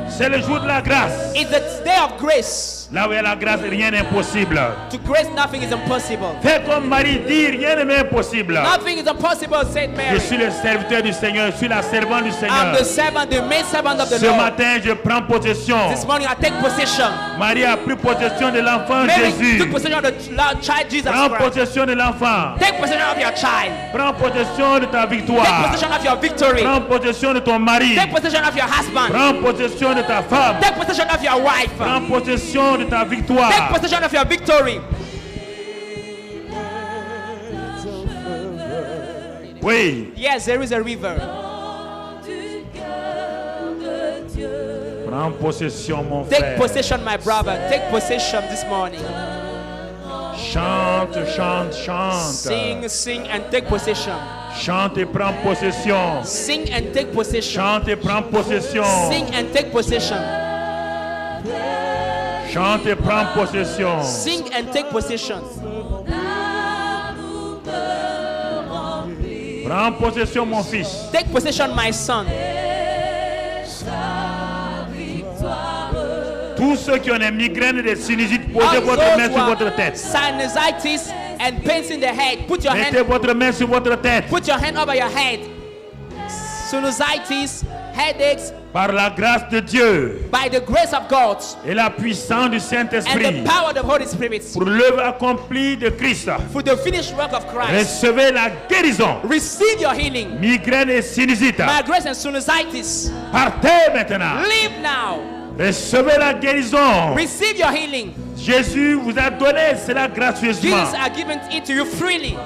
A: C'est le jour de la grâce.
B: It's the day of grace.
A: Là où il y a la grâce, rien n'est impossible.
B: To grace, nothing is impossible.
A: Fais comme Marie dit, rien n'est impossible.
B: Nothing is impossible, said
A: Je
B: Mary.
A: suis le serviteur du Seigneur, je suis la servante du
B: I'm
A: Seigneur.
B: the servant, the maid servant of the
A: Ce
B: Lord.
A: matin, je prends possession.
B: This morning I take possession.
A: Marie a pris possession de l'enfant
B: Mary
A: Jésus.
B: took possession of the child Jesus
A: Prends
B: Christ.
A: possession de l'enfant.
B: Take possession of your child.
A: Prends possession de ta
B: Take
A: victoire.
B: possession of your victory.
A: Prends possession de ton mari.
B: Take possession of your husband.
A: Prends possession de ta femme.
B: Take possession of your wife.
A: Prends possession de ta victoire.
B: Take possession of your victory.
A: Oui.
B: Yes, there is a river.
A: Prends possession, mon
B: Take
A: frère.
B: possession, my brother. Take possession this morning.
A: Chante, chante, chante.
B: Sing, sing, and take possession.
A: Chante et prends possession.
B: Sing and take possession.
A: Chante et prends possession.
B: Sing and take possession.
A: Chante et prends possession.
B: Sing and take possession.
A: Prends possession, mon fils.
B: Take possession, my son.
A: Tous ceux qui ont des migraines et des sinusites, posez
B: All
A: votre
B: those
A: main
B: who
A: sur
B: have
A: votre tête.
B: sinusitis and pains in the head, put your
A: Mettez
B: hand,
A: votre main sur votre tête.
B: put your hand over your head. Sinusitis, headaches,
A: Par la grâce de Dieu
B: by the grace of God
A: et la puissance du
B: and
A: Saint-Esprit,
B: the power of the Holy Spirit,
A: pour l'œuvre accomplie de Christ,
B: for the finished work of Christ,
A: recevez la guérison.
B: receive your healing.
A: Migraine et sinusite,
B: Migraines and sinusitis,
A: partez maintenant.
B: leave now.
A: Recevez la guérison.
B: Receive your healing.
A: Jésus vous a donné cela gracieusement.
B: Jesus are giving it to you freely.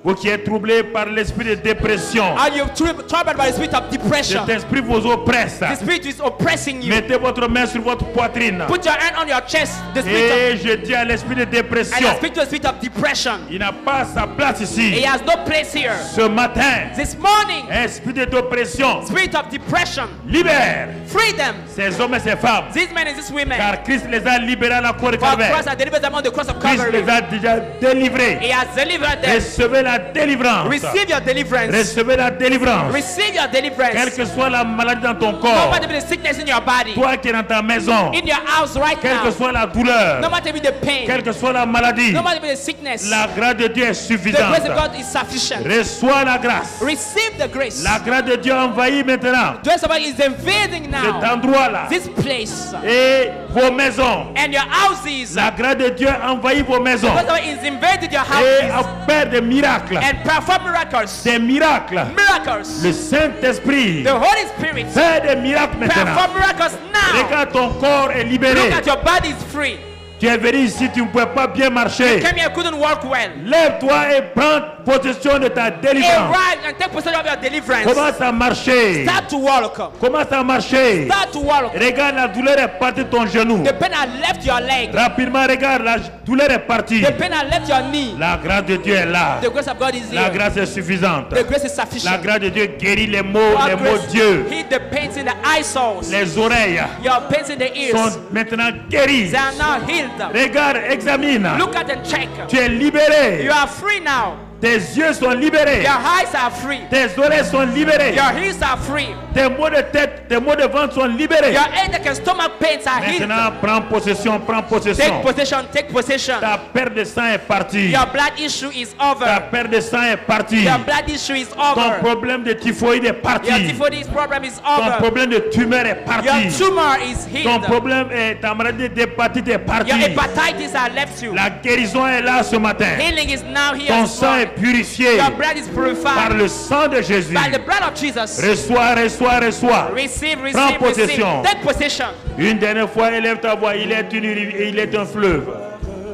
A: Vous qui êtes troublés par l'esprit de dépression,
B: Are you troubled by the spirit of depression?
A: cet esprit vous oppresse.
B: The spirit is oppressing you.
A: Mettez votre main sur votre poitrine.
B: Put your hand on your chest. The spirit of,
A: Et je dis à l'esprit de
B: and
A: dépression,
B: I speak to the spirit of depression.
A: il n'a pas sa place
B: He
A: ici.
B: has no place here.
A: Ce matin,
B: This morning,
A: esprit de dépression,
B: spirit of depression,
A: libère
B: free them.
A: ces hommes et ces femmes.
B: These men and these women.
A: Car Christ les a libérés à la croix de
B: For
A: Calvaire.
B: Christ has delivered them on the cross of
A: Christ
B: Calvary.
A: les a déjà délivrés.
B: He has delivered them.
A: Recevez la la délivrance.
B: Receive your deliverance.
A: Recevez la délivrance.
B: Receive your
A: Quelle
B: deliverance.
A: que soit la maladie dans ton
B: No
A: corps,
B: matter the sickness in your body,
A: toi qui es dans ta maison,
B: in your house right
A: quelle que
B: now,
A: soit la douleur,
B: no matter the pain,
A: quelle que soit la maladie,
B: no matter the sickness,
A: la grâce de Dieu est
B: the
A: suffisante.
B: grace of God is sufficient.
A: Reçois la grâce.
B: Receive the grace.
A: La grâce de Dieu envahit maintenant
B: The grace of God is invading
A: cet
B: now
A: endroit-là
B: this place
A: et vos maisons.
B: and your houses.
A: La grâce de Dieu envahit vos maisons
B: The grace of God is invading your
A: et
B: houses
A: opère des miracles.
B: and perform miracles.
A: Des miracles.
B: Miracles.
A: Le Saint-Esprit
B: The Holy Spirit
A: fait des miracles maintenant.
B: perform miracles now.
A: Regarde, ton corps est libéré.
B: Look at your body is free.
A: Tu es venu ici, tu ne pouvais pas bien marcher.
B: Came here, couldn't walk well.
A: Lève-toi et prends possession de ta délivrance.
B: Arise and take possession of your deliverance.
A: Commence à marcher.
B: Start to walk.
A: Commence à marcher.
B: Start to walk.
A: Regarde, la douleur est partie de ton genou.
B: The pain has left your leg.
A: Rapidement, regarde, la douleur est partie.
B: The pain has left your knee.
A: La grâce de Dieu est là.
B: The grace of God is
A: La
B: here.
A: grâce est suffisante.
B: The grace is
A: La
B: sufficient.
A: grâce de Dieu guérit les maux,
B: God's
A: les maux
B: grace
A: Dieu.
B: heal the pains in the eye soles.
A: Les oreilles
B: Your pains in the ears.
A: sont maintenant guéries.
B: They are now healed.
A: Regarde, examine.
B: Look at and check.
A: Tu es libéré.
B: You are free now.
A: Tes yeux sont libérés.
B: Your eyes are free.
A: Tes oreilles sont libérées.
B: Your ears are free.
A: Tes maux de tête, tes maux de ventre sont libérés.
B: Your headache and stomach pains are healed.
A: Maintenant, prends possession, prends
B: Take
A: possession.
B: possession, take possession.
A: Ta perte de sang est partie.
B: Your blood issue is
A: Ta
B: over.
A: perte de sang est partie.
B: Your blood issue is
A: Ton
B: over.
A: problème de typhoïde est parti.
B: Your typhoid problem is
A: Ton
B: over.
A: problème de tumeur est
B: Your
A: parti.
B: tumor is
A: Ton
B: healed.
A: problème est ta maladie d'hépatite est partie.
B: Your hepatitis are left you.
A: La guérison est là ce matin.
B: Healing is now here.
A: Ton
B: this
A: sang est
B: morning.
A: purifié
B: Your blood is
A: par
B: purified
A: le sang de Jésus.
B: by the blood of Jesus.
A: Reçois, reçois, reçois.
B: Receive,
A: Prends
B: receive, receive.
A: possession.
B: Take possession.
A: Une dernière fois, élève ta voix. Il est il est un fleuve.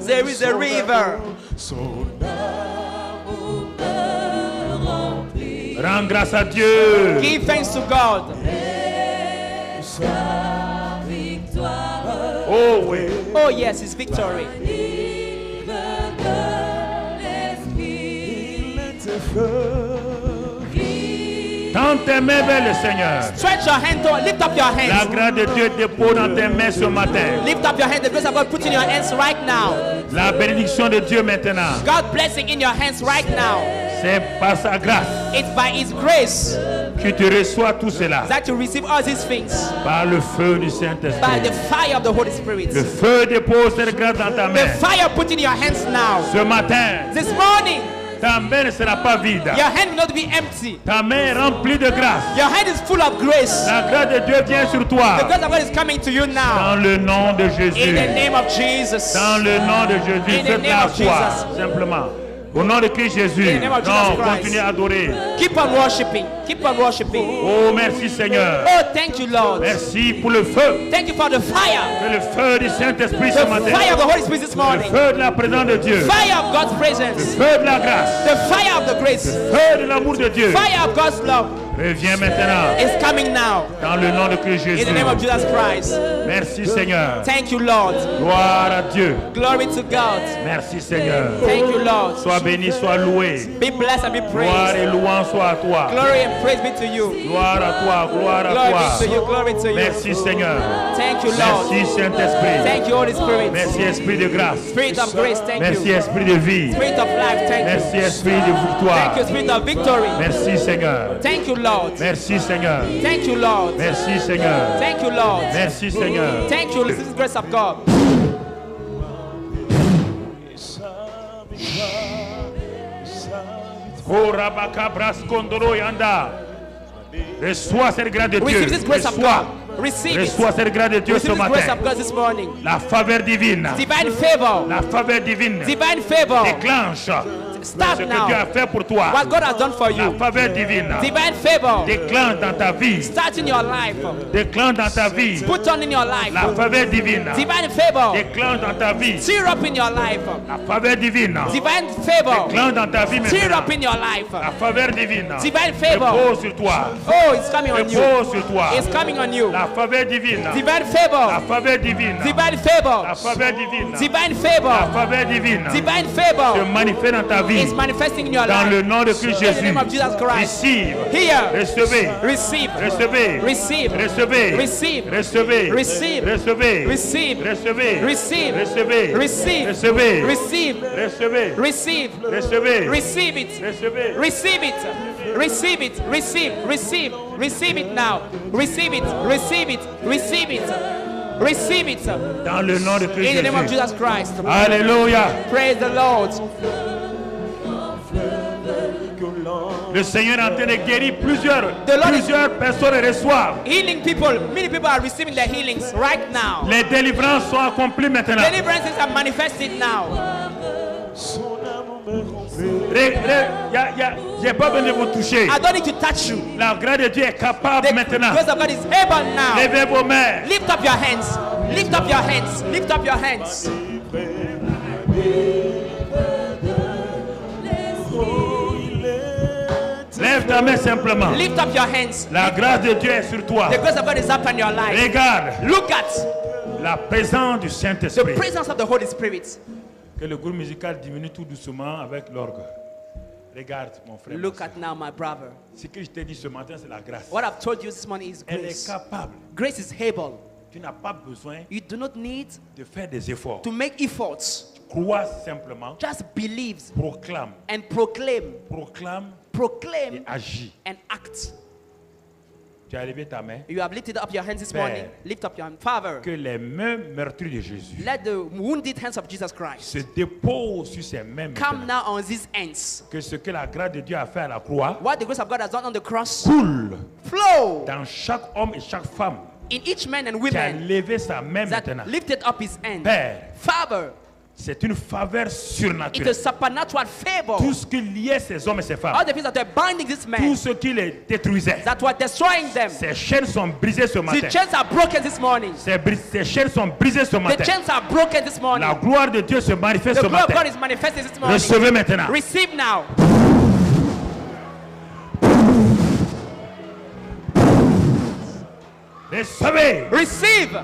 B: There is a river.
A: Rends grâce à Dieu.
B: Give thanks to God.
A: Oh oui.
B: Oh yes, it's victory.
A: Tends tes mains vers le Seigneur.
B: Stretch your hand toward, lift up your
A: La
B: hands.
A: grâce de Dieu dépose dans tes mains ce matin.
B: Lift up your hands. The grace of God put in your hands right now.
A: La bénédiction de Dieu maintenant.
B: God blessing in your hands right now.
A: C'est par sa grâce
B: It's by His grace
A: que tu reçois tout cela.
B: that you receive all these things.
A: Par le feu du
B: By
A: Saint-Esprit.
B: the fire of the Holy Spirit.
A: Le feu dépose cette grâce dans ta
B: The
A: main.
B: fire put in your hands now.
A: Ce matin,
B: This morning,
A: ta main ne sera pas vide.
B: your hand will not be empty.
A: Ta main est remplie de grâce.
B: Your hand is full of grace.
A: La grâce de Dieu vient sur
B: The
A: toi.
B: grace of God is coming to you now.
A: Dans le nom de
B: In
A: Jésus.
B: the name of Jesus.
A: Dans le nom de Jésus.
B: In the
A: Faites
B: name
A: la
B: of
A: foi.
B: Jesus.
A: Simplement. Au nom de Christ Jésus.
B: In the name of Jesus
A: Non,
B: Christ.
A: continuez à adorer.
B: Keep on worshiping. Keep on worshiping.
A: Oh, merci Seigneur.
B: Oh, thank you, Lord.
A: Merci pour le feu.
B: Thank you for the fire.
A: Que le feu du Saint-Esprit ce
B: The
A: matin.
B: fire of the Holy Spirit this
A: Le
B: morning.
A: feu de la présence de Dieu.
B: Fire of God's
A: Le
B: presence.
A: feu de la grâce.
B: The fire of the grace.
A: Feu de l'amour de Dieu.
B: Fire of God's love
A: Reviens maintenant.
B: is coming now.
A: Dans le nom de Christ
B: In
A: Jésus.
B: the name of Jesus Christ.
A: Merci Seigneur.
B: Thank you, Lord.
A: Gloire à Dieu.
B: Glory to God.
A: Merci Seigneur.
B: Thank you, Lord.
A: Sois béni, sois loué.
B: Be blessed and be
A: Gloire
B: praised.
A: et louange soit à toi.
B: Glory and praise be to you.
A: Gloire à toi, gloire à
B: Glory
A: toi.
B: be to you. Glory to you.
A: Merci Seigneur.
B: Thank you, Lord.
A: Merci Saint-Esprit.
B: Thank you, Holy Spirit.
A: Merci Esprit de grâce.
B: Spirit of grace, thank
A: Merci
B: you.
A: Esprit de vie.
B: Spirit of life, thank
A: Merci
B: you.
A: Esprit de victoire.
B: Thank you, Spirit of victory.
A: Merci Seigneur.
B: Thank you, Lord.
A: Merci Seigneur.
B: Thank you, Lord.
A: Merci Seigneur.
B: Thank you, Lord.
A: Merci Seigneur.
B: Thank you, this is the grace of God.
A: Oh Rabakabras Kondoro Yanda. Reçois cette grâce de Dieu.
B: Receive this grace of
A: Reçois.
B: God. Receive it.
A: Reçois cette grâce de Dieu ce
B: Receive this grace
A: matin.
B: of God this morning.
A: La faveur divine.
B: Divine favor.
A: La faveur divine.
B: Divine favor.
A: Déclenche
B: Start
A: ce que
B: now.
A: Dieu a fait pour toi.
B: What God has done for
A: La
B: you.
A: faveur divine.
B: Divine favor.
A: Déclenche dans ta vie.
B: Start in your life.
A: Déclenche dans ta vie.
B: Put on in your life.
A: La faveur divine.
B: Divine favor.
A: Déclenche dans ta vie.
B: Stir up in your life.
A: La faveur divine.
B: Divine favor.
A: Déclenche dans ta vie
B: Stir
A: maintenant.
B: up in your life.
A: La faveur divine.
B: Divine favor.
A: Repose sur toi.
B: Oh, it's coming on you.
A: Repose sur toi.
B: It's coming on you.
A: La faveur divine.
B: Divine
A: La
B: favor.
A: faveur divine.
B: Divine favor.
A: La faveur divine.
B: Divine
A: La
B: favor.
A: faveur divine.
B: Divine
A: Se
B: favor.
A: manifeste dans ta vie. vie.
B: is manifesting in your
A: Dans
B: life.
A: le nom de Christ
B: In the
A: Jésus.
B: name of Jesus Christ.
A: Receive.
B: Here.
A: Recevez.
B: Receive.
A: Recevez.
B: Receive.
A: Recevez.
B: Receive.
A: Recevez.
B: Receive.
A: Recevez.
B: Receive.
A: Recevez.
B: Receive.
A: Recevez.
B: Receive.
A: Recevez.
B: Receive.
A: Recevez.
B: Receive.
A: Recevez.
B: Receive it.
A: Recevez.
B: Receive it. Receive it. Receive. Receive. Receive it now. Receive it. Receive it. Receive it. Receive it.
A: Dans le nom de Christ
B: In the name of
A: Jésus.
B: Jesus Christ.
A: Alléluia.
B: Praise the Lord.
A: Le Seigneur est en train de guérir plusieurs
B: Lord is-
A: personnes reçoivent.
B: Healing people. Many people are receiving their healings right now.
A: Les délivrances sont accomplies maintenant.
B: Deliverances are manifested now.
A: J'ai pas besoin de vous toucher.
B: I don't need to touch you.
A: La grâce de Dieu est capable
B: The
A: maintenant.
B: grace of God is able now.
A: Levez vos mains.
B: Lift up your hands. Lift up your hands. Lift up your hands.
A: Lève ta main simplement.
B: Lift up your hands.
A: La grâce de Dieu est sur toi.
B: The grace of God is upon your life.
A: Regarde
B: Look at
A: la présence du
B: the
A: Saint-Esprit.
B: presence of the Holy Spirit.
A: Que le groupe musical diminue tout doucement avec l'orgue. Regarde mon frère.
B: Look at now, my brother.
A: Ce que je t'ai dit ce matin, c'est la grâce.
B: What I've told you this morning is
A: Elle est
B: grace.
A: capable.
B: Grace is able.
A: Tu n'as pas besoin
B: You do not need
A: de faire des efforts.
B: to make efforts.
A: Crois simplement,
B: Just believe
A: proclame,
B: and proclaim.
A: proclame et
B: Proclaim
A: agis.
B: and act.
A: Tu as levé ta main.
B: You have lifted up your hands this
A: Père.
B: morning. Lift up your hand. Father,
A: Que les mains meurtries de Jésus
B: let the wounded hands of Jesus Christ
A: se déposent sur ses mains
B: come
A: maintenant.
B: now on these hands.
A: Que ce que la grâce de Dieu a fait à la croix
B: What the grace of God has done on the cross,
A: coule
B: flow
A: dans chaque homme et chaque femme
B: in each man and
A: qui a
B: woman
A: levé sa main
B: that
A: maintenant.
B: lifted up his hand.
A: Père,
B: Father,
A: c'est une faveur
B: it
A: surnaturelle.
B: is supernatural favor.
A: Tout ce qui liait ces hommes et ces femmes,
B: All the things that were binding this
A: tout
B: man,
A: ce qui les détruisait,
B: that were destroying them,
A: ces chaînes sont brisées ce matin.
B: the chains are broken this morning.
A: Ces chaînes sont brisées ce
B: The
A: matin.
B: chains are broken this morning.
A: La gloire de Dieu se manifeste
B: The
A: ce
B: glory of God
A: matin.
B: is manifested this morning.
A: Recevez maintenant.
B: Receive now.
A: Recevez.
B: Receive.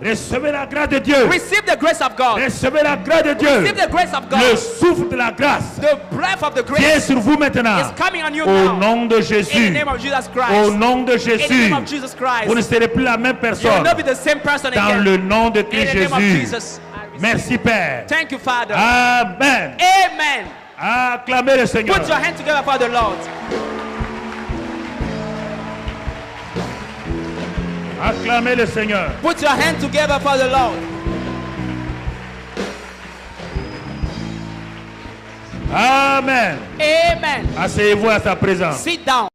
A: Recevez la grâce de Dieu.
B: Receive the grace of God.
A: Recevez la grâce de Dieu.
B: Receive the grace of
A: Le
B: God.
A: souffle de la grâce
B: The breath of the
A: vient
B: grace
A: sur vous maintenant.
B: is coming on you
A: Au
B: now.
A: nom de
B: In the
A: Jésus.
B: name of Jesus
A: Au
B: Christ.
A: nom de
B: In the
A: Jésus.
B: name of Jesus Christ.
A: Vous ne serez plus la même
B: You will
A: personne.
B: not be the same person
A: Dans
B: again.
A: le nom de
B: In
A: Christ
B: the name of
A: Jésus.
B: Jesus.
A: Merci Père.
B: Thank you, Father.
A: Amen.
B: Amen.
A: Acclamez le Seigneur.
B: Put your hand together for the Lord.
A: Acclamez le Seigneur.
B: Put your hand together for the Lord.
A: Amen.
B: Amen.
A: Asseyez-vous à sa présence.
B: Sit down.